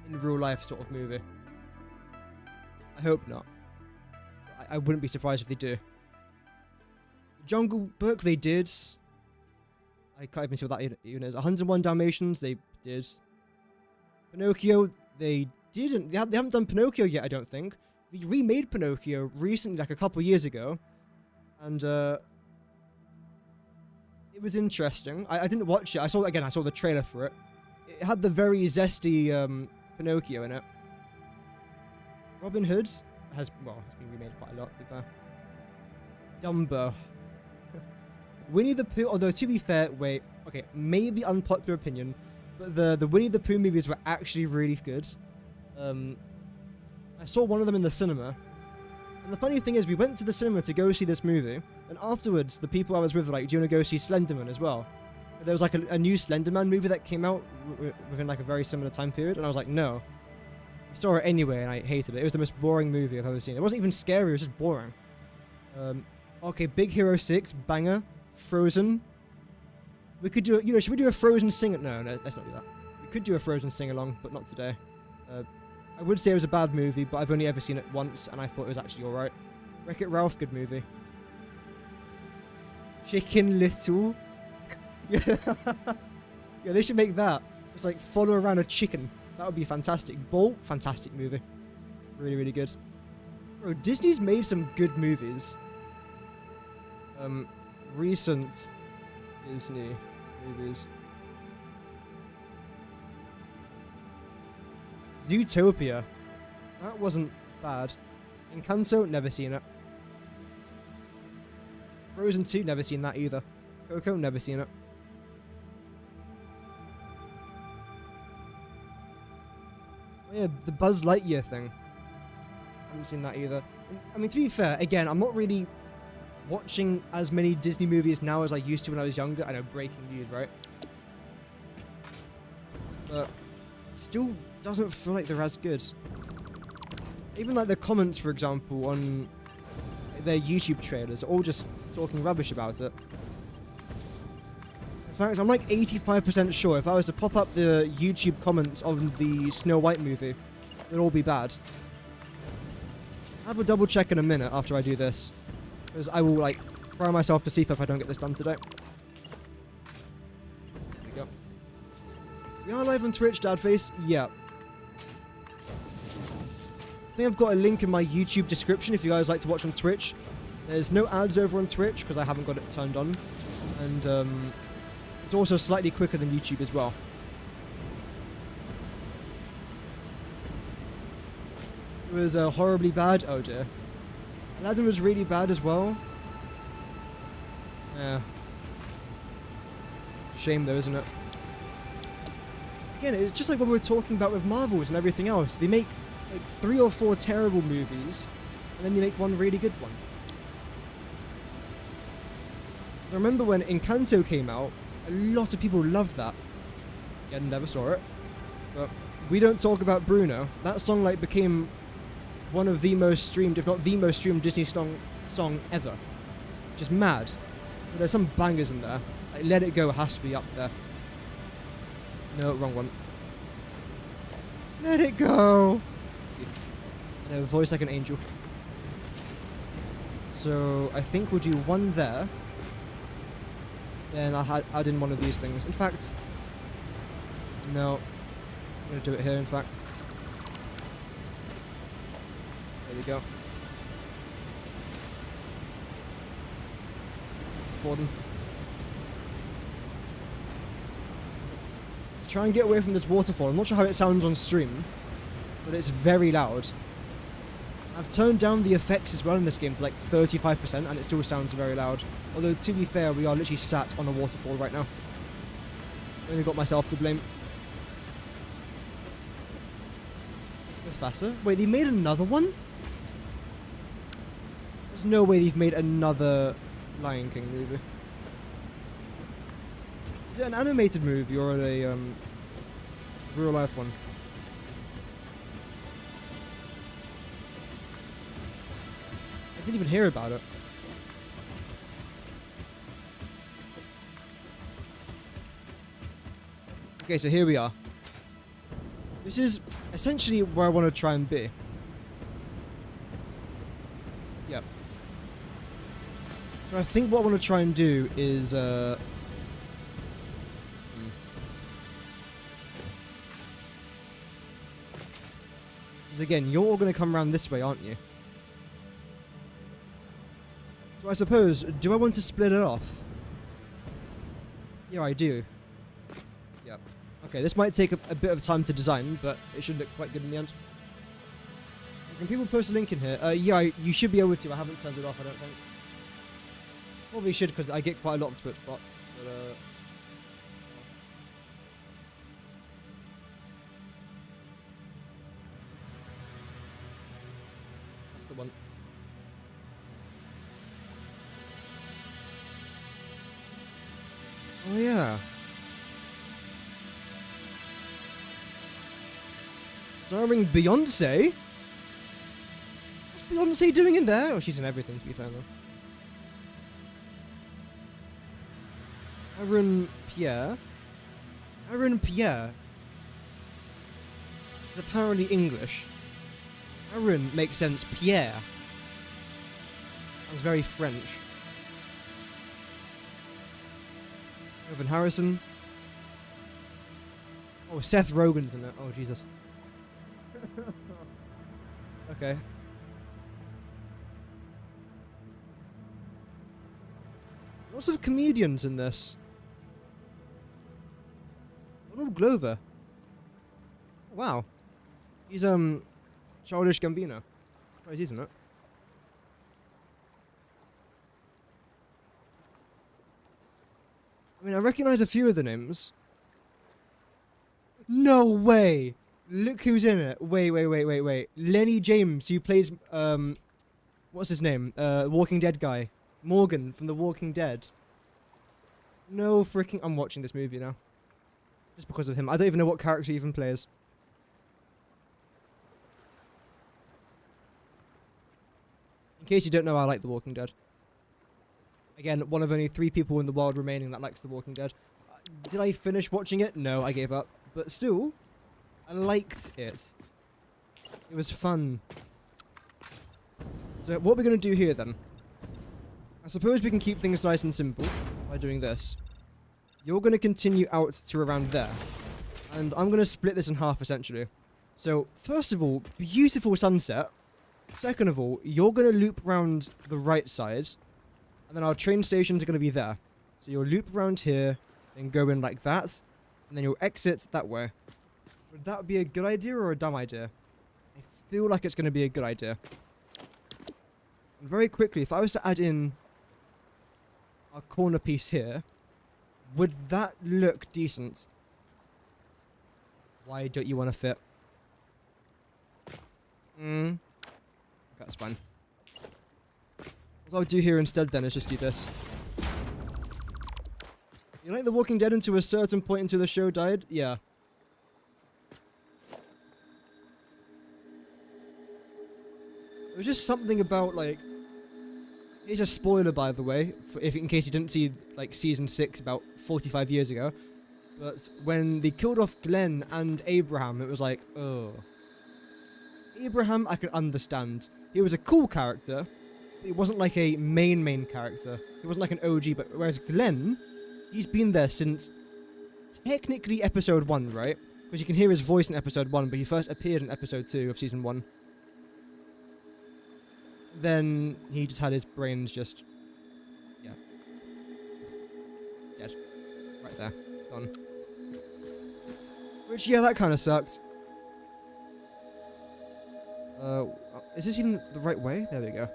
real life sort of movie? I hope not. I wouldn't be surprised if they do. Jungle Book, they did. I can't even see what that even is. 101 Dalmatians, they did. Pinocchio, they didn't. They haven't done Pinocchio yet, I don't think. They remade Pinocchio recently, like a couple years ago. And, it was interesting. I didn't watch it. I saw the trailer for it. It had the very zesty, Pinocchio in it. Robin Hood has been remade quite a lot, to be fair. Dumbo. Winnie the Pooh, although to be fair, okay, maybe unpopular opinion, but the Winnie the Pooh movies were actually really good. I saw one of them in the cinema, and the funny thing is, we went to the cinema to go see this movie, and afterwards, the people I was with were like, do you want to go see Slenderman as well? But there was like a new Slenderman movie that came out within like a very similar time period, and I was like, no. I saw it anyway, and I hated it. It was the most boring movie I've ever seen. It wasn't even scary, it was just boring. Okay, Big Hero 6, banger. Frozen. We could do, should we do a Frozen sing? No, let's not do that. We could do a Frozen sing-along, but not today. I would say it was a bad movie, but I've only ever seen it once, and I thought it was actually alright. Wreck-It Ralph, good movie. Chicken Little. Yeah, they should make that. It's like follow around a chicken. That would be fantastic. Bull, fantastic movie. Really, really good. Bro, Disney's made some good movies. Recent Disney movies. Zootopia. That wasn't bad. Encanto, never seen it. Frozen 2, never seen that either. Coco, never seen it. Oh yeah, the Buzz Lightyear thing. Haven't seen that either. And, I mean, to be fair, again, I'm not really watching as many Disney movies now as I used to when I was younger. I know, breaking news, right? But still doesn't feel like they're as good. Even like the comments, for example, on their YouTube trailers are all just talking rubbish about it. In fact, I'm like 85% sure if I was to pop up the YouTube comments on the Snow White movie, they'd all be bad. I'll have a double check in a minute after I do this. Because I will, like, cry myself to sleep if I don't get this done today. There we go. We are live on Twitch, Dadface? Yeah. I think I've got a link in my YouTube description if you guys like to watch on Twitch. There's no ads over on Twitch because I haven't got it turned on. And, it's also slightly quicker than YouTube as well. It was horribly bad. Oh dear. Aladdin was really bad as well. Yeah. It's a shame though, isn't it? Again, it's just like what we were talking about with Marvels and everything else. They make like 3 or 4 terrible movies, and then they make one really good one. I remember when Encanto came out, a lot of people loved that. Again, never saw it. But we don't talk about Bruno. That song like became one of the most streamed, if not the most streamed Disney song ever. Which is mad. But there's some bangers in there. Like Let It Go has to be up there. No, wrong one. Let it go! No, voice like an angel. So, I think we'll do one there. Then I'll add in one of these things. In fact, no. I'm going to do it here, in fact. There we go. For them. Try and get away from this waterfall. I'm not sure how it sounds on stream, but it's very loud. I've turned down the effects as well in this game to like 35%, and it still sounds very loud. Although, to be fair, we are literally sat on a waterfall right now. Only got myself to blame. Mufasa? Wait, they made another one? There's no way they've made another Lion King movie. Is it an animated movie or a real life one? I didn't even hear about it. Okay, so here we are. This is essentially where I want to try and be. Yep. So I think what I want to try and do is, Because again, you're all going to come around this way, aren't you? So I suppose, do I want to split it off? Yeah, I do. Yep. Okay, this might take a bit of time to design, but it should look quite good in the end. Can people post a link in here? Yeah, you should be able to. I haven't turned it off, I don't think. Probably should, because I get quite a lot of Twitch bots. But, that's the one. Oh yeah. Starring Beyonce? What's Beyonce doing in there? Oh, she's in everything, to be fair, though. Aaron Pierre? Aaron Pierre is apparently English. Aaron makes sense. Pierre. That's very French. Evan Harrison. Oh, Seth Rogen's in it. Oh, Jesus. Okay. Lots of comedians in this. Donald Glover. Wow. He's, Childish Gambino. Surprised he's in it. I mean, I recognize a few of the names. No way! Look who's in it. Wait. Lenny James, who plays, what's his name? Walking Dead guy. Morgan from The Walking Dead. No freaking... I'm watching this movie now. Just because of him. I don't even know what character he even plays. In case you don't know, I like The Walking Dead. Again, one of only 3 people in the world remaining that likes The Walking Dead. Did I finish watching it? No, I gave up. But still, I liked it. It was fun. So what we're going to do here then. I suppose we can keep things nice and simple by doing this. You're going to continue out to around there. And I'm going to split this in half essentially. So first of all, beautiful sunset. Second of all, you're going to loop around the right side. And then our train stations are going to be there. So you'll loop around here and go in like that. And then you'll exit that way. Would that be a good idea or a dumb idea? I feel like it's going to be a good idea. And very quickly, if I was to add in our corner piece here, would that look decent? Why don't you want to fit? That's fine. What I'll do here instead then is just do this. You like The Walking Dead until a certain point until the show died? Yeah. It was just something about, like... Here's a spoiler, by the way, for in case you didn't see, like, Season 6 about 45 years ago. But when they killed off Glenn and Abraham, it was like, oh. Abraham, I can understand. He was a cool character, but he wasn't like a main character. He wasn't like an OG, but whereas Glenn... He's been there since technically episode 1, right? Because you can hear his voice in episode 1, but he first appeared in episode 2 of season 1. Then he just had his brains just... Yeah. Dead. Right there. Gone. Which, yeah, that kind of sucked. Is this even the right way? There we go.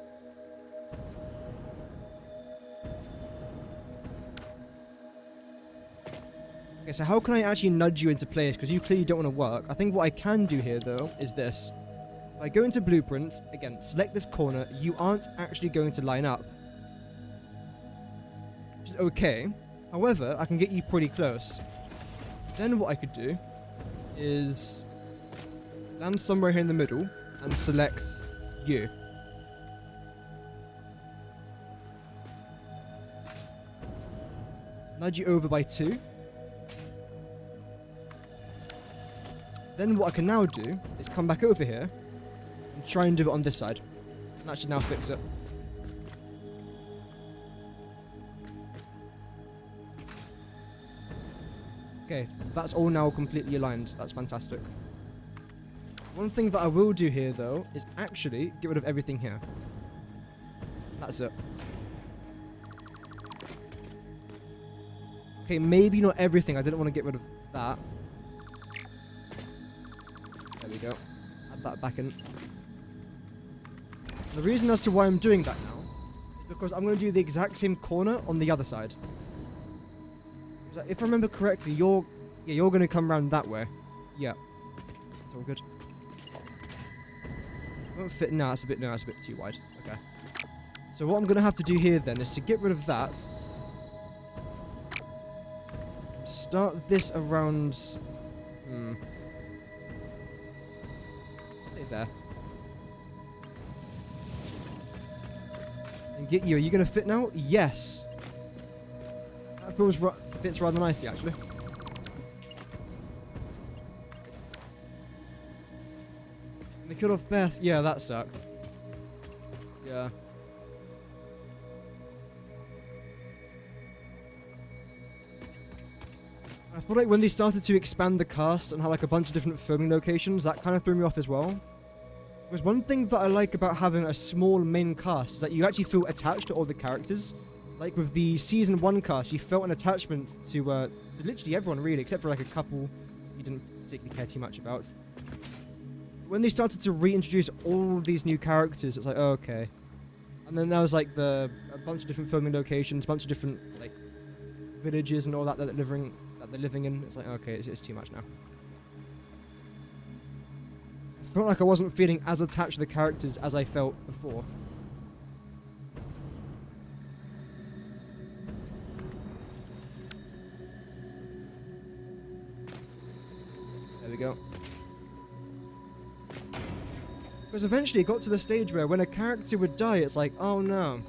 Okay, so how can I actually nudge you into place? Because you clearly don't want to work. I think what I can do here, though, is this. If I go into blueprints, again, select this corner, you aren't actually going to line up. Which is okay. However, I can get you pretty close. Then what I could do is land somewhere here in the middle and select you. Nudge you over by 2. Then what I can now do is come back over here and try and do it on this side. And actually now fix it. Okay, that's all now completely aligned. That's fantastic. One thing that I will do here, though, is actually get rid of everything here. That's it. Okay, maybe not everything. I didn't want to get rid of that. There we go. Add that back in. The reason as to why I'm doing that now is because I'm going to do the exact same corner on the other side. So if I remember correctly, you're going to come around that way. Yeah. It's all good. Won't fit now. That's a bit too wide. Okay. So what I'm going to have to do here then is to get rid of that. Start this around... there. And get you. Are you going to fit now? Yes. That fits rather nicely, actually. And they killed off Beth. Yeah, that sucked. Yeah. I feel like when they started to expand the cast and have like a bunch of different filming locations, that kind of threw me off as well. Because one thing that I like about having a small main cast is that you actually feel attached to all the characters. Like with the season 1 cast, you felt an attachment to literally everyone really, except for like a couple you didn't particularly care too much about. When they started to reintroduce all these new characters, it's like, oh, okay. And then there was like a bunch of different filming locations, a bunch of different like villages and all that they're living in. It's like, okay, it's too much now. I felt like I wasn't feeling as attached to the characters as I felt before. There we go. Because eventually it got to the stage where when a character would die, it's like, oh no.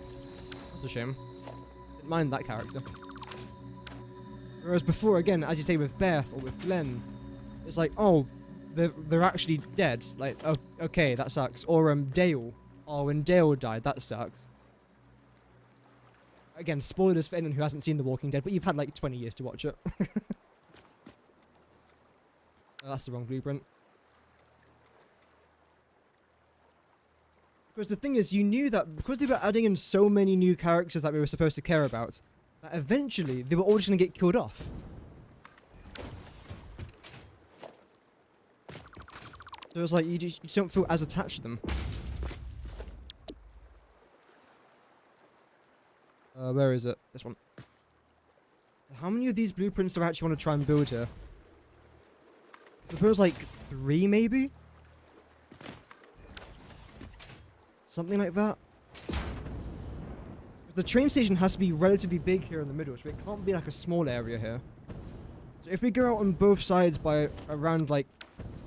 That's a shame. Didn't mind that character. Whereas before, again, as you say with Beth or with Glenn, it's like, oh, they're actually dead. Like, oh, okay, that sucks. Or Dale. Oh, when Dale died, that sucks. Again, spoilers for anyone who hasn't seen The Walking Dead, but you've had like 20 years to watch it. Oh, that's the wrong blueprint. Because the thing is, you knew that because they were adding in so many new characters that we were supposed to care about, that eventually they were all just going to get killed off. So it was like, you just don't feel as attached to them. Where is it? This one. So how many of these blueprints do I actually want to try and build here? I suppose like 3 maybe? Something like that. The train station has to be relatively big here in the middle, so it can't be like a small area here. So if we go out on both sides by around like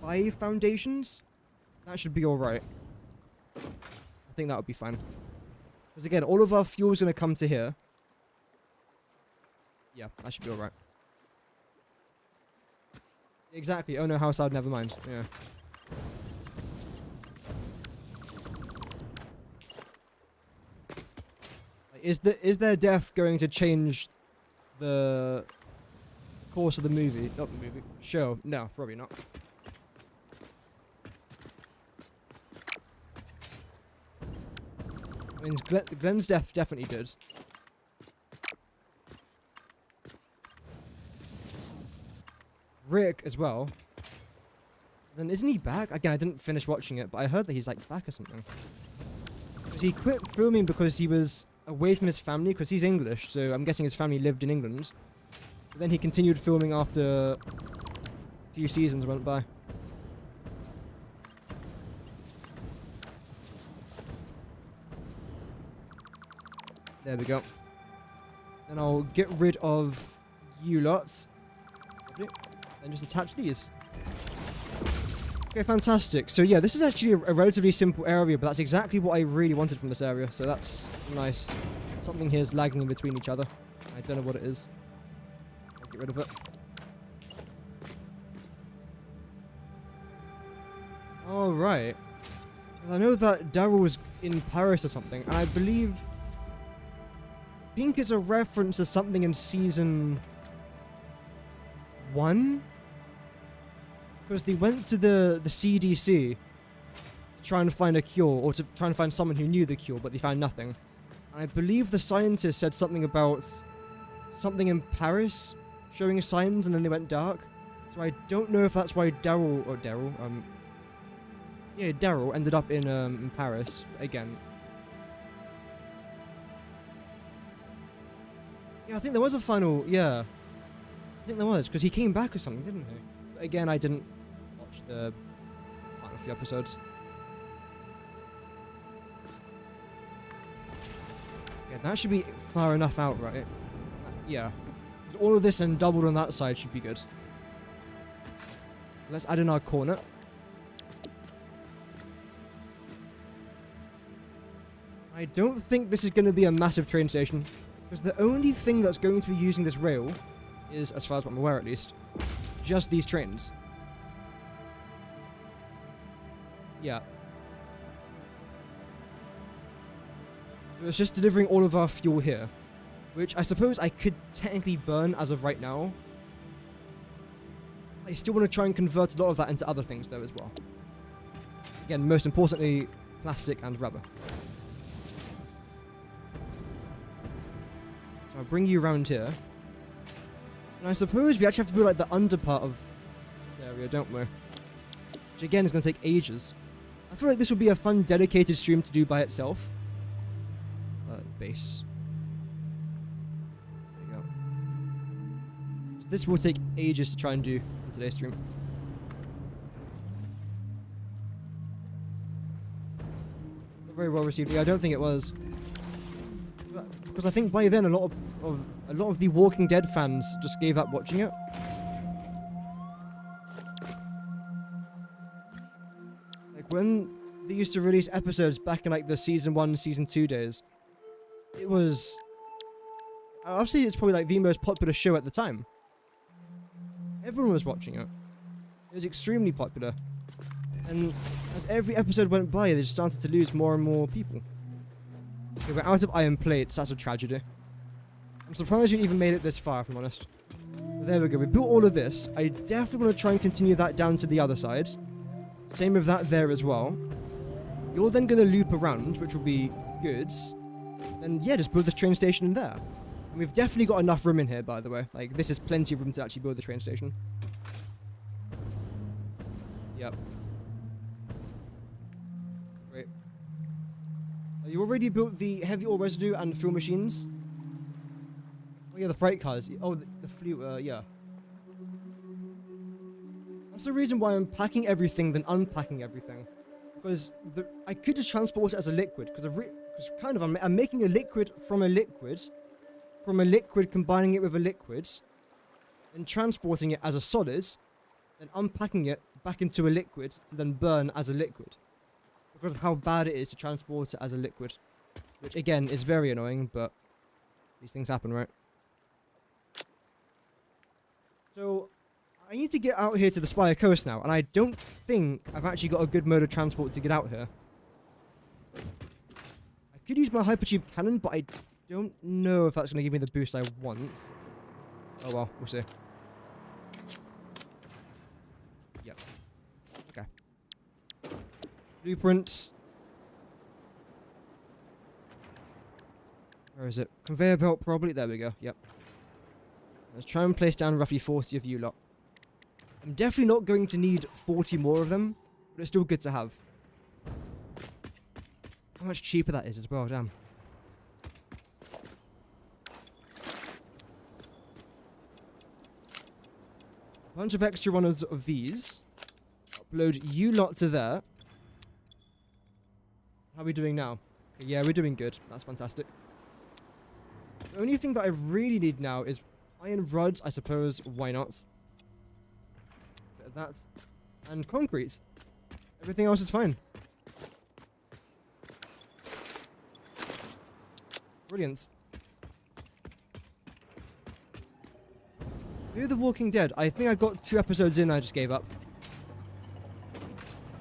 5 foundations, that should be alright. I think that would be fine. Because again, all of our fuel is going to come to here. Yeah, that should be alright. Exactly. Oh no, house out, never mind. Yeah. Is their death going to change the course of the movie? Not the movie. Show. No, probably not. I mean, Glenn's death definitely did. Rick as well. Then isn't he back? Again, I didn't finish watching it, but I heard that he's like back or something. Because he quit filming because he was away from his family, because he's English, so I'm guessing his family lived in England. But then he continued filming after a few seasons went by. There we go. And I'll get rid of you lots. And just attach these. Okay, fantastic. So yeah, this is actually a relatively simple area, but that's exactly what I really wanted from this area. So that's nice. Something here is lagging in between each other. I don't know what it is. I'll get rid of it. Alright. I know that Daryl was in Paris or something, and I think it's a reference to something in season 1? Because they went to the CDC to try and find a cure, or to try and find someone who knew the cure, but they found nothing. And I believe the scientist said something about something in Paris showing signs, and then they went dark. So I don't know if that's why Daryl ended up in Paris again. Yeah, I think there was a final. Yeah, I think there was, because he came back or something, didn't he? But again, I didn't watch the final few episodes. Yeah, that should be far enough out, right? Yeah. All of this and doubled on that side should be good. So let's add in our corner. I don't think this is going to be a massive train station, because the only thing that's going to be using this rail is, as far as I'm aware at least, just these trains. Yeah. So it's just delivering all of our fuel here, which I suppose I could technically burn as of right now. I still want to try and convert a lot of that into other things though as well. Again, most importantly, plastic and rubber. So I'll bring you around here. And I suppose we actually have to build like the under part of this area, don't we? Which again is going to take ages. I feel like this would be a fun dedicated stream to do by itself. Base. There you go. this will take ages to try and do in today's stream. Not very well received. Yeah, I don't think it was. Because I think by then a lot of the Walking Dead fans just gave up watching it. Like when they used to release episodes back in like the season 1, season 2 days, it was, obviously it's probably like the most popular show at the time. Everyone was watching it. It was extremely popular. And as every episode went by, they just started to lose more and more people. Okay, we're out of iron plates. That's a tragedy. I'm surprised you even made it this far, if I'm honest. But there we go. We built all of this. I definitely want to try and continue that down to the other side. Same with that there as well. You're then going to loop around, which will be good. Then, yeah, just build the train station in there. And we've definitely got enough room in here, by the way. Like, this is plenty of room to actually build the train station. Yep. Great. You already built the heavy ore residue and fuel machines? Oh yeah, the freight cars. Oh, the fleet, yeah. That's the reason why I'm packing everything than unpacking everything. Because I could just transport it as a liquid. Because kind of, I'm making a liquid, from a liquid combining it with a liquid, and transporting it as a solid, then unpacking it back into a liquid to then burn as a liquid. Because of how bad it is to transport it as a liquid. Which, again, is very annoying, but these things happen, right? So, I need to get out here to the Spire Coast now, and I don't think I've actually got a good mode of transport to get out here. I could use my hypertube cannon, but I don't know if that's going to give me the boost I want. Oh well, we'll see. Yep. Okay. Blueprints. Where is it? Conveyor belt, probably. There we go. Yep. Let's try and place down roughly 40 of you lot. I'm definitely not going to need 40 more of them, but it's still good to have. How much cheaper that is as well, damn. Bunch of extra runners of these. Upload you lot to there. How are we doing now? Okay, yeah, we're doing good. That's fantastic. The only thing that I really need now is iron rods, I suppose. Why not? But that's... and concrete. Everything else is fine. Brilliant. Fear the Walking Dead. I think I got 2 episodes in and I just gave up.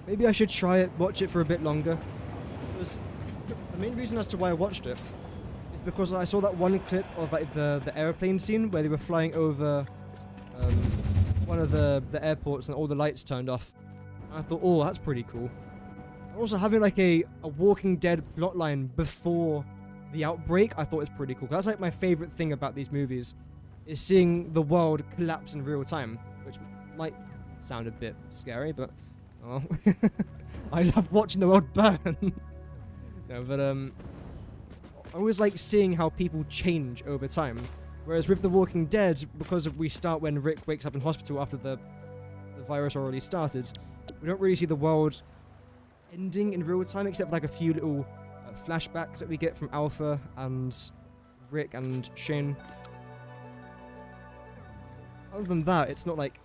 Maybe I should try it, watch it for a bit longer. Because the main reason as to why I watched it is because I saw that one clip of like the airplane scene where they were flying over one of the airports and all the lights turned off. And I thought, oh, that's pretty cool. Also having like a Walking Dead plotline before the outbreak, I thought was pretty cool. That's like my favorite thing about these movies, is seeing the world collapse in real time, which might sound a bit scary, but oh, I love watching the world burn. No, but I always like seeing how people change over time. Whereas with The Walking Dead, because we start when Rick wakes up in hospital after the virus already started, we don't really see the world ending in real time, except for like a few little flashbacks that we get from Alpha and Rick and Shane. Other than that, it's not like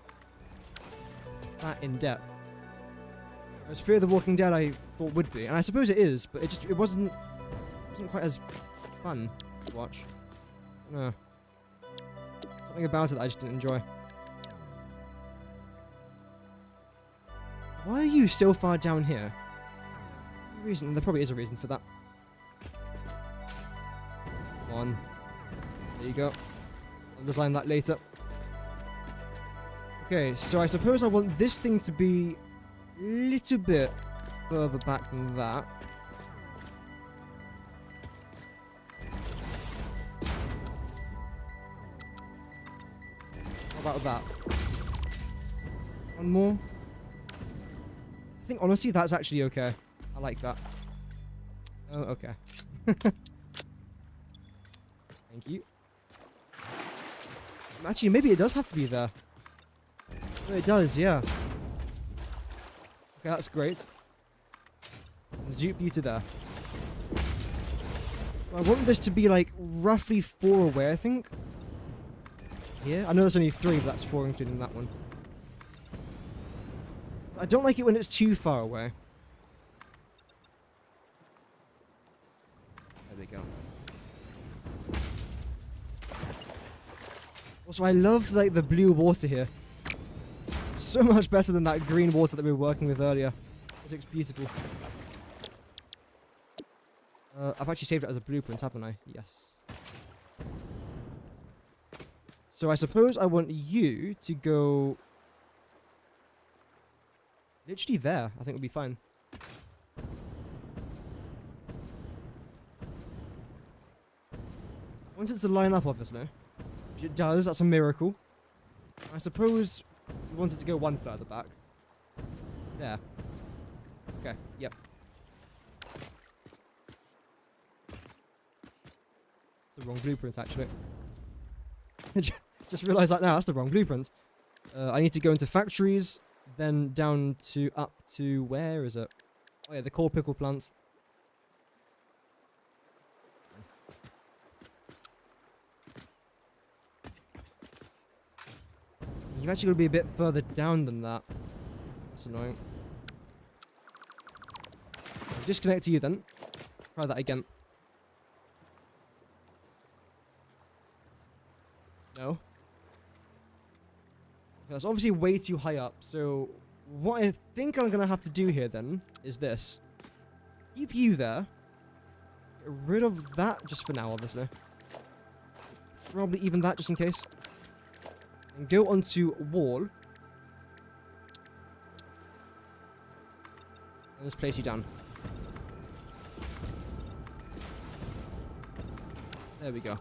that in depth. Whereas Fear the Walking Dead I thought would be, and I suppose it is, but it wasn't quite as fun to watch. No. Something about it that I just didn't enjoy. Why are you so far down here? Reason? There probably is a reason for that. Come on. There you go. I'll design that later. Okay, so I suppose I want this thing to be a little bit further back than that. How about that? One more? I think honestly that's actually okay. I like that. Oh, okay. Thank you. Actually, maybe it does have to be there. Oh, it does, yeah. Okay, that's great. Zoop you to there. I want this to be like roughly 4 away, I think. Yeah, I know there's only 3, but that's 4 including that one. I don't like it when it's too far away. There we go. Also, I love like the blue water here. So much better than that green water that we were working with earlier. It looks beautiful. I've actually saved it as a blueprint, haven't I? Yes. So I suppose I want you to go... literally there. I think we'll be fine. Once it's to line up, obviously. Which it does, that's a miracle. I suppose we want it to go 1 further back. There. Okay, yep. It's the wrong blueprint, actually. Just realised that now, that's the wrong blueprint. I need to go into factories, then down to up to... where is it? Oh yeah, the core pickle plants. You've actually got to be a bit further down than that. That's annoying. I'll disconnect to you then. Try that again. No. That's obviously way too high up, so what I think I'm going to have to do here then is this. Keep you there. Get rid of that just for now, obviously. Probably even that just in case. And go onto wall. And let's place you down. There we go.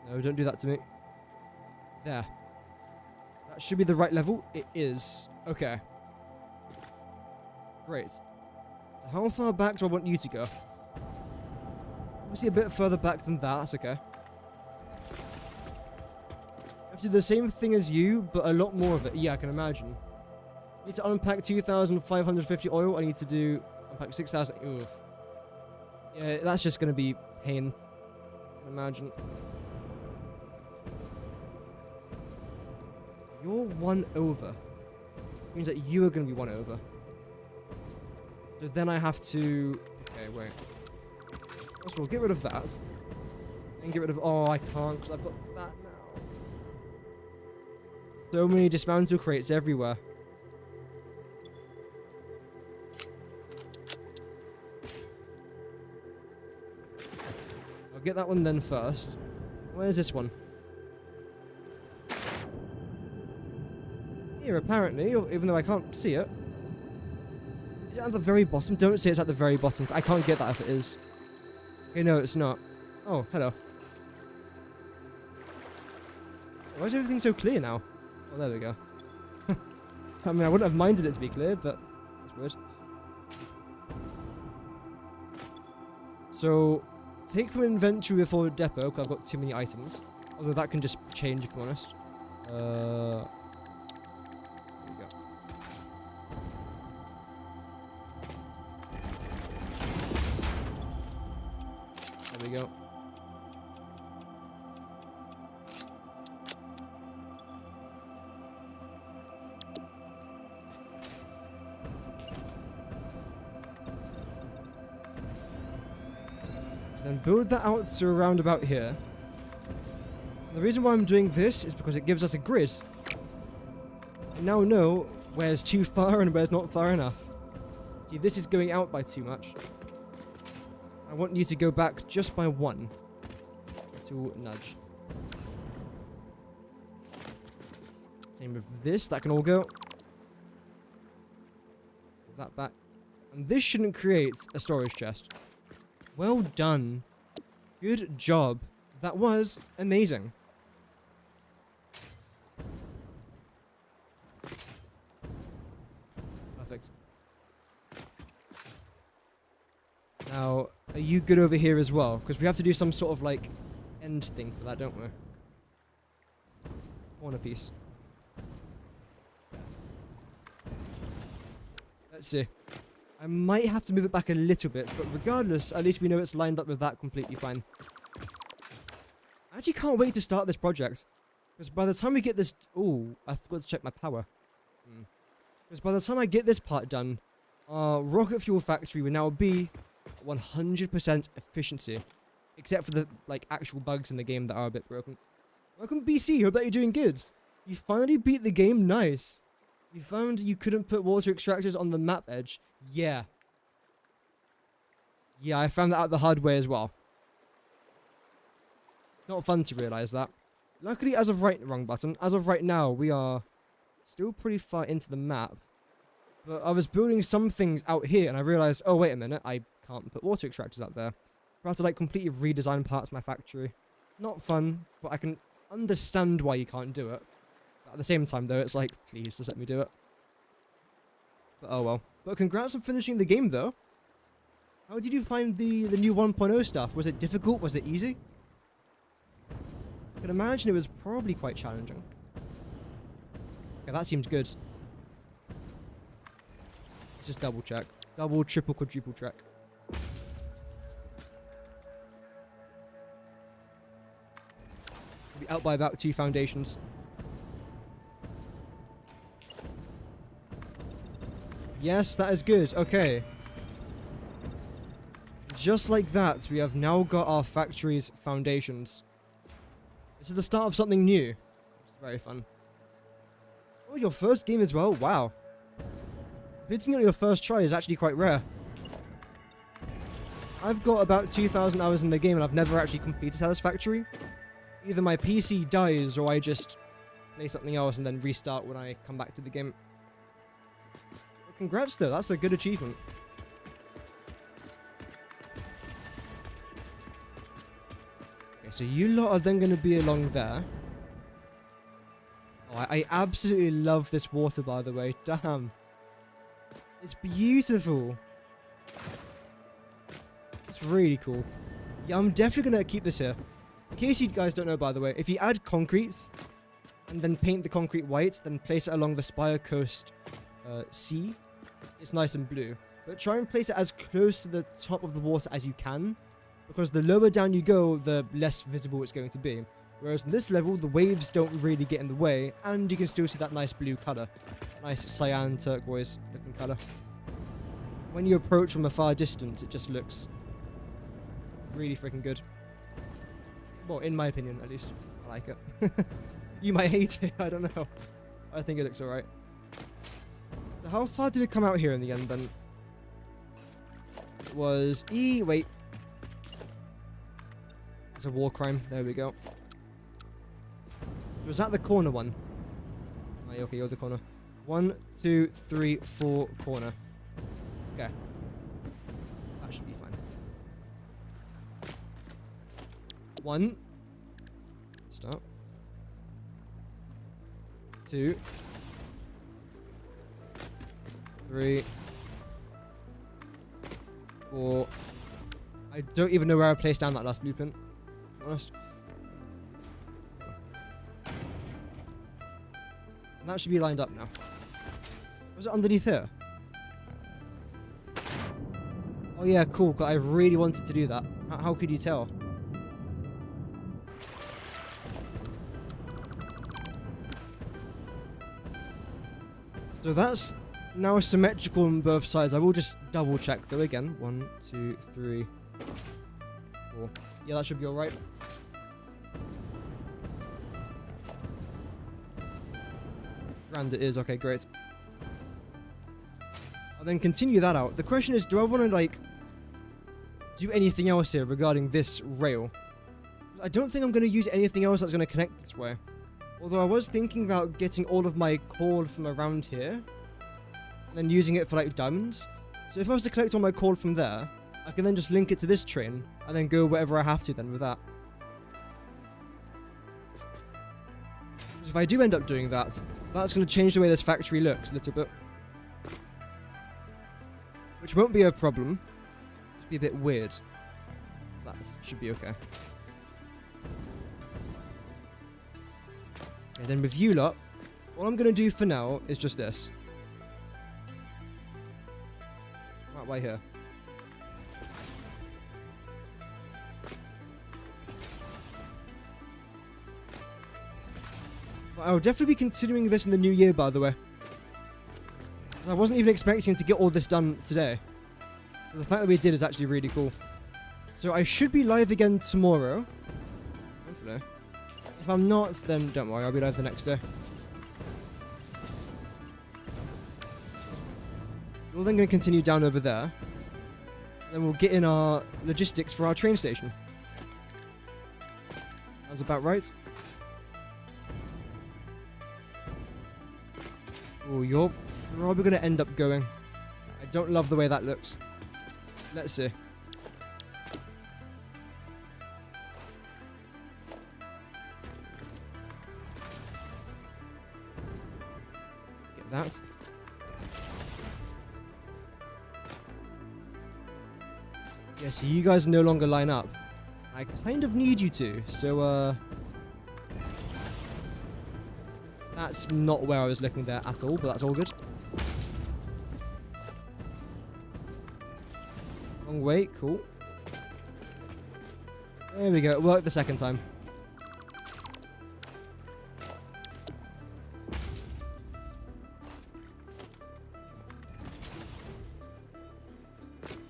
No, don't do that to me. There. That should be the right level. It is. Okay. Great. So how far back do I want you to go? Obviously a bit further back than that. That's okay. I have to do the same thing as you, but a lot more of it. Yeah, I can imagine. I need to unpack 2,550 oil. I need to do... unpack 6,000... Ooh. Yeah, that's just going to be pain. I can imagine. You're 1 over. Means that you are going to be 1 over. So then I have to... okay, wait. First of all, get rid of that. And get rid of... oh, I can't because I've got that now. So many dismantle crates everywhere. I'll get that one then first. Where's this one? Here, apparently, even though I can't see it. Is it at the very bottom? Don't say it's at the very bottom. I can't get that if it is. Okay, no, it's not. Oh, hello. Why is everything so clear now? Oh, there we go. I mean, I wouldn't have minded it to be clear, but it's weird. So, take from inventory before depot, because I've got too many items. Although that can just change, if I'm honest. There we go. Then build that out to around about here. The reason why I'm doing this is because it gives us a grid. I now know where's too far and where's not far enough. See, this is going out by too much. I want you to go back just by 1. To nudge. Same with this, that can all go. That back. And this shouldn't create a storage chest. Well done. Good job. That was amazing. Perfect. Now, are you good over here as well? Because we have to do some sort of, like, end thing for that, don't we? Corner piece. Let's see. I might have to move it back a little bit, but regardless, at least we know it's lined up with that completely fine. I actually can't wait to start this project. Because by the time we get this... Oh, I forgot to check my power. Because by the time I get this part done, our rocket fuel factory will now be 100% efficiency. Except for the, like, actual bugs in the game that are a bit broken. Welcome BC, hope that you're doing good. You finally beat the game, nice. You found you couldn't put water extractors on the map edge. Yeah. Yeah, I found that out the hard way as well. Not fun to realize that. Luckily, as of wrong button. As of right now, we are still pretty far into the map. But I was building some things out here, and I realized, oh, wait a minute, I can't put water extractors out there. I had to, like, completely redesign parts of my factory. Not fun, but I can understand why you can't do it. But at the same time, though, it's like, please, just let me do it. But oh well. But congrats on finishing the game, though. How did you find the new 1.0 stuff? Was it difficult? Was it easy? I can imagine it was probably quite challenging. Okay, that seems good. Just double check. Double, triple, quadruple check. We'll be out by about 2 foundations. Yes, that is good. Okay. Just like that, we have now got our factory's foundations. This is the start of something new. It's very fun. Oh, your first game as well? Wow. Beating it on your first try is actually quite rare. I've got about 2,000 hours in the game and I've never actually completed Satisfactory. Either my PC dies or I just play something else and then restart when I come back to the game. Well, congrats though, that's a good achievement. Okay, so you lot are then going to be along there. Oh, I absolutely love this water, by the way. Damn. It's beautiful. It's really cool. Yeah, I'm definitely going to keep this here. In case you guys don't know, by the way, if you add concretes and then paint the concrete white, then place it along the Spire Coast sea, it's nice and blue. But try and place it as close to the top of the water as you can, because the lower down you go, the less visible it's going to be. Whereas on this level, the waves don't really get in the way, and you can still see that nice blue colour. Nice cyan turquoise looking colour. When you approach from a far distance, it just looks really freaking good. Well, in my opinion, at least. I like it. You might hate it, I don't know. I think it looks alright. So how far did we come out here in the end, then? It was... wait. It's a war crime. There we go. Was that the corner one? Oh, okay, you're the corner. 1, 2, 3, 4, corner. Okay. That should be fine. 1. Stop. 2. 3. 4. I don't even know where I placed down that last blueprint. To be honest. And that should be lined up now. Was it underneath here? Oh yeah, cool. I really wanted to do that. How could you tell? So that's now symmetrical on both sides. I will just double check though again. 1, 2, 3, 4. Yeah, that should be alright. And it is. Okay, great. I'll then continue that out. The question is, do I want to, like, do anything else here regarding this rail? I don't think I'm going to use anything else that's going to connect this way. Although I was thinking about getting all of my coal from around here and then using it for, like, diamonds. So if I was to collect all my coal from there, I can then just link it to this train and then go wherever I have to then with that. If I do end up doing that, that's going to change the way this factory looks a little bit. Which won't be a problem. to be a bit weird. That should be okay. Okay, then with you lot, all I'm going to do for now is just this. Right here. I'll definitely be continuing this in the new year, by the way. I wasn't even expecting to get all this done today. So the fact that we did is actually really cool. So I should be live again tomorrow. Hopefully. If I'm not, then don't worry, I'll be live the next day. We're then going to continue down over there. Then we'll get in our logistics for our train station. Sounds about right. Oh, you're probably going to end up going. I don't love the way that looks. Let's see. Get that. Yeah, so you guys no longer line up. I kind of need you to, so, that's not where I was looking there at all, but that's all good. Wrong way, cool. There we go, it worked the second time.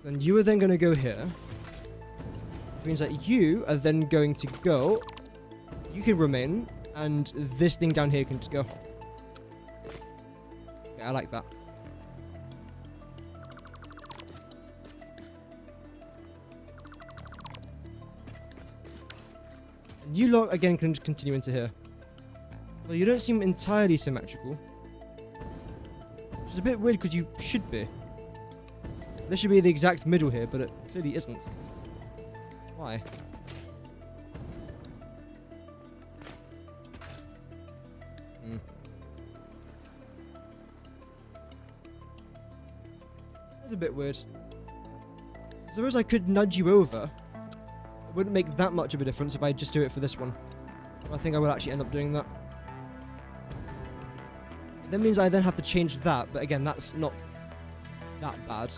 Then you are then going to go here. Which means that you are then going to go. You can remain. And this thing down here can just go. Okay, I like that. And you lot, again, can continue into here. Though you don't seem entirely symmetrical. Which is a bit weird because you should be. This should be the exact middle here, but it clearly isn't. Why? That's a bit weird. I suppose I could nudge you over. It wouldn't make that much of a difference if I just do it for this one. I think I will actually end up doing that. That means I then have to change that, but again, that's not that bad.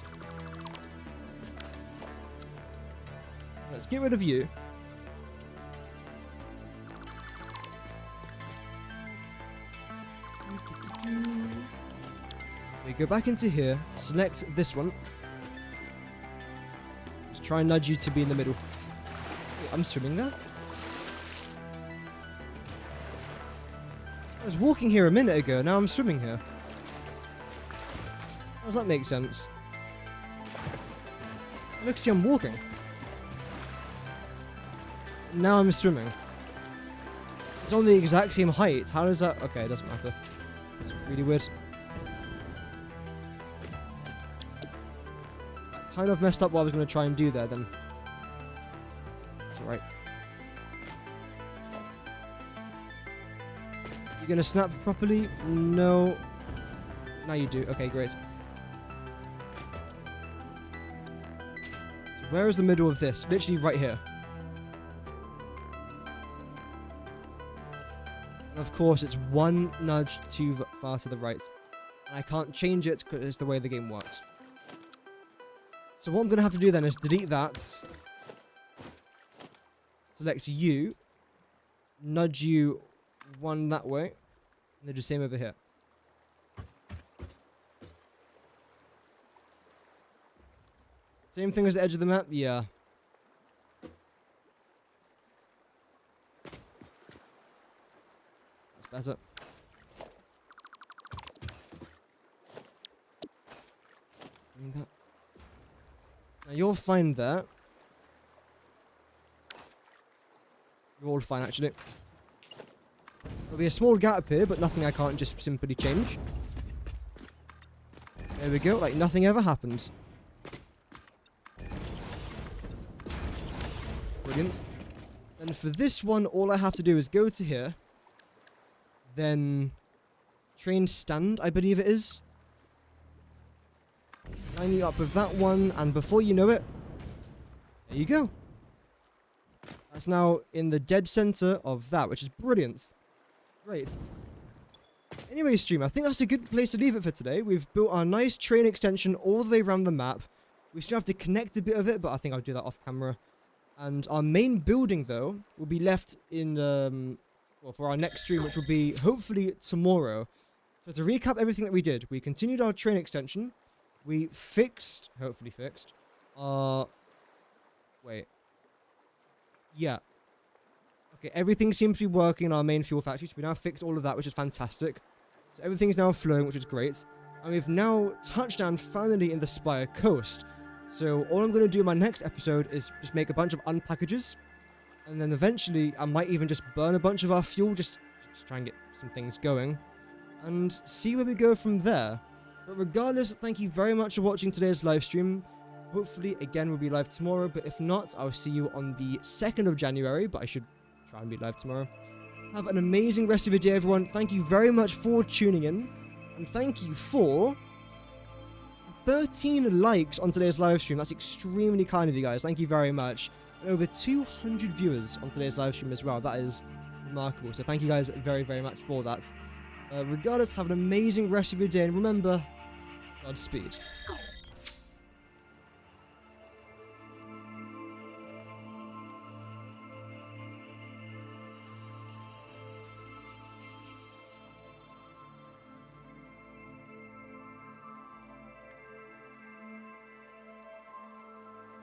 Let's get rid of you. We go back into here, select this one. Just try and nudge you to be in the middle. Wait, I'm swimming there? I was walking here a minute ago, now I'm swimming here. How does that make sense? Look, see, I'm walking. Now I'm swimming. It's on the exact same height. How does that... Okay, it doesn't matter. It's really weird. That kind of messed up what I was going to try and do there, then. It's alright. You going to snap properly? No. Now you do. Okay, great. So where is the middle of this? Literally right here. Of course, it's one nudge too far to the right. And I can't change it because it's the way the game works. So what I'm going to have to do then is delete that. Select you. Nudge you one that way. And then do the same over here. Same thing as the edge of the map? Yeah. Better. Doing that. Now you're fine there. You're all fine actually. There'll be a small gap here, but nothing I can't just simply change. There we go, like nothing ever happens. Brilliant. And for this one, all I have to do is go to here. Then train stand, I believe it is. Line you up with that one, and before you know it, There you go. That's now in the dead center of that, which is brilliant. Great. Anyway, stream, I think that's a good place to leave it for today. We've built our nice train extension all the way around the map. We still have to connect a bit of it, but I think I'll do that off camera. And our main building, though, will be left in, well, for our next stream, which will be hopefully tomorrow. So to recap everything that we did, we continued our train extension. We fixed, hopefully fixed, wait. Yeah. Okay, everything seems to be working in our main fuel factory, so we now fixed all of that, which is fantastic. So everything's now flowing, which is great. And we've now touched down finally in the Spire Coast. So all I'm going to do in my next episode is just make a bunch of unpackages. And then eventually I might even just burn a bunch of our fuel just to try and get some things going. And see where we go from there. But regardless, thank you very much for watching today's live stream. Hopefully, again, we'll be live tomorrow. But if not, I'll see you on the 2nd of January. But I should try and be live tomorrow. Have an amazing rest of your day, everyone. Thank you very much for tuning in. And thank you for 13 likes on today's live stream. That's extremely kind of you guys. Thank you very much. And over 200 viewers on today's live stream as well. That is remarkable. So thank you guys very, very much for that. Regardless, have an amazing rest of your day. And remember, Godspeed.